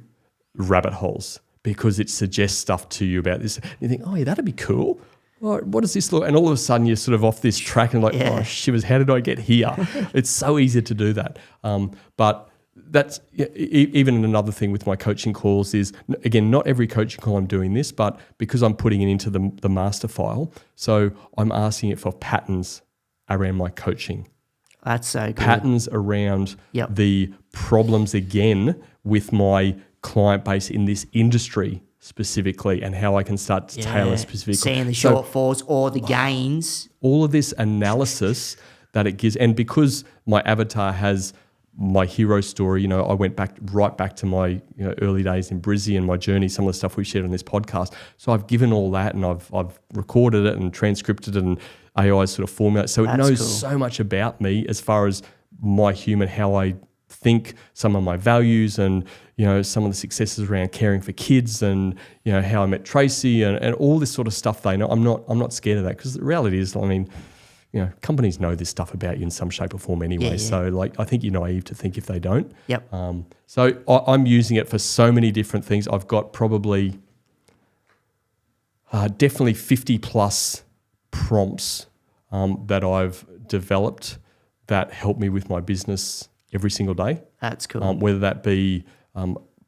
rabbit holes because it suggests stuff to you about this. You think, oh yeah, that'd be cool. Oh, what does this look? And all of a sudden you're sort of off this track and like, oh shivers, how did I get here? It's so easy to do that. But that's even another thing with my coaching calls is, again, not every coaching call I'm doing this, but because I'm putting it into the master file, so I'm asking it for patterns around my coaching. That's so good. Patterns around the problems, again, with my client base in this industry specifically, and how I can start to tailor specifically. Seeing the shortfalls or the gains. All of this analysis that it gives, and because my avatar has my hero story, I went right back to my early days in Brizzy and my journey, some of the stuff we shared on this podcast. So I've given all that, and I've recorded it and transcripted it, and AI sort of formulated. So it knows so much about me as far as my human, how I think, some of my values, and some of the successes around caring for kids, and how I met Tracy, and all this sort of stuff. They know I'm not scared of that, because the reality is, companies know this stuff about you in some shape or form anyway. So I think you're naive to think if they don't. Yep. So I'm using it for so many different things. I've got probably definitely 50 plus prompts that I've developed that help me with my business every single day. That's cool. Whether that be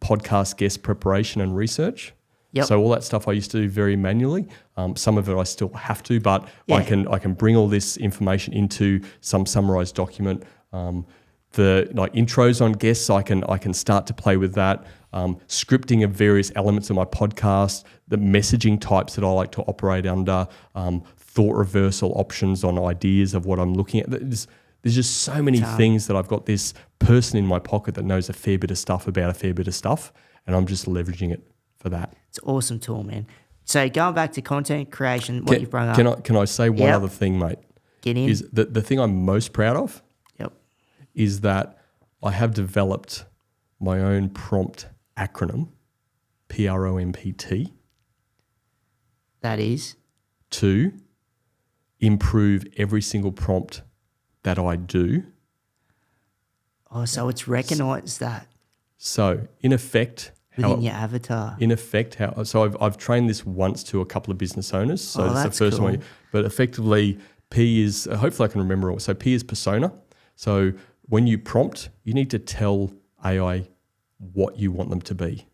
podcast guest preparation and research. Yep. So all that stuff I used to do very manually. Some of it I still have to, but I can bring all this information into some summarized document. The intros on guests, I can start to play with that. Scripting of various elements of my podcast, the messaging types that I like to operate under, thought reversal options on ideas of what I'm looking at. There's just so many things that I've got this person in my pocket that knows a fair bit of stuff about a fair bit of stuff, and I'm just leveraging it for that. It's an awesome tool, man. So going back to content creation, what you've brought up. Can I say one other thing, mate? Get in. Is the thing I'm most proud of is that I have developed my own prompt acronym, PROMPT. That is? To improve every single prompt that I do. Oh, so it's recognised that. So in effect, within your avatar. In effect, so I've trained this once to a couple of business owners. So that's the first one. But effectively, P is, hopefully I can remember all. So P is persona. So when you prompt, you need to tell AI what you want them to be.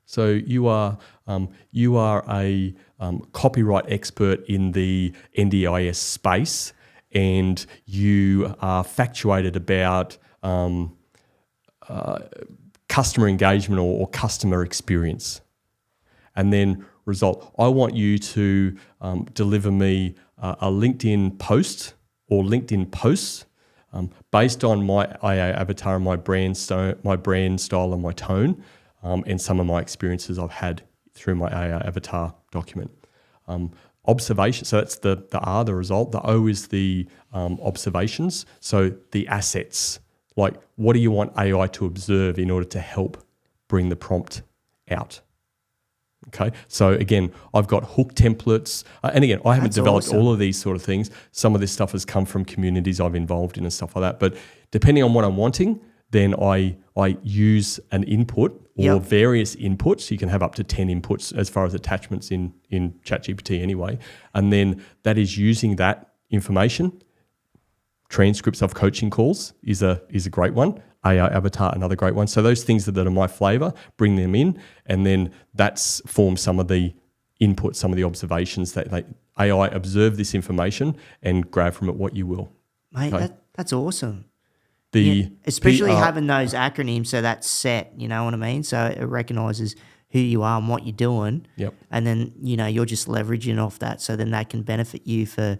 So you are a copyright expert in the NDIS space, and you are factuated about customer engagement or customer experience. And then result, I want you to deliver me a LinkedIn post or LinkedIn posts based on my AI avatar and my brand style and my tone, and some of my experiences I've had through my AI avatar document. Observation, so that's the R, the result. The O is the observations, so the assets. Like, what do you want AI to observe in order to help bring the prompt out? Okay, so again, I've got hook templates. And again, I haven't developed all of these sort of things. Some of this stuff has come from communities I've involved in and stuff like that. But depending on what I'm wanting, then I use an input or various inputs. You can have up to 10 inputs as far as attachments in ChatGPT anyway. And then that is using that information. Transcripts of coaching calls is a great one. AI avatar, another great one. So those things that are my flavour, bring them in, and then that's form some of the inputs, some of the observations that AI observe this information and grab from it what you will. Mate, okay? That's awesome. Especially having those acronyms, so that's set, you know what I mean? So it recognises who you are and what you're doing. Yep. And then, you're just leveraging off that, so then that can benefit you for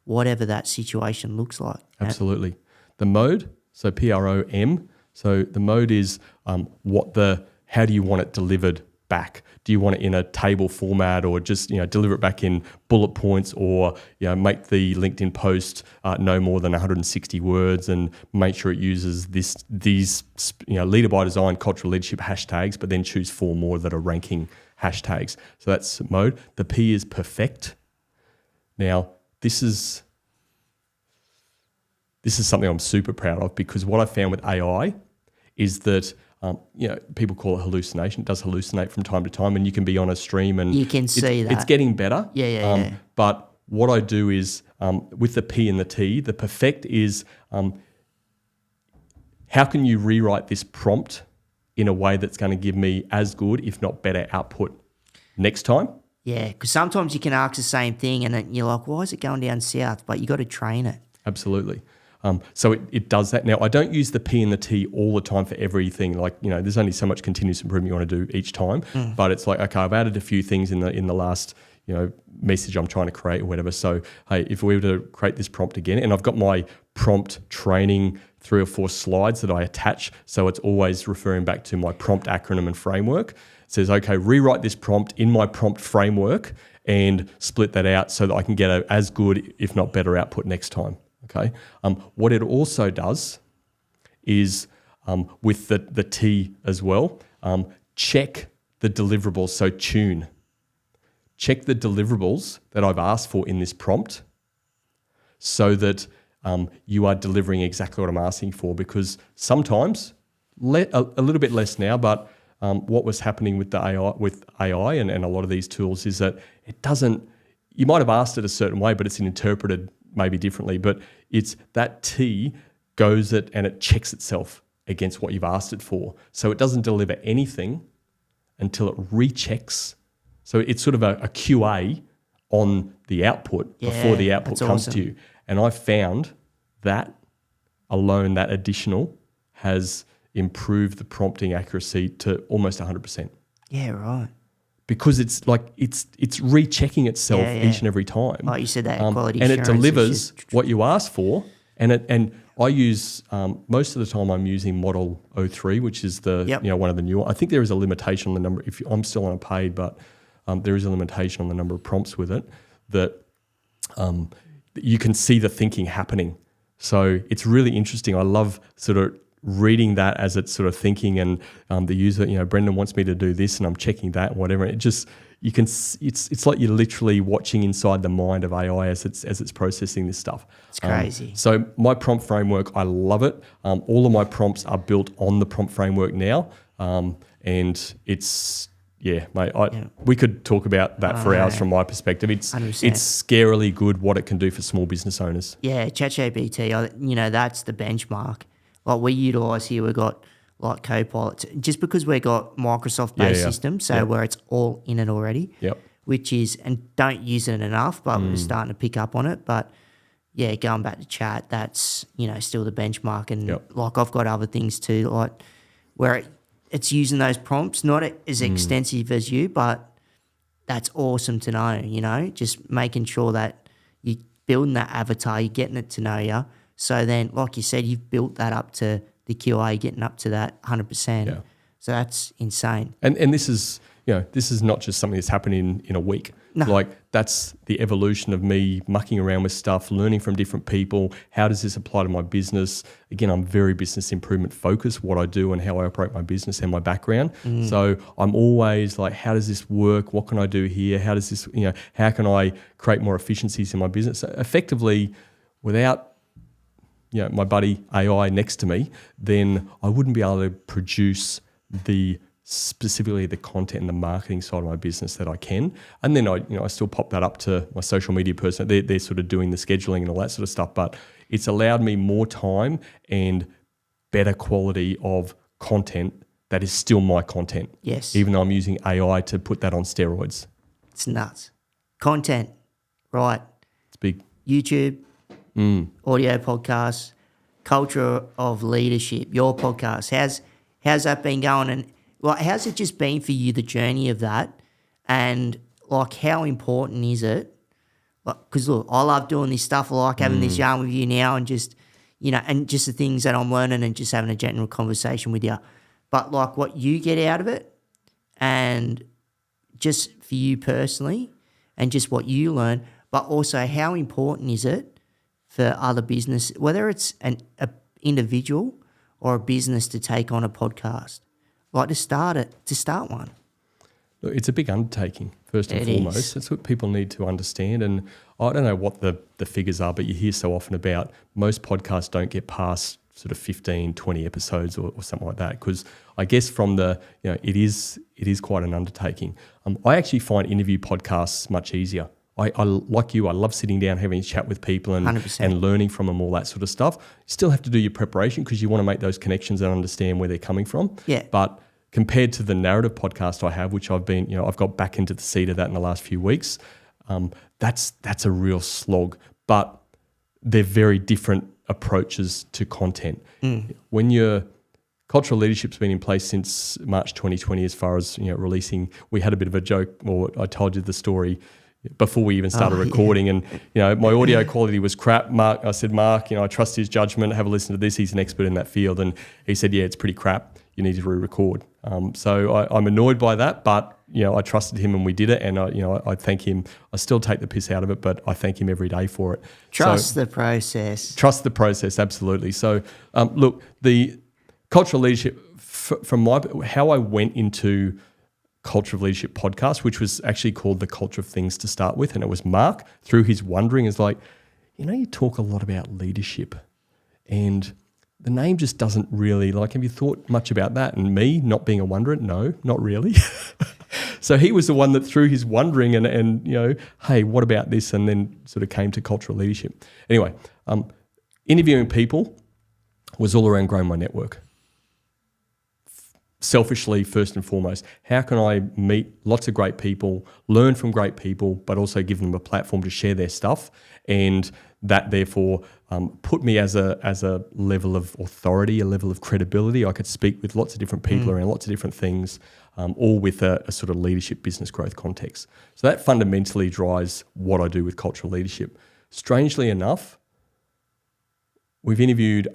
whatever that situation looks like. Absolutely. The mode, so PROM, so the mode is how do you want it delivered back? Do you want it in a table format, or just deliver it back in bullet points, or make the LinkedIn post no more than 160 words, and make sure it uses these leader by design, cultural leadership hashtags, but then choose 4 more that are ranking hashtags. So that's mode. The P is perfect. Now this is something I'm super proud of, because what I found with AI is that people call it hallucination. It does hallucinate from time to time, and you can be on a stream and you can see that it's getting better. Yeah. But what I do is with the P and the T, the perfect is how can you rewrite this prompt in a way that's going to give me as good, if not better, output next time? Yeah, because sometimes you can ask the same thing and then you're like, why is it going down south? But you got to train it. Absolutely. So it does that. Now, I don't use the P and the T all the time for everything. Like, there's only so much continuous improvement you want to do each time. But it's like, okay, I've added a few things in the last, message I'm trying to create or whatever. So, hey, if we were to create this prompt again, and I've got my prompt training 3 or 4 slides that I attach, so it's always referring back to my prompt acronym and framework. It says, okay, rewrite this prompt in my prompt framework and split that out so that I can get a as good, if not better, output next time. Okay. What it also does is with the T as well, check the deliverables. So tune. Check the deliverables that I've asked for in this prompt, so that you are delivering exactly what I'm asking for. Because sometimes, a little bit less now, but what was happening with AI and a lot of these tools is that it doesn't. You might have asked it a certain way, but it's interpreted maybe differently. But it's that T goes it and it checks itself against what you've asked it for. So it doesn't deliver anything until it rechecks. So it's sort of a QA on the output before the output comes to you. And I found that alone, that additional, has improved the prompting accuracy to almost 100%. Yeah, right. Because it's like it's rechecking itself each and every time. Like you said, that quality and assurance it delivers what you asked for. And I use most of the time I'm using Model 03, which is the one of the newer. I think there is a limitation on the number. I'm still on a paid, but there is a limitation on the number of prompts with it that you can see the thinking happening. So it's really interesting. I love sort of reading that as it's sort of thinking, and the user, Brendan wants me to do this, and I'm checking that, and whatever. It just, you can, it's like you're literally watching inside the mind of AI as it's processing this stuff. It's crazy. So my prompt framework, I love it. All of my prompts are built on the prompt framework now, and it's. Yeah, mate. We could talk about that for hours from my perspective. It's 100%. It's scarily good what it can do for small business owners. Yeah, ChatGPT, that's the benchmark. Like we utilise here, we've got like Copilot, just because we've got Microsoft-based systems, so where it's all in it already. Yep. Which is, and don't use it enough, but we're starting to pick up on it. But yeah, going back to chat, that's still the benchmark. And like I've got other things too, like where it's using those prompts, not as extensive as you, but that's awesome to know, just making sure that you're building that avatar, you're getting it to know you. So then, like you said, you've built that up to the QA, getting up to that 100%. Yeah. So that's insane. And this is, this is not just something that's happening in a week. No. Like that's the evolution of me mucking around with stuff, learning from different people. How does this apply to my business? Again, I'm very business improvement focused, what I do and how I operate my business and my background. So I'm always like, how does this work? What can I do here? How does this, how can I create more efficiencies in my business? So effectively, without my buddy AI next to me, then I wouldn't be able to produce specifically the content and the marketing side of my business that I can. And then I still pop that up to my social media person. They're sort of doing the scheduling and all that sort of stuff. But it's allowed me more time and better quality of content that is still my content. Yes. Even though I'm using AI to put that on steroids. It's nuts. Content, right. It's big. YouTube, audio podcasts, culture of leadership, your podcast. How's that been going? And like, how's it just been for you, the journey of that? And like, how important is it? Because look, I love doing this stuff. I like having this yarn with you now, and just and just the things that I'm learning, and just having a general conversation with you. But like, what you get out of it, and just for you personally and just what you learn, but also how important is it for other business, whether it's an individual or a business to take on a podcast, like to start one. Look, it's a big undertaking, first and foremost. Is. That's what people need to understand. And I don't know what the figures are, but you hear so often about most podcasts don't get past sort of 15, 20 episodes or something like that. Because I guess from the, it is quite an undertaking. I actually find interview podcasts much easier. I like you, I love sitting down, having a chat with people and 100%. and learning from them, all that sort of stuff. You still have to do your preparation because you want to make those connections and understand where they're coming from. Yeah. But compared to the narrative podcast I have, which I've been, I've got back into the seat of that in the last few weeks, that's a real slog. But they're very different approaches to content. When your cultural leadership's been in place since March 2020, as far as releasing, we had a bit of a joke, or I told you the story before we even started recording, and my audio quality was crap. I said, Mark, I trust his judgment. Have a listen to this. He's an expert in that field, and he said, yeah, it's pretty crap. You need to re-record. So I'm annoyed by that, but I trusted him and we did it, and I thank him. I still take the piss out of it, but I thank him every day for it. Trust the process. Trust the process, absolutely. So look, the cultural leadership, from how I went into Culture of Leadership podcast, which was actually called The Culture of Things to start with, and it was Mark, through his wondering, is like, you talk a lot about leadership, and the name just doesn't really, have you thought much about that? And me not being a wanderer? No, not really. So he was the one that through his wondering and hey, what about this? And then sort of came to cultural leadership. Anyway, interviewing people was all around growing my network. Selfishly, first and foremost, how can I meet lots of great people, learn from great people, but also give them a platform to share their stuff, and that therefore put me as a level of authority, a level of credibility. I could speak with lots of different people around lots of different things, all with a sort of leadership, business growth context. So that fundamentally drives what I do with cultural leadership. Strangely enough, we've interviewed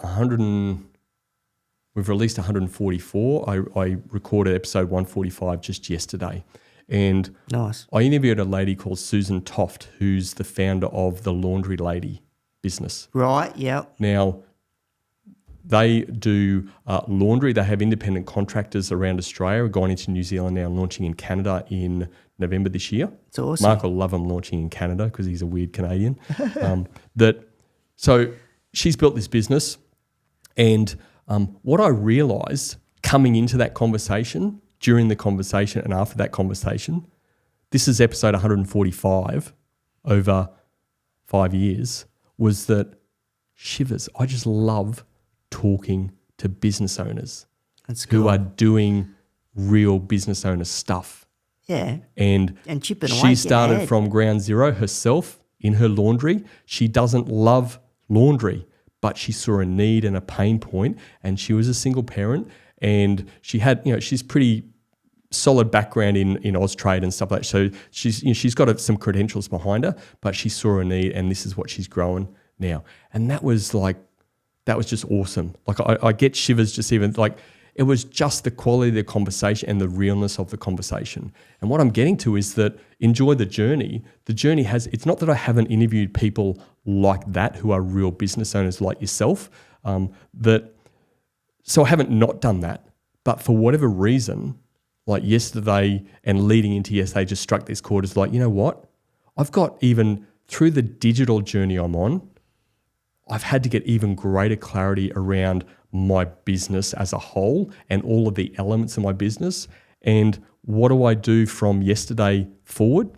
We've released 144. I recorded episode 145 just yesterday. And nice. I interviewed a lady called Susan Toft, who's the founder of the Laundry Lady business. Right, yep. Now, they do laundry. They have independent contractors around Australia, gone into New Zealand now, launching in Canada in November this year. It's awesome. Mark will love them launching in Canada because he's a weird Canadian. So she's built this business, and what I realised coming into that conversation, during the conversation and after that conversation, this is episode 145 over 5 years, was that shivers. I just love talking to business owners who are doing real business owner stuff. Yeah. And chipping away. She started from ground zero herself in her laundry. She doesn't love laundry, but she saw a need and a pain point, and she was a single parent, and she had, she's pretty solid background in Austrade and stuff like that. So she's got some credentials behind her, but she saw a need, and this is what she's growing now. And that was just awesome. I get shivers just even it was just the quality of the conversation and the realness of the conversation. And what I'm getting to is that enjoy the journey. The journey it's not that I haven't interviewed people like that who are real business owners like yourself, so I haven't not done that. But for whatever reason, like yesterday and leading into yesterday, just struck this chord as you know what? I've got, even through the digital journey I'm on, I've had to get even greater clarity around my business as a whole and all of the elements of my business. And what do I do from yesterday forward?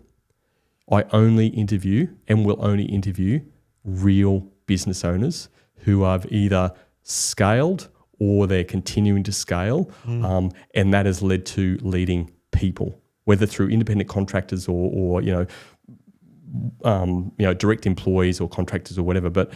I only interview and will only interview real business owners who have either scaled or they're continuing to scale. And that has led to leading people, whether through independent contractors or direct employees or contractors or whatever. But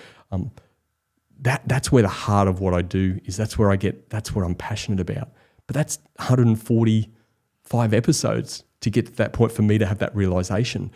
that's where the heart of what I do is. That's what I'm passionate about. But that's 145 episodes to get to that point for me to have that realization.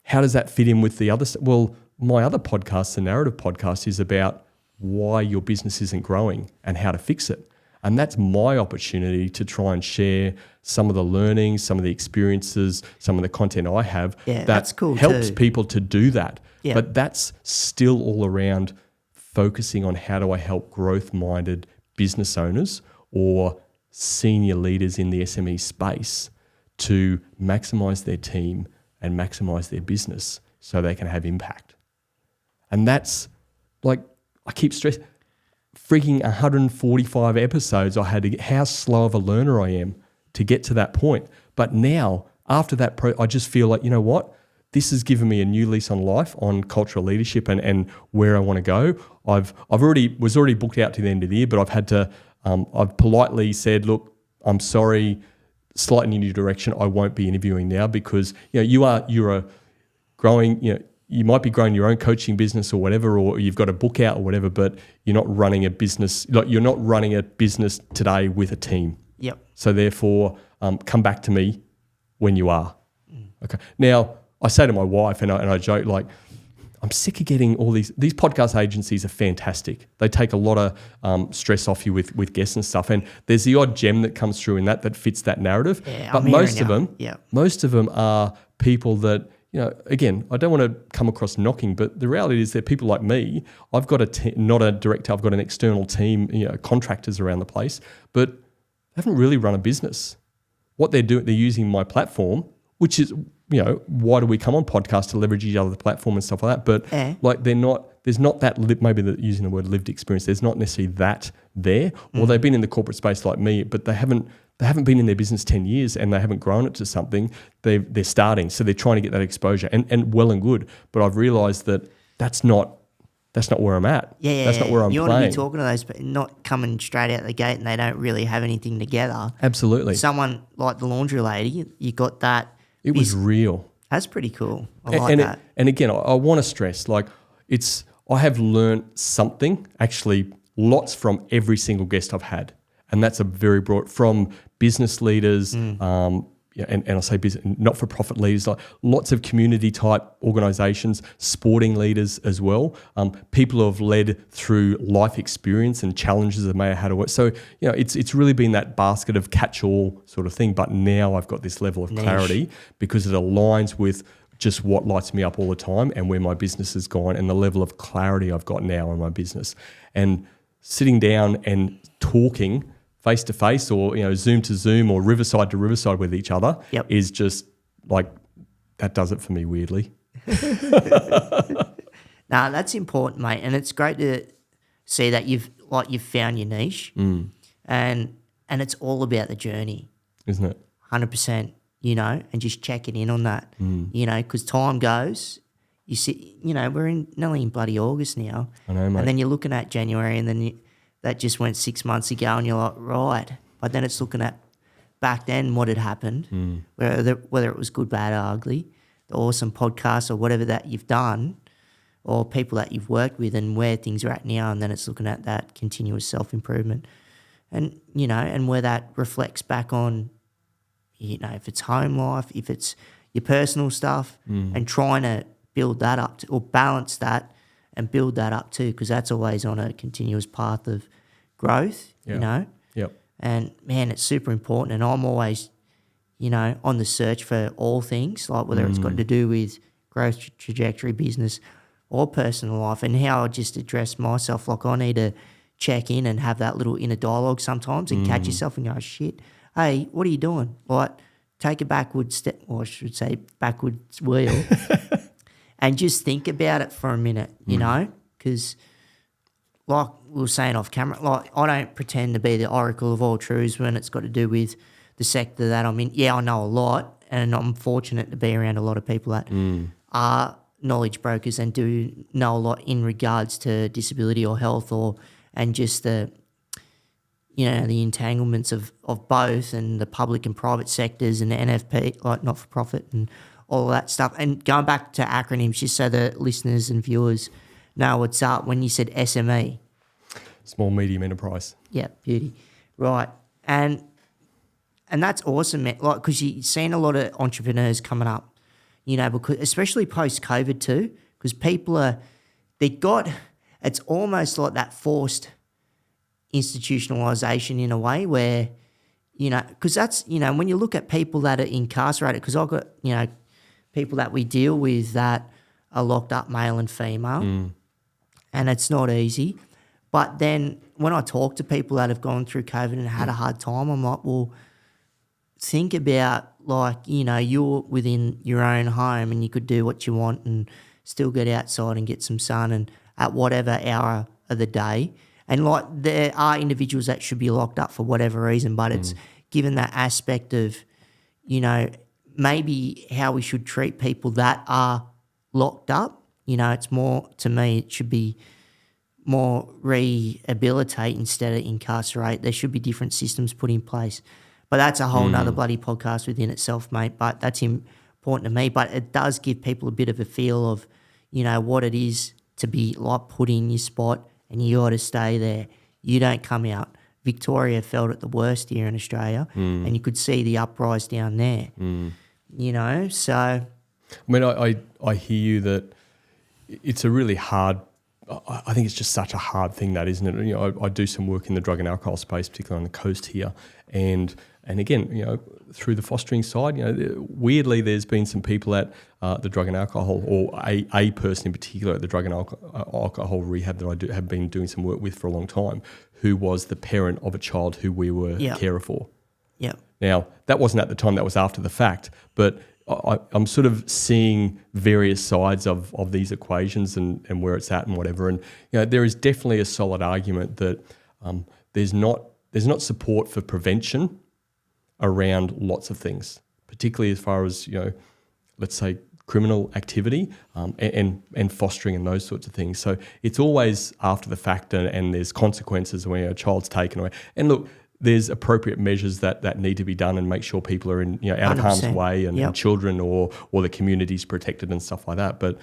How does that fit in with the other? Well, my other podcast, the narrative podcast, is about why your business isn't growing and how to fix it. And that's my opportunity to try and share some of the learnings, some of the experiences, some of the content I have that's cool helps too. people to do that. Yeah. But that's still all around focusing on how do I help growth-minded business owners or senior leaders in the SME space to maximize their team and maximize their business so they can have impact. And that's like, I keep stressing, freaking 145 episodes I had to get, how slow of a learner I am to get to that point. But now, after that, I just feel like, you know what? This has given me a new lease on life on cultural leadership and where I want to go. I've already booked out to the end of the year, but I've had to, I've politely said, look, I'm sorry, slightly new direction. I won't be interviewing now because you're a growing, you might be growing your own coaching business or whatever, or you've got a book out or whatever, but you're not running a business. Like you're not running a business today with a team. Yep. So therefore, come back to me when you are. Okay. Now I say to my wife, and I joke like, I'm sick of getting all these podcast agencies are fantastic. They take a lot of stress off you with guests and stuff. And there's the odd gem that comes through in that fits that narrative. Yeah, but most of them are people that, again, I don't want to come across knocking, but the reality is they're people like me. I've got not a director, I've got an external team, contractors around the place, but they haven't really run a business. What they're doing, they're using my platform, which is, why do we come on podcasts to leverage each other's platform and stuff like that? But like there's not that, maybe using the word lived experience, there's not necessarily that there. Or they've been in the corporate space like me, but they haven't been in their business 10 years and they haven't grown it to something. They're starting. So they're trying to get that exposure and well and good. But I've realized that that's not where I'm at. That's not where I'm playing. You want to be talking to those, but not coming straight out the gate and they don't really have anything together. Absolutely. Someone like the laundry lady, you got that. It was real. That's pretty cool. I like that. And again, I want to stress, like I have learned something, actually lots from every single guest I've had. And that's a very broad, from business leaders, and I say business, not-for-profit leaders, like lots of community-type organisations, sporting leaders as well, people who have led through life experience and challenges they may have had to work. So, it's really been that basket of catch-all sort of thing. But now I've got this level of clarity because it aligns with just what lights me up all the time and where my business has gone and the level of clarity I've got now in my business. And sitting down and talking face-to-face or, Zoom to Zoom or riverside to riverside with each other is just like, that does it for me weirdly. Nah, that's important, mate. And it's great to see that you've found your niche and it's all about the journey. Isn't it? 100%, and just checking in on that, because time goes. You see, we're nearly in bloody August now. I know, mate. And then you're looking at January and then that just went 6 months ago and you're like, right. But then it's looking at back then what had happened, whether it was good, bad, or ugly, the awesome podcast or whatever that you've done or people that you've worked with and where things are at now. And then it's looking at that continuous self-improvement and, and where that reflects back on, if it's home life, if it's your personal stuff and trying to build that up or balance that and build that up too, because that's always on a continuous path of growth, Yep. And, man, it's super important. And I'm always, on the search for all things, like whether it's got to do with growth trajectory, business or personal life and how I just address myself. Like I need to check in and have that little inner dialogue sometimes and catch yourself and go, shit, hey, what are you doing? Like take a backward step, or I should say backwards wheel and just think about it for a minute, because like we were saying off camera, like I don't pretend to be the oracle of all truths when it's got to do with the sector that I'm in. Yeah, I know a lot and I'm fortunate to be around a lot of people that are knowledge brokers and do know a lot in regards to disability or health and just the entanglements of both and the public and private sectors and the NFP, like not-for-profit and all of that stuff. And going back to acronyms, just so the listeners and viewers know what's up, when you said SME. Small, medium enterprise. Yeah, beauty. Right. And that's awesome, man. Like, because you're seeing a lot of entrepreneurs coming up, because especially post-COVID too, because people it's almost like that forced institutionalisation in a way where, because that's, when you look at people that are incarcerated, because I've got, people that we deal with that are locked up, male and female, and it's not easy. But then when I talk to people that have gone through COVID and had a hard time, I'm like, well, think about you're within your own home and you could do what you want and still get outside and get some sun and at whatever hour of the day. And there are individuals that should be locked up for whatever reason, but it's given that aspect of, maybe how we should treat people that are locked up. It's more, to me, it should be more rehabilitate instead of incarcerate. There should be different systems put in place. But that's a whole nother bloody podcast within itself, mate. But that's important to me. But it does give people a bit of a feel of, what it is to be put in your spot and you got to stay there. You don't come out. Victoria felt it the worst here in Australia and you could see the uprise down there, so. I mean, I hear you that it's a really hard, I think it's just such a hard thing that, isn't it? I do some work in the drug and alcohol space, particularly on the coast here, and again, through the fostering side, weirdly there's been some people at the drug and alcohol, or a person in particular at the drug and alcohol rehab that I have been doing some work with for a long time, who was the parent of a child who we were carer for. Yeah. Now, that wasn't at the time, that was after the fact, but I'm sort of seeing various sides of these equations and where it's at and whatever. And there is definitely a solid argument that there's not support for prevention around lots of things, particularly as far as let's say criminal activity and fostering and those sorts of things. So it's always after the fact, and there's consequences when a child's taken away. And look, there's appropriate measures that need to be done and make sure people are in out of harm's way and children or the community's protected and stuff like that. But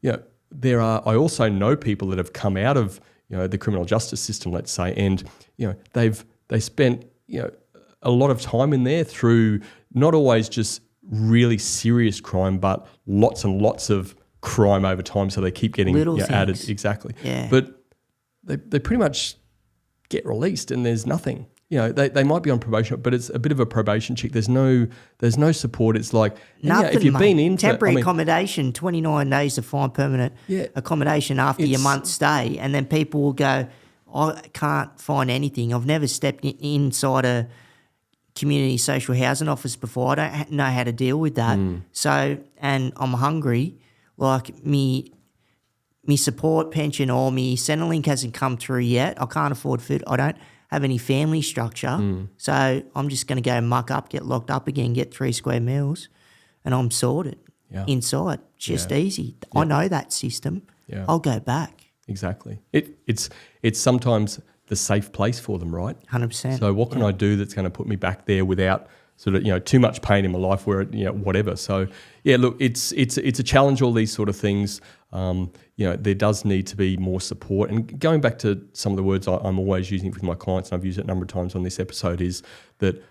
I also know people that have come out of the criminal justice system, let's say, and they spent a lot of time in there through not always just really serious crime, but lots and lots of crime over time. So they keep getting added. Exactly. Yeah. But they pretty much get released and there's nothing. They might be on probation, but it's a bit of a probation check. There's no support. It's like nothing, if you've been in temporary accommodation, 29 days to find permanent accommodation after your month's stay, and then people will go, I can't find anything. I've never stepped inside a community social housing office before. I don't know how to deal with that. So, and I'm hungry. Like me support pension or me Centrelink hasn't come through yet. I can't afford food. I don't have any family structure. So I'm just going to go muck up, get locked up again, get 3 square meals, and I'm sorted inside. Just easy. I know that system. Yeah. I'll go back. Exactly. It's sometimes the safe place for them, right? 100%. So what can I do that's going to put me back there without sort of too much pain in my life where whatever. So look, it's a challenge, all these sort of things. There does need to be more support. And going back to some of the words I'm always using with my clients, and I've used it a number of times on this episode, is that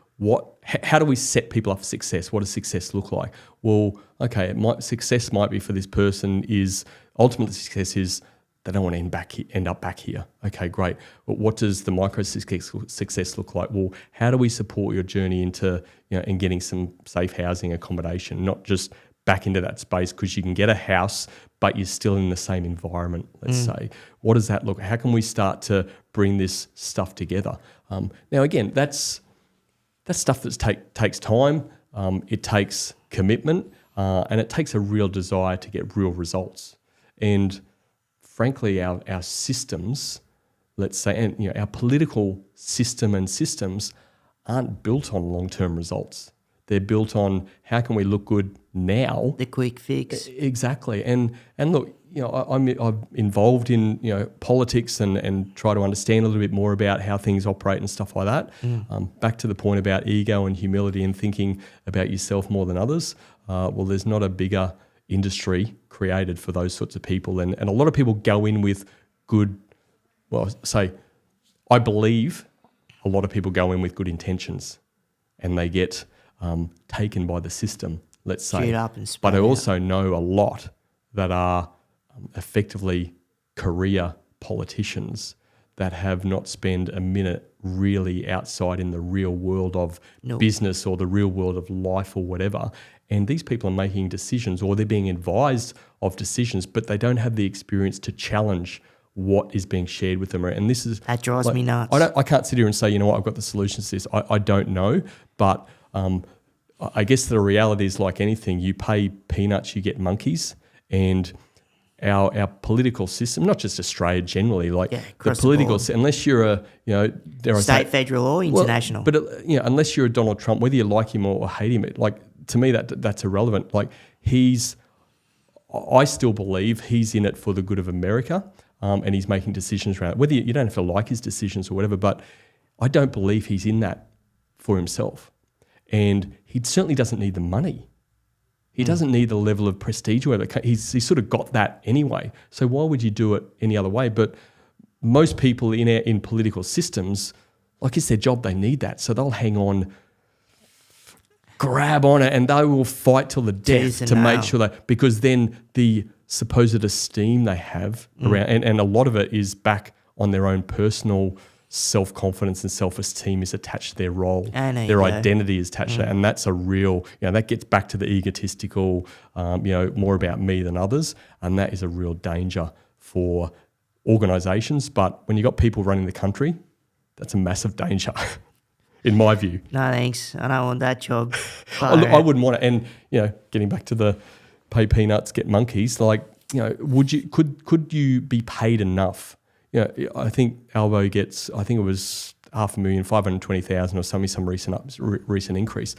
how do we set people up for success? What does success look like? Well, okay, success might be for this person is ultimately success is they don't want to end up back here. Okay, great. But what does the micro success look like? Well, how do we support your journey into and getting some safe housing accommodation, not just back into that space because you can get a house, but you're still in the same environment, let's say. What does that look? How can we start to bring this stuff together? Now, again, that's stuff that takes time. It takes commitment, and it takes a real desire to get real results. And frankly, our systems, let's say, and our political system and systems aren't built on long-term results. They're built on how can we look good now. The quick fix. Exactly. And look, I'm involved in politics and try to understand a little bit more about how things operate and stuff like that. Back to the point about ego and humility and thinking about yourself more than others. Well, there's not a bigger industry created for those sorts of people. And a lot of people go in with good, I believe a lot of people go in with good intentions and they get taken by the system, let's say. But I also know a lot that are effectively career politicians that have not spent a minute really outside in the real world of No. business or the real world of life or whatever. And these people are making decisions, or they're being advised of decisions, but they don't have the experience to challenge what is being shared with them. And this is That drives me nuts. I can't sit here and say, you know what, I've got the solutions to this. I don't know, but I guess the reality is, like anything, you pay peanuts, you get monkeys. And our political system, not just Australia generally, like the across the political, board. unless you're a, you know, dare I say, State, federal, or international. but you know, unless you're a Donald Trump, whether you like him or hate him, like to me that's irrelevant. Like I still believe he's in it for the good of America, and he's making decisions around it. Whether you don't have to like his decisions or whatever, but I don't believe he's in that for himself, and he certainly doesn't need the money. He doesn't need the level of prestige or whatever. He's sort of got that anyway. So why would you do it any other way? But most people in political systems, like it's their job, they need that. So they'll hang on, grab on it, and they will fight till the death to make sure that, because then the supposed esteem they have around, and a lot of it is back on their own personal self-confidence and self-esteem is attached to their role. Their identity is attached to that, and that's a real, that gets back to the egotistical, more about me than others, and that is a real danger for organisations. But when you've got people running the country, that's a massive danger, in my view. No thanks, I don't want that job. I wouldn't want it. And getting back to the pay peanuts, get monkeys, like could you be paid enough? I think Albo gets, I think it was $500,000, 520,000 or something, some recent increase.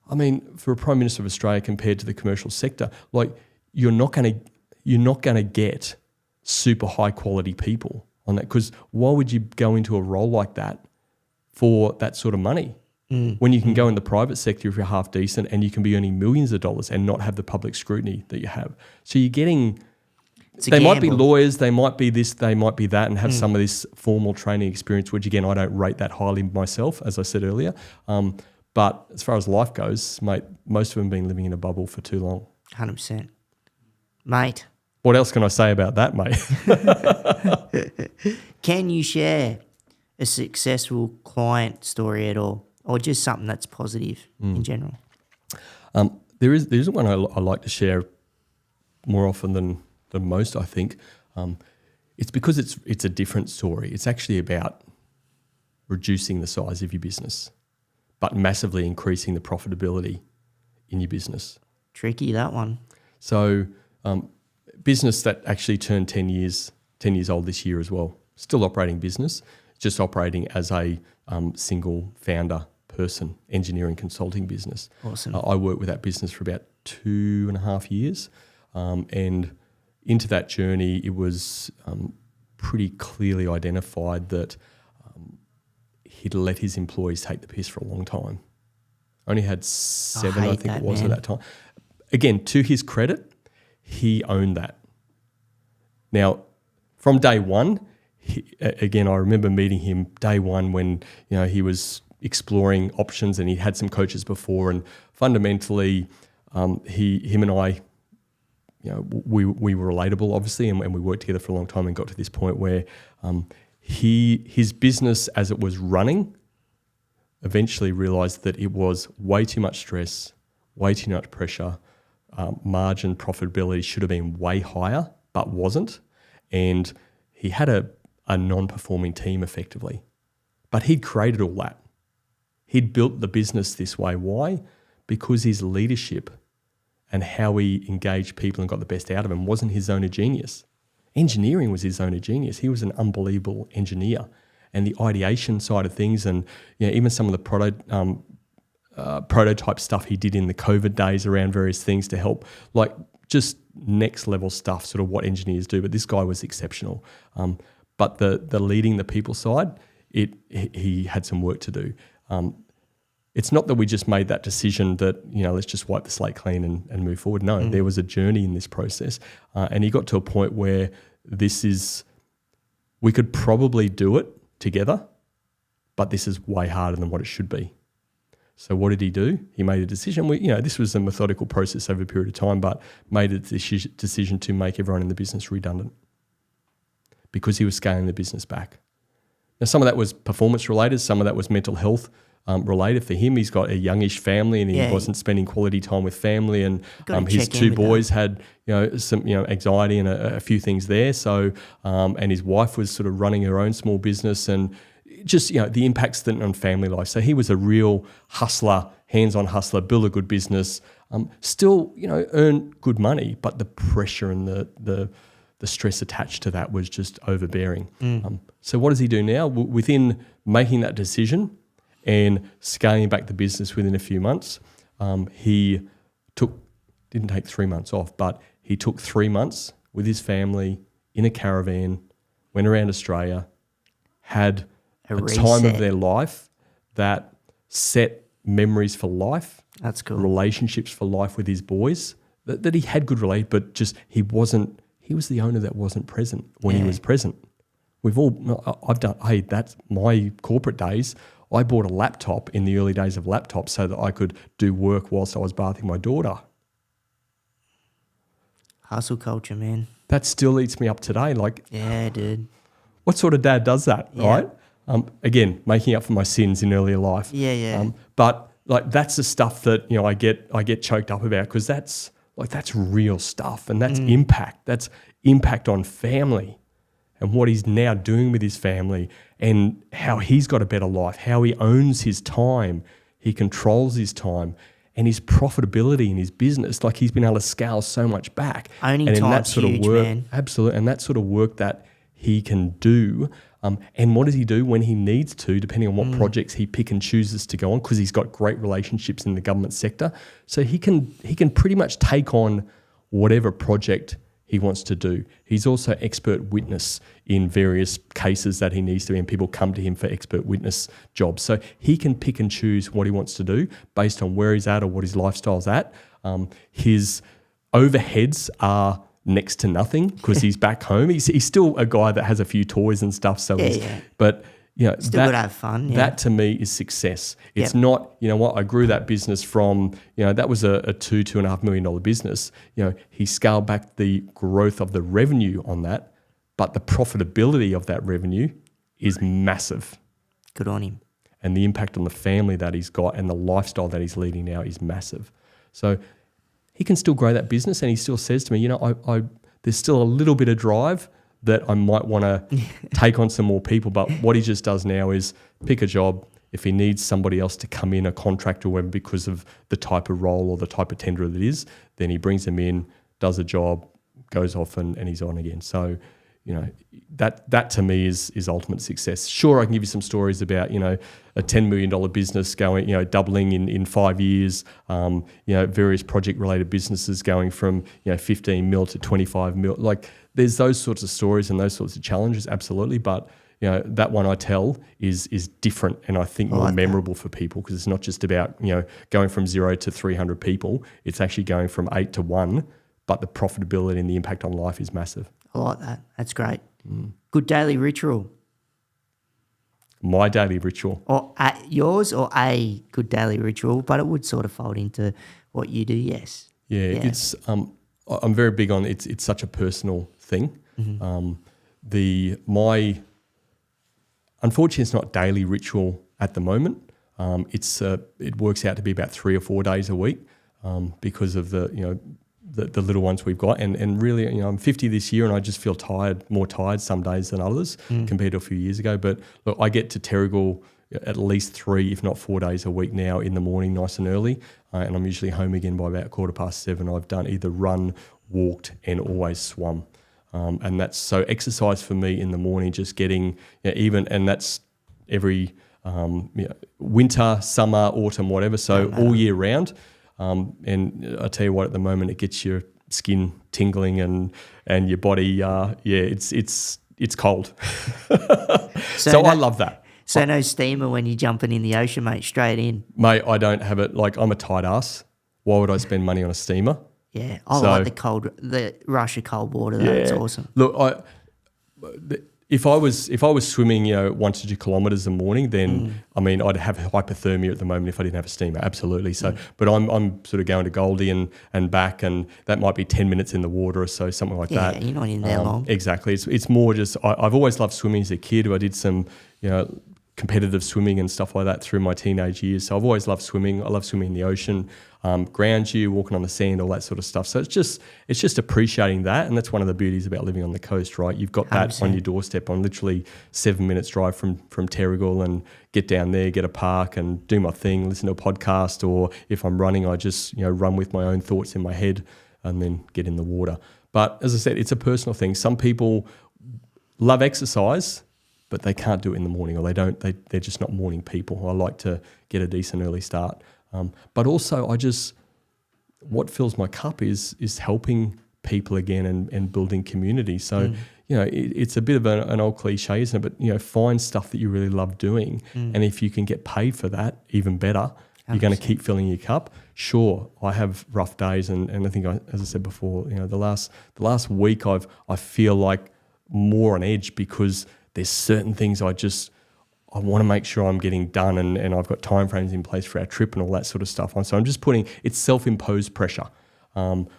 I mean, for a Prime Minister of Australia compared to the commercial sector, like you're not going to get super high quality people on that, because why would you go into a role like that for that sort of money? When you can go in the private sector if you're half decent and you can be earning millions of dollars and not have the public scrutiny that you have. So you're getting... They might be lawyers, they might be this, they might be that, and have some of this formal training experience, which again, I don't rate that highly myself, as I said earlier. But as far as life goes, mate, most of them have been living in a bubble for too long. 100%. Mate. What else can I say about that, mate? Can you share a successful client story at all, or just something that's positive in general? There is one I like to share more often than most, I think. It's because it's a different story. It's actually about reducing the size of your business, but massively increasing the profitability in your business. Tricky, that one. So business that actually turned 10 years old this year as well. Still operating business, just operating as a single founder person, engineering consulting business. Awesome. I worked with that business for about 2.5 years, and into that journey, it was pretty clearly identified that he'd let his employees take the piss for a long time. Only had 7, I think it was at that time. Again, to his credit, he owned that. Now, from day one, again, I remember meeting him day one when he was exploring options, and he had some coaches before, and fundamentally, him and I. We were relatable, obviously, and we worked together for a long time and got to this point where his business, as it was running, eventually realised that it was way too much stress, way too much pressure. Margin profitability should have been way higher, but wasn't. And he had a non-performing team effectively. But he'd created all that. He'd built the business this way. Why? Because his leadership and how he engaged people and got the best out of them wasn't his zone of genius. Engineering was his zone of genius. He was an unbelievable engineer. And the ideation side of things, and even some of the prototype stuff he did in the COVID days around various things to help, like just next level stuff, sort of what engineers do. But this guy was exceptional. But the leading the people side, he had some work to do. It's not that we just made that decision that, let's just wipe the slate clean and move forward. No, there was a journey in this process. And he got to a point where we could probably do it together, but this is way harder than what it should be. So what did he do? He made a decision. This was a methodical process over a period of time, but made a decision to make everyone in the business redundant. because he was scaling the business back. Now, some of that was performance related, some of that was mental health related for him. He's got a youngish family and he wasn't spending quality time with family, and his two boys had some anxiety and a few things there. So and his wife was sort of running her own small business, and just the impacts then on family life. So he was a real hustler, hands-on hustler, build a good business, still earn good money, but the pressure and the stress attached to that was just overbearing. So what does he do now? Within making that decision and scaling back the business within a few months, he didn't take 3 months off, but he took 3 months with his family in a caravan, went around Australia, had a time of their life that set memories for life. That's cool. Relationships for life with his boys, that he had good relate, but just he was the owner that wasn't present when he was present. That's my corporate days. I bought a laptop in the early days of laptops so that I could do work whilst I was bathing my daughter. Hustle culture, man. That still eats me up today. Yeah, dude. What sort of dad does that, right? Again, making up for my sins in earlier life. Yeah. But that's the stuff that I get choked up about, because that's real stuff, and that's impact. That's impact on family, and what he's now doing with his family, and how he's got a better life, how he owns his time, he controls his time, and his profitability in his business. He's been able to scale so much back. Owning time's huge, man. Absolutely, and that sort of work that he can do. And what does he do when he needs to, depending on what projects he pick and chooses to go on, because he's got great relationships in the government sector. So he can pretty much take on whatever project he wants to do. He's also expert witness in various cases that he needs to be, and people come to him for expert witness jobs. So he can pick and choose what he wants to do based on where he's at or what his lifestyle's at. His overheads are next to nothing because he's back home. He's still a guy that has a few toys and stuff. So but still got to have fun. Yeah. That to me is success. It's not, I grew that business from, that was a $2.5 million business. He scaled back the growth of the revenue on that, but the profitability of that revenue is massive. Good on him. And the impact on the family that he's got and the lifestyle that he's leading now is massive. So he can still grow that business, and he still says to me, there's still a little bit of drive that I might want to take on some more people. But what he just does now is pick a job. If he needs somebody else to come in, a contractor or whatever, because of the type of role or the type of tender that it is, then he brings them in, does a job, goes off, and he's on again. So, that to me is ultimate success. Sure, I can give you some stories about, a $10 million business going, doubling in 5 years, various project-related businesses going from, 15 mil to 25 mil. There's those sorts of stories and those sorts of challenges, absolutely. But, that one I tell is different, and I think more memorable for people, because it's not just about, going from 0 to 300 people. It's actually going from 8 to 1, but the profitability and the impact on life is massive. I like that. That's great. Good daily ritual. My daily ritual. Or yours, or a good daily ritual, but it would sort of fold into what you do, yes. Yeah. It's I'm very big on it's such a personal thing. Unfortunately, it's not daily ritual at the moment. It works out to be about 3 or 4 days a week because of the little ones we've got, and really, I'm 50 this year, and I just feel more tired some days than others compared to a few years ago. But look, I get to Terrigal at least 3, if not 4 days a week now in the morning, nice and early, and I'm usually home again by about 7:15. I've done either run, walked, and always swum, and that's so exercise for me in the morning. Just getting and that's every winter, summer, autumn, whatever. So all year round. And I tell you what, at the moment it gets your skin tingling and your body, it's cold. So I love that. So no steamer when you're jumping in the ocean, mate, straight in. Mate, I don't have it. I'm a tight ass. Why would I spend money on a steamer? Yeah, I like the rush of cold water. Though. It's awesome. Look, If I was swimming, 1 to 2 kilometres a morning, then I mean I'd have hypothermia at the moment if I didn't have a steamer. Absolutely. So, but I'm sort of going to Goldie and back, and that might be 10 minutes in the water or so, something like that. Yeah, you're not in there long. Exactly. It's more just I've always loved swimming as a kid. I did some competitive swimming and stuff like that through my teenage years. So I've always loved swimming. I love swimming in the ocean, ground you, walking on the sand, all that sort of stuff. So it's just appreciating that, and that's one of the beauties about living on the coast, right? You've got that 100%. On your doorstep. I'm literally 7 minutes drive from Terrigal, and get down there, get a park, and do my thing, listen to a podcast, or if I'm running, I just run with my own thoughts in my head, and then get in the water. But as I said, it's a personal thing. Some people love exercise, but they can't do it in the morning, or they're just not morning people. I like to get a decent early start. But also what fills my cup is helping people again and building community. So, it's a bit of an old cliche, isn't it? But, find stuff that you really love doing. And if you can get paid for that, even better, 100%. You're going to keep filling your cup. Sure, I have rough days. And I think, as I said before, the last week I feel like more on edge, because there's certain things I want to make sure I'm getting done, and I've got timeframes in place for our trip and all that sort of stuff. So I'm just it's self-imposed pressure,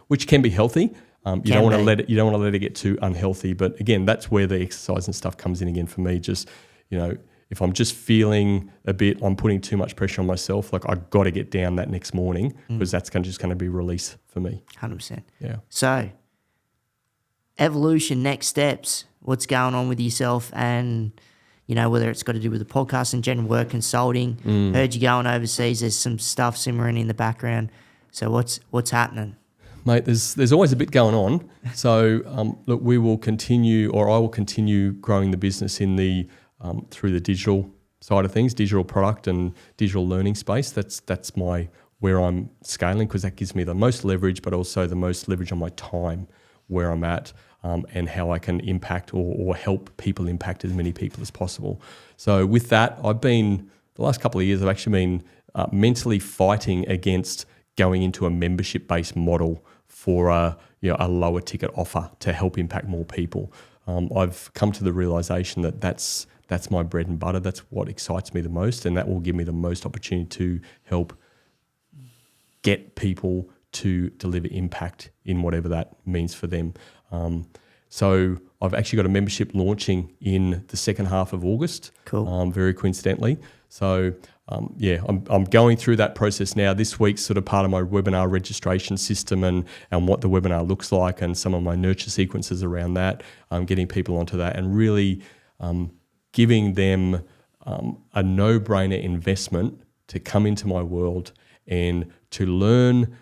which can be healthy. You don't want to let it get too unhealthy. But again, that's where the exercise and stuff comes in again for me. Just if I'm just feeling a bit, I'm putting too much pressure on myself. Like I've got to get down that next morning, because that's just going to be release for me. 100%. Yeah. So, evolution, next steps. What's going on with yourself, and whether it's got to do with the podcast and general work, consulting. Heard you going overseas. There's some stuff simmering in the background. So what's happening, mate? There's always a bit going on. So look, we will continue, or I will continue growing the business in the through the digital side of things, digital product and digital learning space. That's where I'm scaling, because that gives me the most leverage, but also the most leverage on my time, where I'm at. And how I can impact or help people impact as many people as possible. So with that, the last couple of years, I've actually been mentally fighting against going into a membership-based model for a lower ticket offer to help impact more people. I've come to the realization that that's my bread and butter. That's what excites me the most, and that will give me the most opportunity to help get people to deliver impact in whatever that means for them. So I've actually got a membership launching in the second half of August. Cool. Very coincidentally. So I'm going through that process now. This week's sort of part of my webinar registration system and what the webinar looks like, and some of my nurture sequences around that. Getting people onto that, and really giving them a no-brainer investment to come into my world and to learn,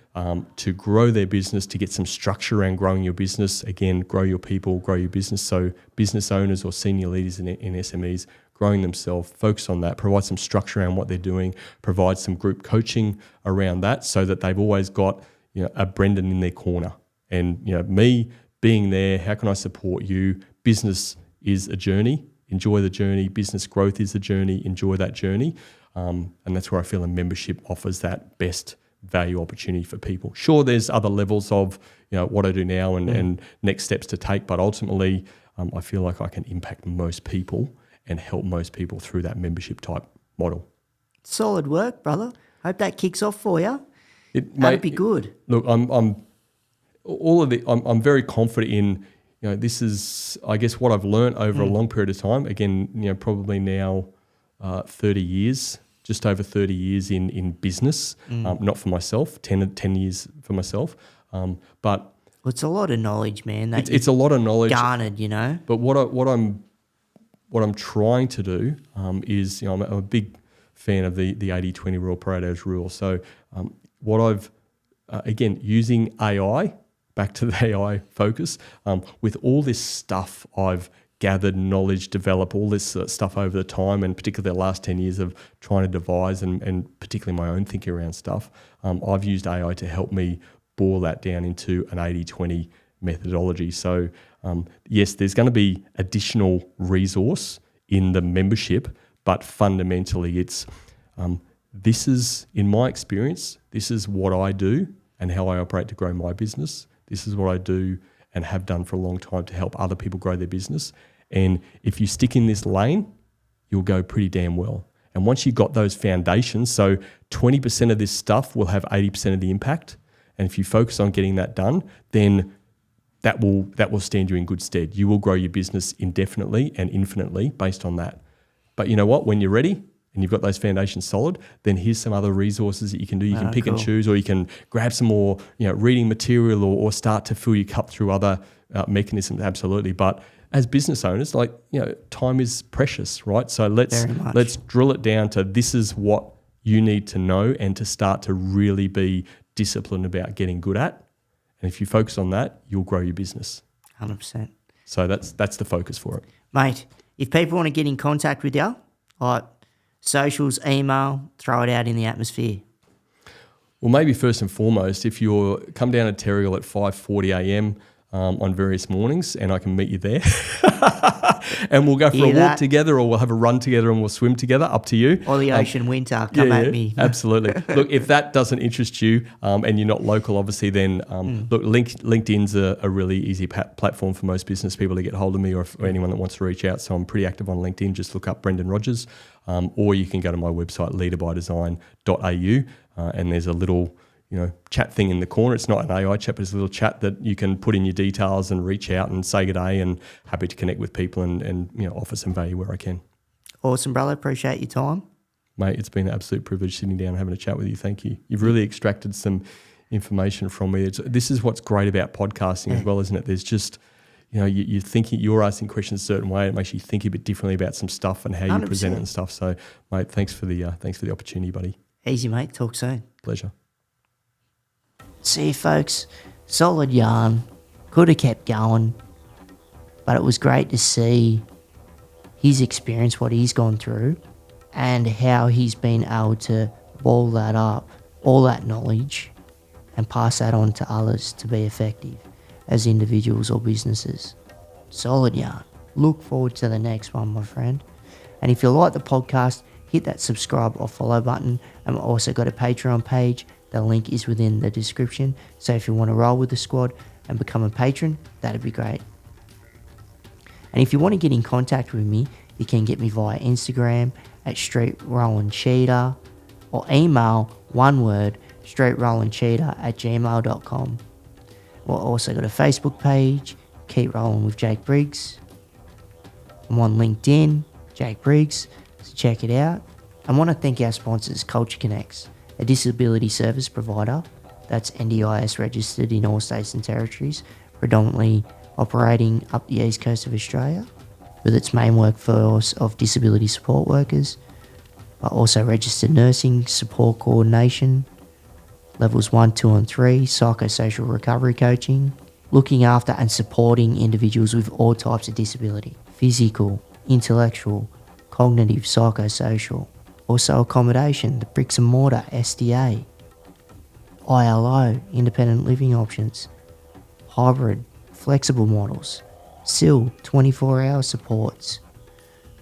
to grow their business, to get some structure around growing your business. Again, grow your people, grow your business. So business owners or senior leaders in SMEs, growing themselves, focus on that, provide some structure around what they're doing, provide some group coaching around that, so that they've always got a Brendan in their corner. And me being there, how can I support you? Business is a journey. Enjoy the journey. Business growth is a journey. Enjoy that journey. And that's where I feel a membership offers that best value opportunity for people. Sure, there's other levels of what I do now and next steps to take, but ultimately I feel like I can impact most people and help most people through that membership type model. Solid work, brother. Hope that kicks off for you. That'd be good. Look, I'm very confident in this is, I guess, what I've learned over a long period of time. Again, probably now 30 years. Just over 30 years in business, not for myself, 10 years for myself. But it's a lot of knowledge, man. It's a lot of knowledge garnered, But what I'm trying to do is, I'm a big fan of the 80-20 rule, Pareto's rule. So what I've again, using AI, back to the AI focus, with all this stuff I've gathered, knowledge, develop all this stuff over the time, and particularly the last 10 years of trying to devise and particularly my own thinking around stuff, I've used AI to help me boil that down into an 80-20 methodology. So yes, there's going to be additional resource in the membership, but fundamentally it's this is, in my experience, this is what I do and how I operate to grow my business. This is what I do and have done for a long time to help other people grow their business. And if you stick in this lane, you'll go pretty damn well. And once you've got those foundations, so 20% of this stuff will have 80% of the impact. And if you focus on getting that done, then that will stand you in good stead. You will grow your business indefinitely and infinitely based on that. But you know what? When you're ready and you've got those foundations solid, then here's some other resources that you can do. You can pick and choose, or you can grab some more, reading material, or start to fill your cup through other mechanisms. Absolutely. But as business owners, time is precious, right? So let's drill it down to this is what you need to know and to start to really be disciplined about getting good at. And if you focus on that, you'll grow your business. 100%. So that's the focus for it. Mate, if people want to get in contact with you, like socials, email, throw it out in the atmosphere. Well, maybe first and foremost, if you're come down to Terrigal at 5:40 a.m. On various mornings, and I can meet you there, and we'll go for a walk together, or we'll have a run together, and we'll swim together. Up to you. Or the ocean winter, come at me. Absolutely. Look, if that doesn't interest you, and you're not local, obviously, then look, LinkedIn's a really easy platform for most business people to get hold of me, or anyone that wants to reach out. So I'm pretty active on LinkedIn. Just look up Brendan Rogers, or you can go to my website leaderbydesign.au, and there's a little chat thing in the corner. It's not an AI chat, but it's a little chat that you can put in your details and reach out and say good day, and happy to connect with people and offer some value where I can. Awesome, brother. Appreciate your time. Mate, it's been an absolute privilege sitting down and having a chat with you. Thank you. You've really extracted some information from me. This is what's great about podcasting as well, isn't it? There's just, you're thinking, you're asking questions a certain way. It makes you think a bit differently about some stuff and how 100%. You present it and stuff. So, mate, thanks for the opportunity, buddy. Easy, mate. Talk soon. Pleasure. See you, folks. Solid yarn. Could have kept going, but it was great to see his experience, what he's gone through, and how he's been able to ball that up, all that knowledge, and pass that on to others to be effective as individuals or businesses. Solid yarn. Look forward to the next one, my friend. And if you like the podcast, hit that subscribe or follow button. And we've also got a Patreon page. The link is within the description. So if you want to roll with the squad and become a patron, that'd be great. And if you want to get in contact with me, you can get me via Instagram at streetrollandcheetah, or email one word, streetrollandcheetah@gmail.com. We've also got a Facebook page, Keep Rolling with Jake Briggs. I'm on LinkedIn, Jake Briggs, so check it out. I want to thank our sponsors, Culture Connects, a disability service provider that's NDIS registered in all states and territories, predominantly operating up the east coast of Australia, with its main workforce of disability support workers, but also registered nursing, support coordination, levels 1, 2 and 3, psychosocial recovery coaching, looking after and supporting individuals with all types of disability, physical, intellectual, cognitive, psychosocial. Also accommodation, the bricks and mortar, SDA, ILO, independent living options, hybrid, flexible models, SIL, 24-hour supports,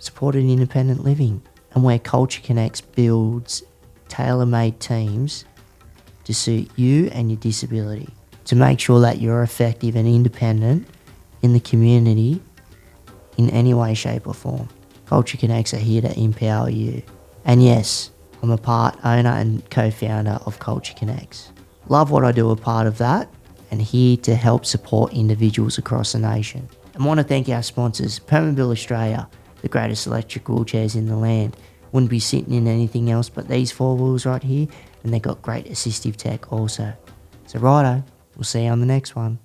supported independent living, and where Culture Connects builds tailor-made teams to suit you and your disability, to make sure that you're effective and independent in the community in any way, shape or form. Culture Connects are here to empower you. And yes, I'm a part owner and co-founder of Culture Connects. Love what I do, a part of that, and here to help support individuals across the nation. I want to thank our sponsors, Permabil Australia, the greatest electric wheelchairs in the land. Wouldn't be sitting in anything else but these 4 wheels right here, and they've got great assistive tech also. So righto, we'll see you on the next one.